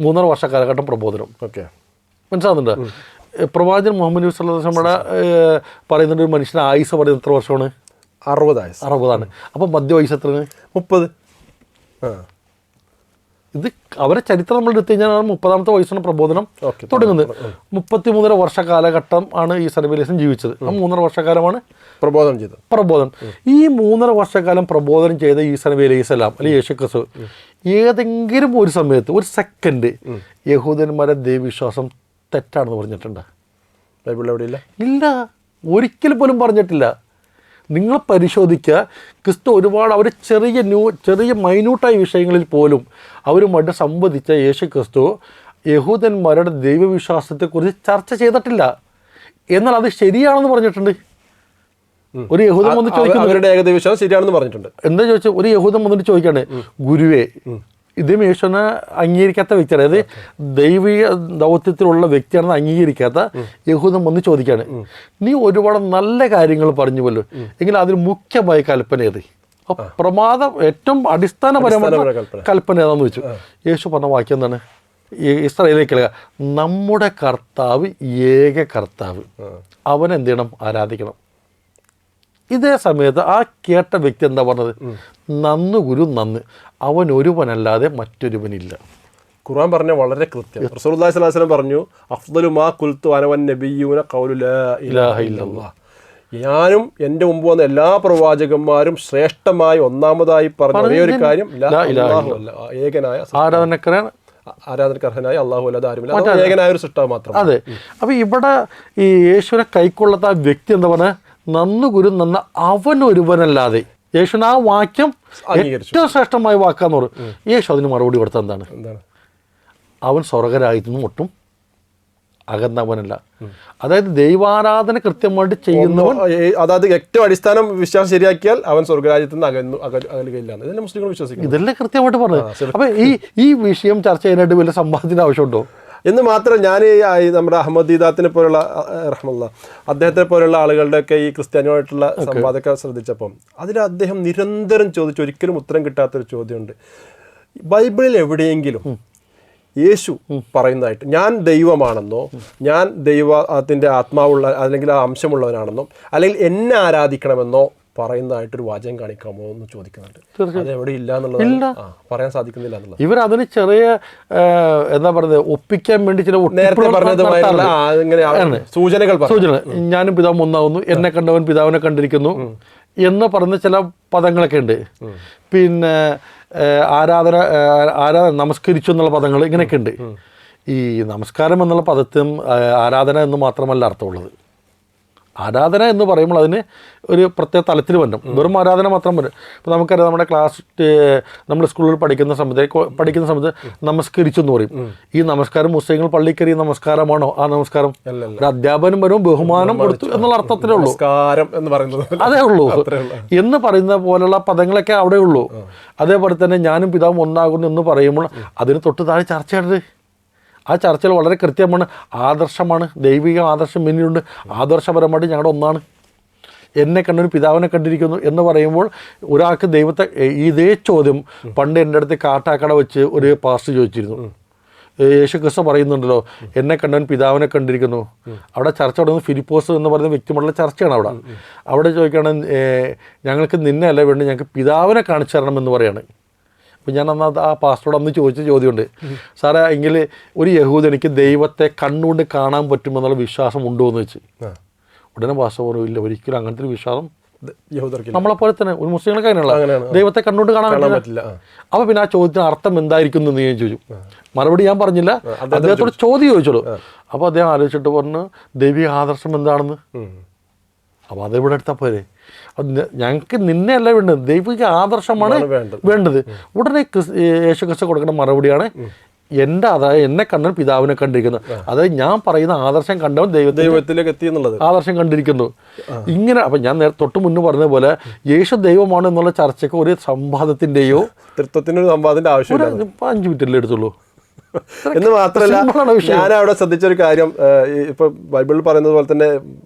3.5 വർഷ കാലഘട്ടം പ്രബോധനം. ഓക്കെ, മനസ്സിലാകുന്നുണ്ട്? പ്രവാചകൻ മുഹമ്മദ് നബി സല്ലല്ലാഹു അലൈഹി വസല്ലം പറയുന്നുണ്ട് ഒരു മനുഷ്യന് ആയുസ് പറയുന്നത് എത്ര വർഷമാണ്? 60 അപ്പം മധ്യവയസ്സ് എത്രയാണ്? 30. ഇത് അവരെ ചരിത്രം നമ്മൾ എടുത്തു കഴിഞ്ഞാൽ 30ാമത്തെ വയസ്സാണ് പ്രബോധനം തുടങ്ങുന്നത്. 33.5 വർഷ കാലഘട്ടം ആണ് ഈ സനബിലേശൻ ജീവിച്ചത്. ആ 3.5 വർഷക്കാലമാണ് പ്രബോധനം. ഈ 3.5 വർഷക്കാലം പ്രബോധനം ചെയ്ത ഈസാ നബി അലൈഹി സ്വലാം അല്ലെങ്കിൽ യേശു ക്രിസ്തു ഏതെങ്കിലും ഒരു സമയത്ത് ഒരു സെക്കൻഡ് യഹൂദന്മാരെ ദൈവവിശ്വാസം തെറ്റാണെന്ന് പറഞ്ഞിട്ടുണ്ട്? ബൈബിളിൽ എവിടെയില്ല. ഇല്ല, ഒരിക്കലും പോലും പറഞ്ഞിട്ടില്ല. നിങ്ങൾ പരിശോധിക്കുക, ക്രിസ്തു ഒരുപാട് അവർ ചെറിയ മൈന്യൂട്ടായ വിഷയങ്ങളിൽ പോലും അവരുമായിട്ട് സംവദിച്ച യേശു ക്രിസ്തു യഹൂദന്മാരുടെ ദൈവവിശ്വാസത്തെക്കുറിച്ച് ചർച്ച ചെയ്തിട്ടില്ല. എന്നാൽ അത് ശരിയാണെന്ന് പറഞ്ഞിട്ടുണ്ട്. ഒരു യഹൂദൻ വന്ന് ചോദിക്കുന്നത് ഏകദൈവവിശ്വാസം ശരിയാണെന്ന് പറഞ്ഞിട്ടുണ്ട്. എന്താ ചോദിച്ചാൽ, ഒരു യഹൂദൻ വന്നിട്ട് ചോദിക്കാണ്, ഗുരുവേ, ഇദ്ദേഹം യേശുവിനെ അംഗീകരിക്കാത്ത വ്യക്തിയാണ്, അതായത് ദൈവിക ദൗത്യത്തിലുള്ള വ്യക്തിയാണെന്ന് അംഗീകരിക്കാത്ത യഹൂദൻ വന്ന് ചോദിക്കാണ്, നീ ഒരുപാട് നല്ല കാര്യങ്ങൾ പറഞ്ഞു പോലും, എങ്കിൽ അതിന് മുഖ്യമായ കൽപ്പന ഏത്? പ്രമാദം ഏറ്റവും അടിസ്ഥാനപരമായ കൽപ്പന ഏതാന്ന് ചോദിച്ചു. യേശു പറഞ്ഞ വാക്യം എന്താണ്? ഇസ്രായേലിലേക്ക് നമ്മുടെ കർത്താവ് ഏക കർത്താവ്, അവൻ എന്ത് ചെയ്യണം? ആരാധിക്കണം. ഇതേ സമയത്ത് ആ കേട്ട വ്യക്തി എന്താ പറഞ്ഞത്? നന്ന് ഗുരു നന്ന്, അവൻ ഒരുവനല്ലാതെ മറ്റൊരുവനില്ല. ഖുർആൻ പറഞ്ഞ വളരെ കൃത്യം. റസൂലുള്ളാഹി സ്വല്ലല്ലാഹു അലൈഹി വസല്ലം പറഞ്ഞു, അഫ്ദലു മാ ഖുൽതു അന വൻ നബിയ്യൂന ഖൗലു ലാ ഇലാഹ ഇല്ലല്ലാഹ്. ഞാനും എൻ്റെ മുമ്പ് വന്ന എല്ലാ പ്രവാചകന്മാരും ശ്രേഷ്ഠമായി ഒന്നാമതായി പറഞ്ഞ ഒരേ ഒരു കാര്യം ലാ ഇലാഹ ഇല്ലല്ലാഹ്, ഏകനായ ആരാധനക്കർഹനായ അല്ലാഹു അല്ലാതെ ആരുമില്ല, ഏകനായ ഒരു സൃഷ്ടാവ് മാത്രം. അതെ. അപ്പോൾ ഇവിടെ ഈ യേശുവിനെ കൈക്കൊള്ളാത്ത ആ വ്യക്തി എന്താ പറഞ്ഞ? നന്നു ഗുരു നന്ന, അവൻ ഒരുവനല്ലാതെ. യേശുവിന് ആ വാക്യം ഏറ്റവും ശ്രേഷ്ഠമായ വാക്കാന്ന് പറയും. യേശു അതിന് മറുപടി കൊടുത്ത എന്താണ്? അവൻ സ്വർഗരാജ്യത്തിനും ഒട്ടും അകന്നവനല്ല. അതായത് ദൈവാരാധന കൃത്യമായിട്ട് ചെയ്യുന്നവൻ, അതായത് ഏറ്റവും അടിസ്ഥാനം വിശ്വാസം ശരിയാക്കിയാൽ അവൻ സ്വർഗരാജ്യത്തിൽ നിന്ന് അകലുകയില്ല. ഇതെല്ലാം മുസ്ലിങ്ങൾ വിശ്വസിക്കും. ഇതെല്ലാം കൃത്യമായിട്ട് പറഞ്ഞത്. അപ്പൊ ഈ വിഷയം ചർച്ച ചെയ്യാനായിട്ട് വലിയ സംവാദത്തിന് ആവശ്യമുണ്ടോ എന്ന് മാത്രം ഞാൻ നമ്മുടെ അഹമ്മദ് ദീദാത്തിനെ പോലുള്ള റഹ്മല്ല അദ്ദേഹത്തെ പോലുള്ള ആളുകളുടെയൊക്കെ ഈ ക്രിസ്ത്യാനിയുമായിട്ടുള്ള സംവാദമൊക്കെ ശ്രദ്ധിച്ചപ്പം അതിൽ അദ്ദേഹം നിരന്തരം ചോദിച്ചു ഒരിക്കലും ഉത്തരം കിട്ടാത്തൊരു ചോദ്യമുണ്ട്. ബൈബിളിൽ എവിടെയെങ്കിലും യേശു പറയുന്നതായിട്ട് ഞാൻ ദൈവമാണെന്നോ, ഞാൻ ദൈവത്തിൻ്റെ ആത്മാവുള്ള അല്ലെങ്കിൽ ആ അംശമുള്ളവനാണെന്നോ, അല്ലെങ്കിൽ എന്നെ ആരാധിക്കണമെന്നോ പറയുന്നതായിട്ടൊരു വാചകം കാണിക്കാമോ എന്ന് ചോദിക്കുന്നുണ്ട്. അത് എവിടെ ഇല്ല എന്നുള്ളത് പറയാൻ സാധിക്കുന്നില്ല എന്നുള്ളത്. ഇവർ അതിന് ചെറിയ എന്താ പറയുന്നത് ഒപ്പിക്കാൻ വേണ്ടി ചില നേരത്തെ പറഞ്ഞതുമായിട്ടുള്ള സൂചനകൾ. ഞാനും പിതാവ് ഒന്നാകുന്നു, എന്നെ കണ്ടവൻ പിതാവിനെ കണ്ടിരിക്കുന്നു എന്ന് പറയുന്ന ചില പദങ്ങളൊക്കെ ഉണ്ട്. പിന്നെ ആരാധന നമസ്കരിച്ചു എന്നുള്ള പദങ്ങൾ ഇങ്ങനെയൊക്കെ ഉണ്ട്. ഈ നമസ്കാരം എന്നുള്ള പദത്തിനും ആരാധന എന്ന് മാത്രമല്ല അർത്ഥമുള്ളത്. ആരാധന എന്ന് പറയുമ്പോൾ അതിന് ഒരു പ്രത്യേക തലത്തിൽ വരണം. വെറും ആരാധന മാത്രം വരും. ഇപ്പോൾ നമുക്കറിയാം, നമ്മുടെ നമ്മൾ സ്കൂളിൽ പഠിക്കുന്ന സമയത്ത് നമസ്കരിച്ചു എന്ന് പറയും. ഈ നമസ്കാരം മുസ്ലിങ്ങൾ പള്ളിക്കറി നമസ്കാരമാണോ? ആ നമസ്കാരം ഒരു അധ്യാപനം വരും, ബഹുമാനം കൊടുത്തു എന്നുള്ള അർത്ഥത്തിലേ ഉള്ളൂ. അതേ ഉള്ളൂ. എന്ന് പറയുന്ന പോലുള്ള പദങ്ങളൊക്കെ അവിടെ ഉള്ളൂ. അതേപോലെ തന്നെ ഞാനും പിതാവും ഒന്നാകുന്നു എന്ന് പറയുമ്പോൾ അതിന് തൊട്ട് താഴെ ചർച്ചയുണ്ട്. ആ ചർച്ചയിൽ വളരെ കൃത്യമാണ്, ആദർശമാണ്, ദൈവിക ആദർശം പിന്നിലുണ്ട്, ആദർശപരമായിട്ട് ഞങ്ങളുടെ ഒന്നാണ്. എന്നെ കണ്ടൊരു പിതാവിനെ കണ്ടിരിക്കുന്നു എന്ന് പറയുമ്പോൾ ഒരാൾക്ക് ദൈവത്തെ, ഇതേ ചോദ്യം പണ്ട് എൻ്റെ അടുത്ത് കാട്ടാക്കട വെച്ച് ഒരു പാസ്റ്റർ ചോദിച്ചിരുന്നു. യേശു ക്രിസ്തു പറയുന്നുണ്ടല്ലോ, എന്നെ കണ്ടവൻ പിതാവിനെ കണ്ടിരിക്കുന്നു. അവിടെ ചർച്ച തുടങ്ങുന്നത് ഫിലിപ്പോസ് എന്ന് പറയുന്ന വ്യക്തിമുള്ള ചർച്ചയാണ്. അവിടെ ചോദിക്കുകയാണ്, ഞങ്ങൾക്ക് നിന്നെ അല്ല വേണ്ടി, ഞങ്ങൾക്ക് പിതാവിനെ കാണിച്ചു തരണമെന്ന് പറയാണ്. അപ്പോൾ ഞാൻ അന്ന് ആ പാസ്റ്ററോട് അന്ന് ചോദിച്ച ചോദ്യമുണ്ട്, സാറേ എങ്കിൽ ഒരു യഹൂദനിക്ക് ദൈവത്തെ കണ്ണുകൊണ്ട് കാണാൻ പറ്റുമെന്നുള്ള വിശ്വാസം ഉണ്ടോ എന്ന് വെച്ച്. ഉടനെ പാസ്റ്റർ പറഞ്ഞു, ഇല്ല, ഒരിക്കലും അങ്ങനത്തെ ഒരു വിശ്വാസം നമ്മളെപ്പോലെ തന്നെ ഒരു മുസ്ലിങ്ങൾക്ക് അതിനുള്ള ദൈവത്തെ കണ്ണുകൊണ്ട് കാണാൻ പറ്റില്ല. അപ്പോൾ പിന്നെ ആ ചോദ്യത്തിന് അർത്ഥം എന്തായിരിക്കും എന്ന് ഞാൻ ചോദിച്ചു. മറുപടി ഞാൻ പറഞ്ഞില്ല, അദ്ദേഹത്തോട് ചോദ്യം ചോദിച്ചോളൂ. അപ്പോൾ അദ്ദേഹം ആലോചിച്ചിട്ട് പറഞ്ഞു, ദൈവിക ആദർശം എന്താണെന്ന്. അപ്പോൾ അതെവിടെ എടുത്താൽ പോരെ, ഞങ്ങൾക്ക് നിന്നെ അല്ല വേണ്ടത്, ദൈവിക ആദർശമാണ് വേണ്ടത്. ഉടനെ യേശു ക്രിസ്തു കൊടുക്കുന്ന മറുപടിയാണ്, എൻ്റെ അതായത് എന്നെ കണ്ടവൻ പിതാവിനെ കണ്ടിരിക്കുന്നു. അതായത് ഞാൻ പറയുന്ന ആദർശം കണ്ടവൻ ദൈവത്തിലേക്ക് എത്തി എന്നുള്ളത്, ആദർശം കണ്ടിരിക്കുന്നു. ഇങ്ങനെ അപ്പം ഞാൻ തൊട്ട് മുന്നേ പറഞ്ഞതുപോലെ യേശു ദൈവമാണ് എന്നുള്ള ചർച്ചയ്ക്ക് ഒരു സംവാദത്തിൻ്റെയോ തൃത്വത്തിനൊരു സംവാദത്തിൻ്റെ ആവശ്യമില്ല. 5 മിനിറ്റല്ലേ എടുത്തുള്ളൂ. എന്ന് മാത്രമല്ല, ഞാൻ അവിടെ ശ്രദ്ധിച്ചൊരു കാര്യം, ഇപ്പൊ ബൈബിളിൽ പറയുന്നത് പോലെ തന്നെ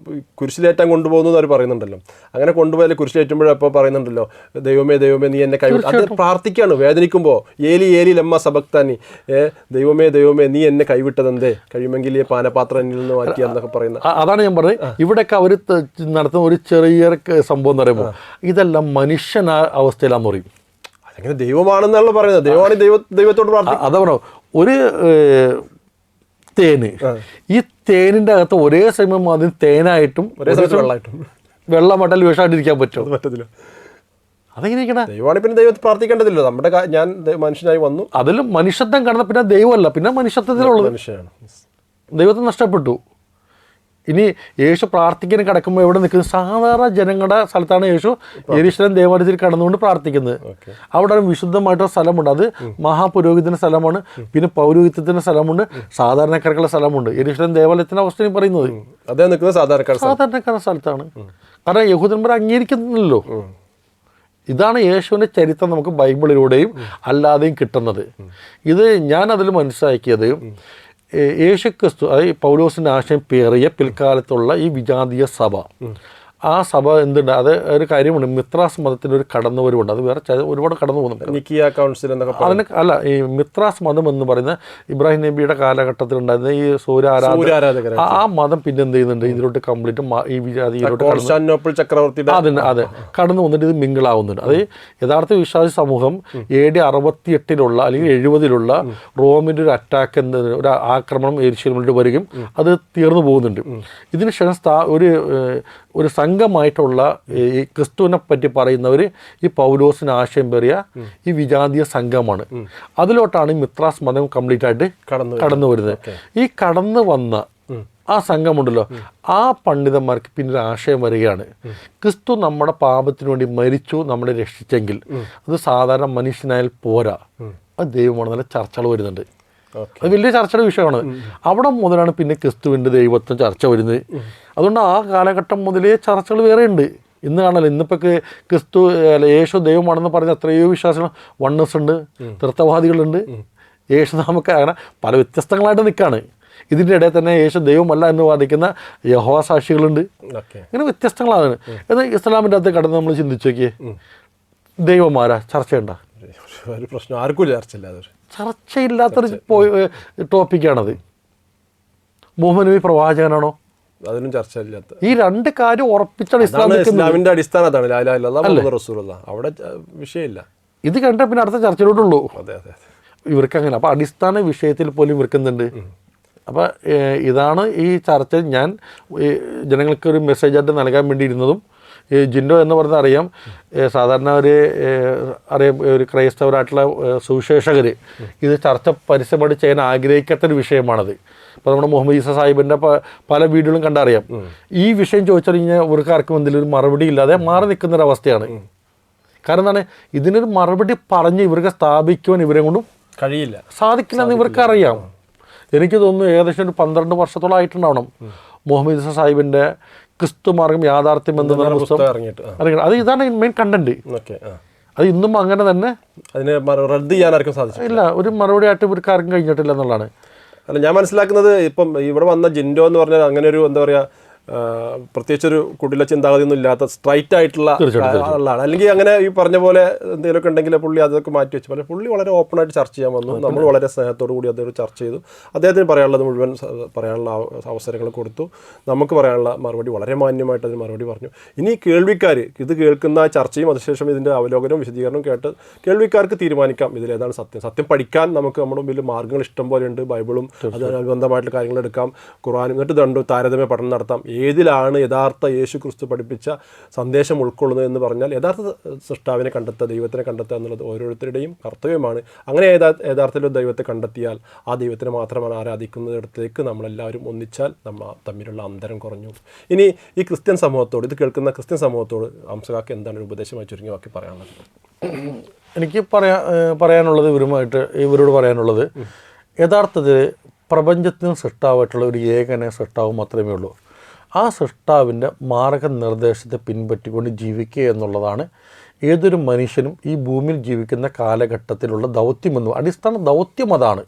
കുരിശിലേറ്റാൻ കൊണ്ടുപോകുന്നു അവർ പറയുന്നുണ്ടല്ലോ. അങ്ങനെ കൊണ്ടുപോയാൽ കുരിശിലേറ്റുമ്പോഴപ്പോൾ പറയുന്നുണ്ടല്ലോ, ദൈവമേ ദൈവമേ നീ എന്നെ കൈവിട്ടു. അത് പ്രാർത്ഥിക്കുകയാണ് വേദനിക്കുമ്പോൾ, ഏലി ഏലി ലമ്മ സബക്താനി, ദൈവമേ ദൈവമേ നീ എന്നെ കൈവിട്ടതെന്തേ, കഴിയുമെങ്കിൽ ഈ പാനപാത്രം എന്നിൽ നിന്ന് മാറ്റിയെന്നൊക്കെ പറയുന്നത്. അതാണ് ഞാൻ പറഞ്ഞത്. ഇവിടെയൊക്കെ അവർ നടത്തുന്ന ഒരു ചെറിയ സംഭവം എന്ന് പറയുമ്പോൾ ഇതെല്ലാം മനുഷ്യൻ അവസ്ഥയിലാന്ന് പറയും. അതെങ്ങനെ ദൈവമാണെന്നുള്ള പറയുന്നത്, ദൈവമാണ് ദൈവത്തോട് പ്രാർത്ഥിക്കുക. അതാ പറഞ്ഞോ, ഒരു തേന്, ഈ തേനിൻ്റെ അകത്ത് ഒരേ സമയം അതിന് തേനായിട്ടും വെള്ളമട്ടൽ വിഷമായിട്ടിരിക്കാൻ പറ്റില്ല. അതെങ്ങനെയൊക്കെയാണ് ദൈവമാണ് പിന്നെ ദൈവത്തെ പ്രാർത്ഥിക്കേണ്ടതില്ലോ. നമ്മുടെ ഞാൻ മനുഷ്യനായി വന്നു, അതിലും മനുഷ്യത്വം കടന്ന പിന്നെ ദൈവമല്ല, പിന്നെ മനുഷ്യത്വത്തിലുള്ളത് മനുഷ്യനാണ്. ദൈവത്തെ നഷ്ടപ്പെട്ടു. ഇനി യേശു പ്രാർത്ഥിക്കാൻ കിടക്കുമ്പോൾ എവിടെ നിൽക്കുന്നത്? സാധാരണ ജനങ്ങളുടെ സ്ഥലത്താണ് യേശു യെരൂശലേം ദേവാലയത്തിൽ കടന്നുകൊണ്ട് പ്രാർത്ഥിക്കുന്നത്. അവിടെ വിശുദ്ധമായിട്ടുള്ള സ്ഥലമുണ്ട്, അത് മഹാപുരോഹിതൻ്റെ സ്ഥലമാണ്, പിന്നെ പൗരോഹിത്യത്തിൻ്റെ സ്ഥലമുണ്ട്, സാധാരണക്കാർക്കുള്ള സ്ഥലമുണ്ട്. യെരൂശലേം ദേവാലയത്തിൻ്റെ അവസ്ഥ പറയുന്നത് അദ്ദേഹം നിൽക്കുന്നത് സാധാരണക്കാരുടെ സ്ഥലത്താണ്. കാരണം യഹൂദന്മാർ അംഗീകരിക്കുന്നില്ലല്ലോ. ഇതാണ് യേശുവിൻ്റെ ചരിത്രം നമുക്ക് ബൈബിളിലൂടെയും അല്ലാതെയും കിട്ടുന്നത്. ഇത് ഞാൻ അതിൽ മനസ്സിലാക്കിയത്, യേശു ക്രിസ്തു, അതായത് പൗലോസിൻ്റെ ആശയം പേറിയ പിൽക്കാലത്തുള്ള ഈ വിജാതീയ സഭ, ആ സഭ എന്തുണ്ട്, അത് ഒരു കാര്യമുണ്ട്, മിത്രാസ് മതത്തിൻ്റെ ഒരു കടന്നുവരവുണ്ട്. അത് വേറെ ഒരുപാട് കടന്നു പോകുന്നുണ്ട്. അതിന് അല്ല, ഈ മിത്രാസ് മതം എന്ന് പറയുന്ന ഇബ്രാഹിം നബിയുടെ കാലഘട്ടത്തിലുണ്ടായിരുന്ന ഈ സൂര്യാരാധകർ, ആ മതം പിന്നെ എന്ത് ചെയ്യുന്നുണ്ട്, ഇതിലോട്ട് കംപ്ലീറ്റ് ഈ വിജാതിയിലോട്ട് ചക്രവർത്തി അതെ കടന്നു വന്നിട്ട് ഇത് മിങ്കിളാവുന്നുണ്ട്. അത് യഥാർത്ഥ വിശ്വാസി സമൂഹം AD 68 അല്ലെങ്കിൽ 70 റോമിൻ്റെ ഒരു അറ്റാക്ക്, ഒരു ആക്രമണം യെരൂശലേമിലോട്ട് വരികയും അത് തീർന്നു പോകുന്നുണ്ട്. ഇതിന് ശേഷം ഒരു സംഘമായിട്ടുള്ള ഈ ക്രിസ്തുവിനെ പറ്റി പറയുന്നവർ ഈ പൗലോസിന് ആശയം പേറിയ ഈ വിജാതീയ സംഘമാണ്. അതിലോട്ടാണ് ഈ മിത്രാസ് മതം കംപ്ലീറ്റ് ആയിട്ട് കടന്നു വരുന്നത്. ഈ കടന്നു വന്ന ആ സംഘമുണ്ടല്ലോ, ആ പണ്ഡിതന്മാർക്ക് പിന്നീട് ആശയം വരികയാണ്, ക്രിസ്തു നമ്മുടെ പാപത്തിനു വേണ്ടി മരിച്ചു, നമ്മളെ രക്ഷിച്ചെങ്കിൽ അത് സാധാരണ മനുഷ്യനായാൽ പോരാ, അത് ദൈവമാണ്. നല്ല ചർച്ചകൾ വരുന്നുണ്ട്. അത് വലിയ ചർച്ചയുടെ വിഷയമാണ്. അവിടെ മുതലാണ് പിന്നെ ക്രിസ്തുവിൻ്റെ ദൈവത്വം ചർച്ച വരുന്നത്. അതുകൊണ്ട് ആ കാലഘട്ടം മുതലേ ചർച്ചകൾ വേറെ ഉണ്ട്. ഇന്ന് കാണല്ലോ, ഇന്നിപ്പോൾ ക്രിസ്തു അല്ല യേശു ദൈവമാണെന്ന് പറഞ്ഞ എത്രയോ വിശ്വാസങ്ങൾ, വണ്ണസ് ഉണ്ട്, തൃത്വവാദികളുണ്ട്, യേശു നമുക്ക് അങ്ങനെ പല വ്യത്യസ്തങ്ങളായിട്ട് നിൽക്കുകയാണ്. ഇതിൻ്റെ ഇടയിൽ തന്നെ യേശു ദൈവമല്ല എന്ന് വാദിക്കുന്ന യഹോവ സാക്ഷികളുണ്ട്. ഇങ്ങനെ വ്യത്യസ്തങ്ങളാണ്. എന്നാൽ ഇസ്ലാമിൻ്റെ അകത്ത് കടന്ന് നമ്മൾ ചിന്തിച്ചു നോക്കിയേ, ദൈവമാരാ ചർച്ചയുണ്ടോ? ഒരു പ്രശ്നം ആർക്കും ചർച്ചയില്ലാത്തൊരു ടോപ്പിക്കാണത്. മുഹമ്മദ് നബി പ്രവാചകനാണോ? അതിനും ചർച്ചയില്ലാത്ത. ഈ രണ്ട് കാര്യം ഉറപ്പിച്ചാണ് ഇസ്ലാമിന്റെ അടിസ്ഥാനം അതാണ്. അവിടെ വിഷയമില്ല. ഇത് കണ്ട പിന്നെ അടുത്ത ചർച്ചയിലോട്ടുള്ളൂ. ഇവർക്ക് അങ്ങനെ. അപ്പോൾ അടിസ്ഥാന വിഷയത്തിൽ പോലും ഇവർക്ക് എന്തുണ്ട്? അപ്പോൾ ഇതാണ് ഈ ചർച്ച. ഞാൻ ജനങ്ങൾക്ക് ഒരു മെസ്സേജായിട്ട് നൽകാൻ വേണ്ടിയിരുന്നതും ജിൻഡോ എന്ന് പറഞ്ഞാൽ അറിയാം, സാധാരണ ഒരു ക്രൈസ്തവരായിട്ടുള്ള സുവിശേഷകർ ഇത് ചർച്ച പരസ്യമായിട്ട് ചെയ്യാൻ ആഗ്രഹിക്കാത്തൊരു വിഷയമാണത്. ഇപ്പോൾ നമ്മുടെ മുഹമ്മദ് ഈസ സാഹിബിൻ്റെ പല വീഡിയോകളും കണ്ടറിയാം. ഈ വിഷയം ചോദിച്ചാൽ കഴിഞ്ഞാൽ ഇവർക്ക് ആർക്കും എന്തെങ്കിലും ഒരു മറുപടി ഇല്ലാതെ മാറി നിൽക്കുന്നൊരവസ്ഥയാണ്. കാരണം എന്താണ്, ഇതിനൊരു മറുപടി പറഞ്ഞ് ഇവർക്ക് സ്ഥാപിക്കുവാൻ ഇവരെ കൊണ്ടും കഴിയില്ല, സാധിക്കില്ലെന്ന് ഇവർക്കറിയാം. എനിക്ക് തോന്നുന്നു ഏകദേശം ഒരു 12 വർഷത്തോളം ആയിട്ടുണ്ടാവണം മുഹമ്മദ് ഈസ സാഹിബിൻ്റെ ക്രിസ്തു മാർഗം യാഥാർത്ഥ്യം എന്ന പുസ്തകം ഇറങ്ങിയിട്ട്. അത് ഇതാണ് മെയിൻ കണ്ടന്റ്. അത് ഇന്നും അങ്ങനെ തന്നെ അതിനെ റദ്ദ് ചെയ്യാൻ ആർക്കും സാധിച്ചില്ല. ഇല്ല, ഒരു മറുപടി ആയിട്ട് ഇവർക്ക് ആർക്കും കഴിഞ്ഞിട്ടില്ല എന്നുള്ളതാണ്. അല്ല, ഞാൻ മനസ്സിലാക്കുന്നത് ഇപ്പം ഇവിടെ വന്ന ജിൻഡോ എന്ന് പറഞ്ഞാൽ അങ്ങനെ ഒരു എന്താ പറയുക, പ്രത്യേകിച്ചൊരു കുടില ചിന്താഗതിയൊന്നും ഇല്ലാത്ത സ്ട്രൈറ്റ് ആയിട്ടുള്ള ആളാണ്. അല്ലെങ്കിൽ അങ്ങനെ ഈ പറഞ്ഞ പോലെ എന്തെങ്കിലുമൊക്കെ ഉണ്ടെങ്കിൽ പുള്ളി അതൊക്കെ മാറ്റി വെച്ചു. പക്ഷേ പുള്ളി വളരെ ഓപ്പണായിട്ട് ചർച്ച ചെയ്യാൻ വന്നു. നമ്മൾ വളരെ സ്നേഹത്തോടു കൂടി അദ്ദേഹം ചർച്ച ചെയ്തു. അദ്ദേഹത്തിന് പറയാനുള്ളത് മുഴുവൻ പറയാനുള്ള അവസരങ്ങൾ കൊടുത്തു. നമുക്ക് പറയാനുള്ള മറുപടി വളരെ മാന്യമായിട്ട് അതിന് മറുപടി പറഞ്ഞു. ഇനി കേൾവിക്കാർ ഇത് കേൾക്കുന്ന ചർച്ചയും അതിനുശേഷം ഇതിൻ്റെ അവലോകനവും വിശദീകരണവും കേട്ട് കേൾവിക്കാർക്ക് തീരുമാനിക്കാം ഇതിലേതാണ് സത്യം. സത്യം പഠിക്കാൻ നമുക്ക് നമ്മുടെ മുമ്പിൽ മാർഗ്ഗങ്ങൾ ഇഷ്ടം പോലെ ഉണ്ട്. ബൈബിളും അതിനനുബന്ധമായിട്ടുള്ള കാര്യങ്ങൾ എടുക്കാം, ഖുർആനും, എന്നിട്ട് ദണ്ട് താരതമ്യ പഠനം നടത്താം. ഏതിലാണ് യഥാർത്ഥ യേശു ക്രിസ്തു പഠിപ്പിച്ച സന്ദേശം ഉൾക്കൊള്ളുന്നത് എന്ന് പറഞ്ഞാൽ യഥാർത്ഥ സൃഷ്ടാവിനെ കണ്ടെത്തുക, ദൈവത്തിനെ കണ്ടെത്തുക എന്നുള്ളത് ഓരോരുത്തരുടെയും കർത്തവ്യമാണ്. അങ്ങനെ യഥാർത്ഥത്തിൽ ദൈവത്തെ കണ്ടെത്തിയാൽ ആ ദൈവത്തിനെ മാത്രമാണ് ആരാധിക്കുന്നിടത്തേക്ക് നമ്മളെല്ലാവരും ഒന്നിച്ചാൽ നമ്മൾ തമ്മിലുള്ള അന്തരം കുറഞ്ഞു. ഇനി ഈ ക്രിസ്ത്യൻ സമൂഹത്തോട്, ഇത് കേൾക്കുന്ന ക്രിസ്ത്യൻ സമൂഹത്തോട് ഹംസകാക്ക് എന്താണ് ഒരു ഉപദേശമായി ചുരുങ്ങി വാക്കി പറയാനുള്ളത്? എനിക്ക് പറയാനുള്ളത് ഇവരോട് പറയാനുള്ളത്, യഥാർത്ഥത്തിൽ പ്രപഞ്ചത്തിന് സൃഷ്ടാവായിട്ടുള്ള ഒരു ഏകനെ സൃഷ്ടാവ് മാത്രമേ ഉള്ളൂ. ആ സൃഷ്ടാവിൻ്റെ മാർഗനിർദ്ദേശത്തെ പിൻപറ്റിക്കൊണ്ട് ജീവിക്കുക എന്നുള്ളതാണ് ഏതൊരു മനുഷ്യനും ഈ ഭൂമിയിൽ ജീവിക്കുന്ന കാലഘട്ടത്തിലുള്ള ദൗത്യമെന്ന്. അടിസ്ഥാന ദൗത്യം അതാണ്.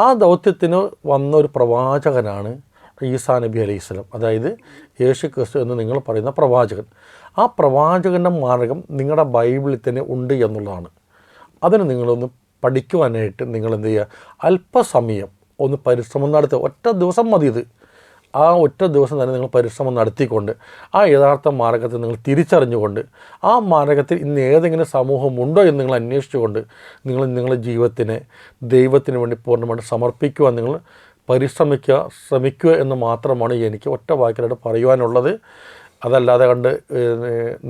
ആ ദൗത്യത്തിന് വന്ന ഒരു പ്രവാചകനാണ് ഈസാ നബി അലൈഹി സ്വലാം, അതായത് യേശു ക്രിസ്തു എന്ന് നിങ്ങൾ പറയുന്ന പ്രവാചകൻ. ആ പ്രവാചകൻ്റെ മാർഗം നിങ്ങളുടെ ബൈബിളിൽ തന്നെ ഉണ്ട് എന്നുള്ളതാണ്. അതിന് നിങ്ങളൊന്ന് പഠിക്കുവാനായിട്ട് നിങ്ങൾ എന്ത് ചെയ്യുക, അല്പസമയം ഒന്ന് പരിശ്രമം നടത്തുക. ഒറ്റ ദിവസം മതി ഇത്. ആ ഒറ്റ ദിവസം തന്നെ നിങ്ങൾ പരിശ്രമം നടത്തിക്കൊണ്ട് ആ യഥാർത്ഥ മാർഗത്തെ നിങ്ങൾ തിരിച്ചറിഞ്ഞുകൊണ്ട് ആ മാർഗത്തിൽ ഇന്ന് ഏതെങ്കിലും സമൂഹമുണ്ടോ എന്ന് നിങ്ങൾ അന്വേഷിച്ചുകൊണ്ട് നിങ്ങൾ നിങ്ങളുടെ ജീവിതത്തിനെ ദൈവത്തിന് വേണ്ടി പൂർണ്ണമായിട്ട് സമർപ്പിക്കുവാൻ നിങ്ങൾ ശ്രമിക്കുക എന്ന് മാത്രമാണ് എനിക്ക് ഒറ്റ വാക്കിലായിട്ട് പറയുവാനുള്ളത്. അതല്ലാതെ കണ്ട്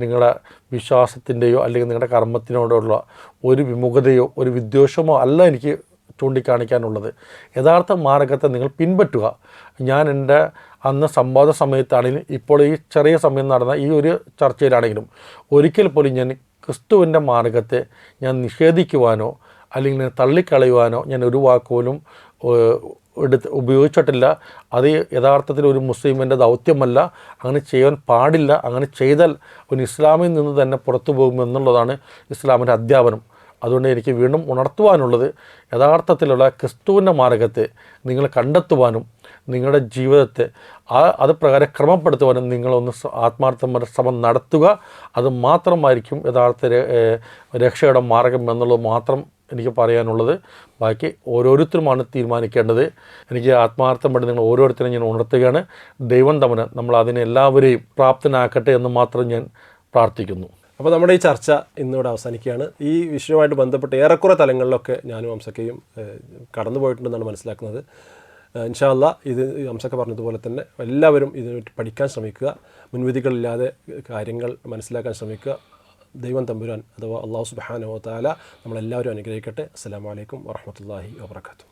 നിങ്ങളുടെ വിശ്വാസത്തിൻ്റെയോ അല്ലെങ്കിൽ നിങ്ങളുടെ കർമ്മത്തിനോടുള്ള ഒരു വിമുഖതയോ ഒരു വിദ്വേഷമോ അല്ല എനിക്ക് ചൂണ്ടിക്കാണിക്കാനുള്ളത്. യഥാർത്ഥ മാർഗത്തെ നിങ്ങൾ പിൻപറ്റുക. ഞാൻ എൻ്റെ അന്ന് സംവാദ സമയത്താണെങ്കിലും ഇപ്പോൾ ഈ ചെറിയ സമയം നടന്ന ഈ ഒരു ചർച്ചയിലാണെങ്കിലും ഒരിക്കൽ പോലും ഞാൻ ക്രിസ്തുവിൻ്റെ മാർഗത്തെ ഞാൻ നിഷേധിക്കുവാനോ അല്ലെങ്കിൽ തള്ളിക്കളയുവാനോ ഞാൻ ഒരു വാക്കുപോലും ഉപയോഗിച്ചിട്ടില്ല. അത് യഥാർത്ഥത്തിൽ ഒരു മുസ്ലിമിൻ്റെ ദൗത്യമല്ല. അങ്ങനെ ചെയ്യാൻ പാടില്ല. അങ്ങനെ ചെയ്താൽ ഒരു ഇസ്ലാമിൽ നിന്ന് തന്നെ പുറത്തു പോകുമെന്നുള്ളതാണ് ഇസ്ലാമിൻ്റെ അധ്യാപനം. അതുകൊണ്ട് എനിക്ക് വീണ്ടും ഉണർത്തുവാനുള്ളത്, യഥാർത്ഥത്തിലുള്ള ക്രിസ്തുവിൻ്റെ മാർഗത്തെ നിങ്ങൾ കണ്ടെത്തുവാനും നിങ്ങളുടെ ജീവിതത്തെ അത് പ്രകാരം ക്രമപ്പെടുത്തുവാനും നിങ്ങളൊന്ന് ആത്മാർത്ഥമായ ശ്രമം നടത്തുക. അത് മാത്രമായിരിക്കും യഥാർത്ഥ രക്ഷയുടെ മാർഗം എന്നുള്ളത് മാത്രം എനിക്ക് പറയാനുള്ളത്. ബാക്കി ഓരോരുത്തരുമാണ് തീരുമാനിക്കേണ്ടത്. എനിക്ക് ആത്മാർത്ഥമായിട്ട് നിങ്ങൾ ഓരോരുത്തരും ഞാൻ ഉണർത്തുകയാണ്. ദൈവം തമ്മിൽ നമ്മൾ അതിനെല്ലാവരെയും പ്രാപ്തനാക്കട്ടെ എന്ന് മാത്രം ഞാൻ പ്രാർത്ഥിക്കുന്നു. അപ്പോൾ നമ്മുടെ ഈ ചർച്ച ഇന്നിവിടെ അവസാനിക്കുകയാണ്. ഈ വിഷയവുമായിട്ട് ബന്ധപ്പെട്ട് ഏറെക്കുറെ തലങ്ങളിലൊക്കെ ഞാനും ഹംസക്കയും കടന്നു പോയിട്ടുണ്ടെന്നാണ് മനസ്സിലാക്കുന്നത്. ഇൻഷാ അല്ലാഹ് ഇത് ഹംസക്ക പറഞ്ഞതുപോലെ തന്നെ എല്ലാവരും ഇതിനെ പഠിക്കാൻ ശ്രമിക്കുക, മുൻവിധികളില്ലാതെ കാര്യങ്ങൾ മനസ്സിലാക്കാൻ ശ്രമിക്കുക. ദൈവം തമ്പുരാൻ അഥവാ അല്ലാഹു സുബ്ഹാനഹു വ തആല നമ്മളെല്ലാവരും അനുഗ്രഹിക്കട്ടെ. അസ്സലാമു അലൈക്കും വറഹ്മത്തുള്ളാഹി വബറകാതുഹു.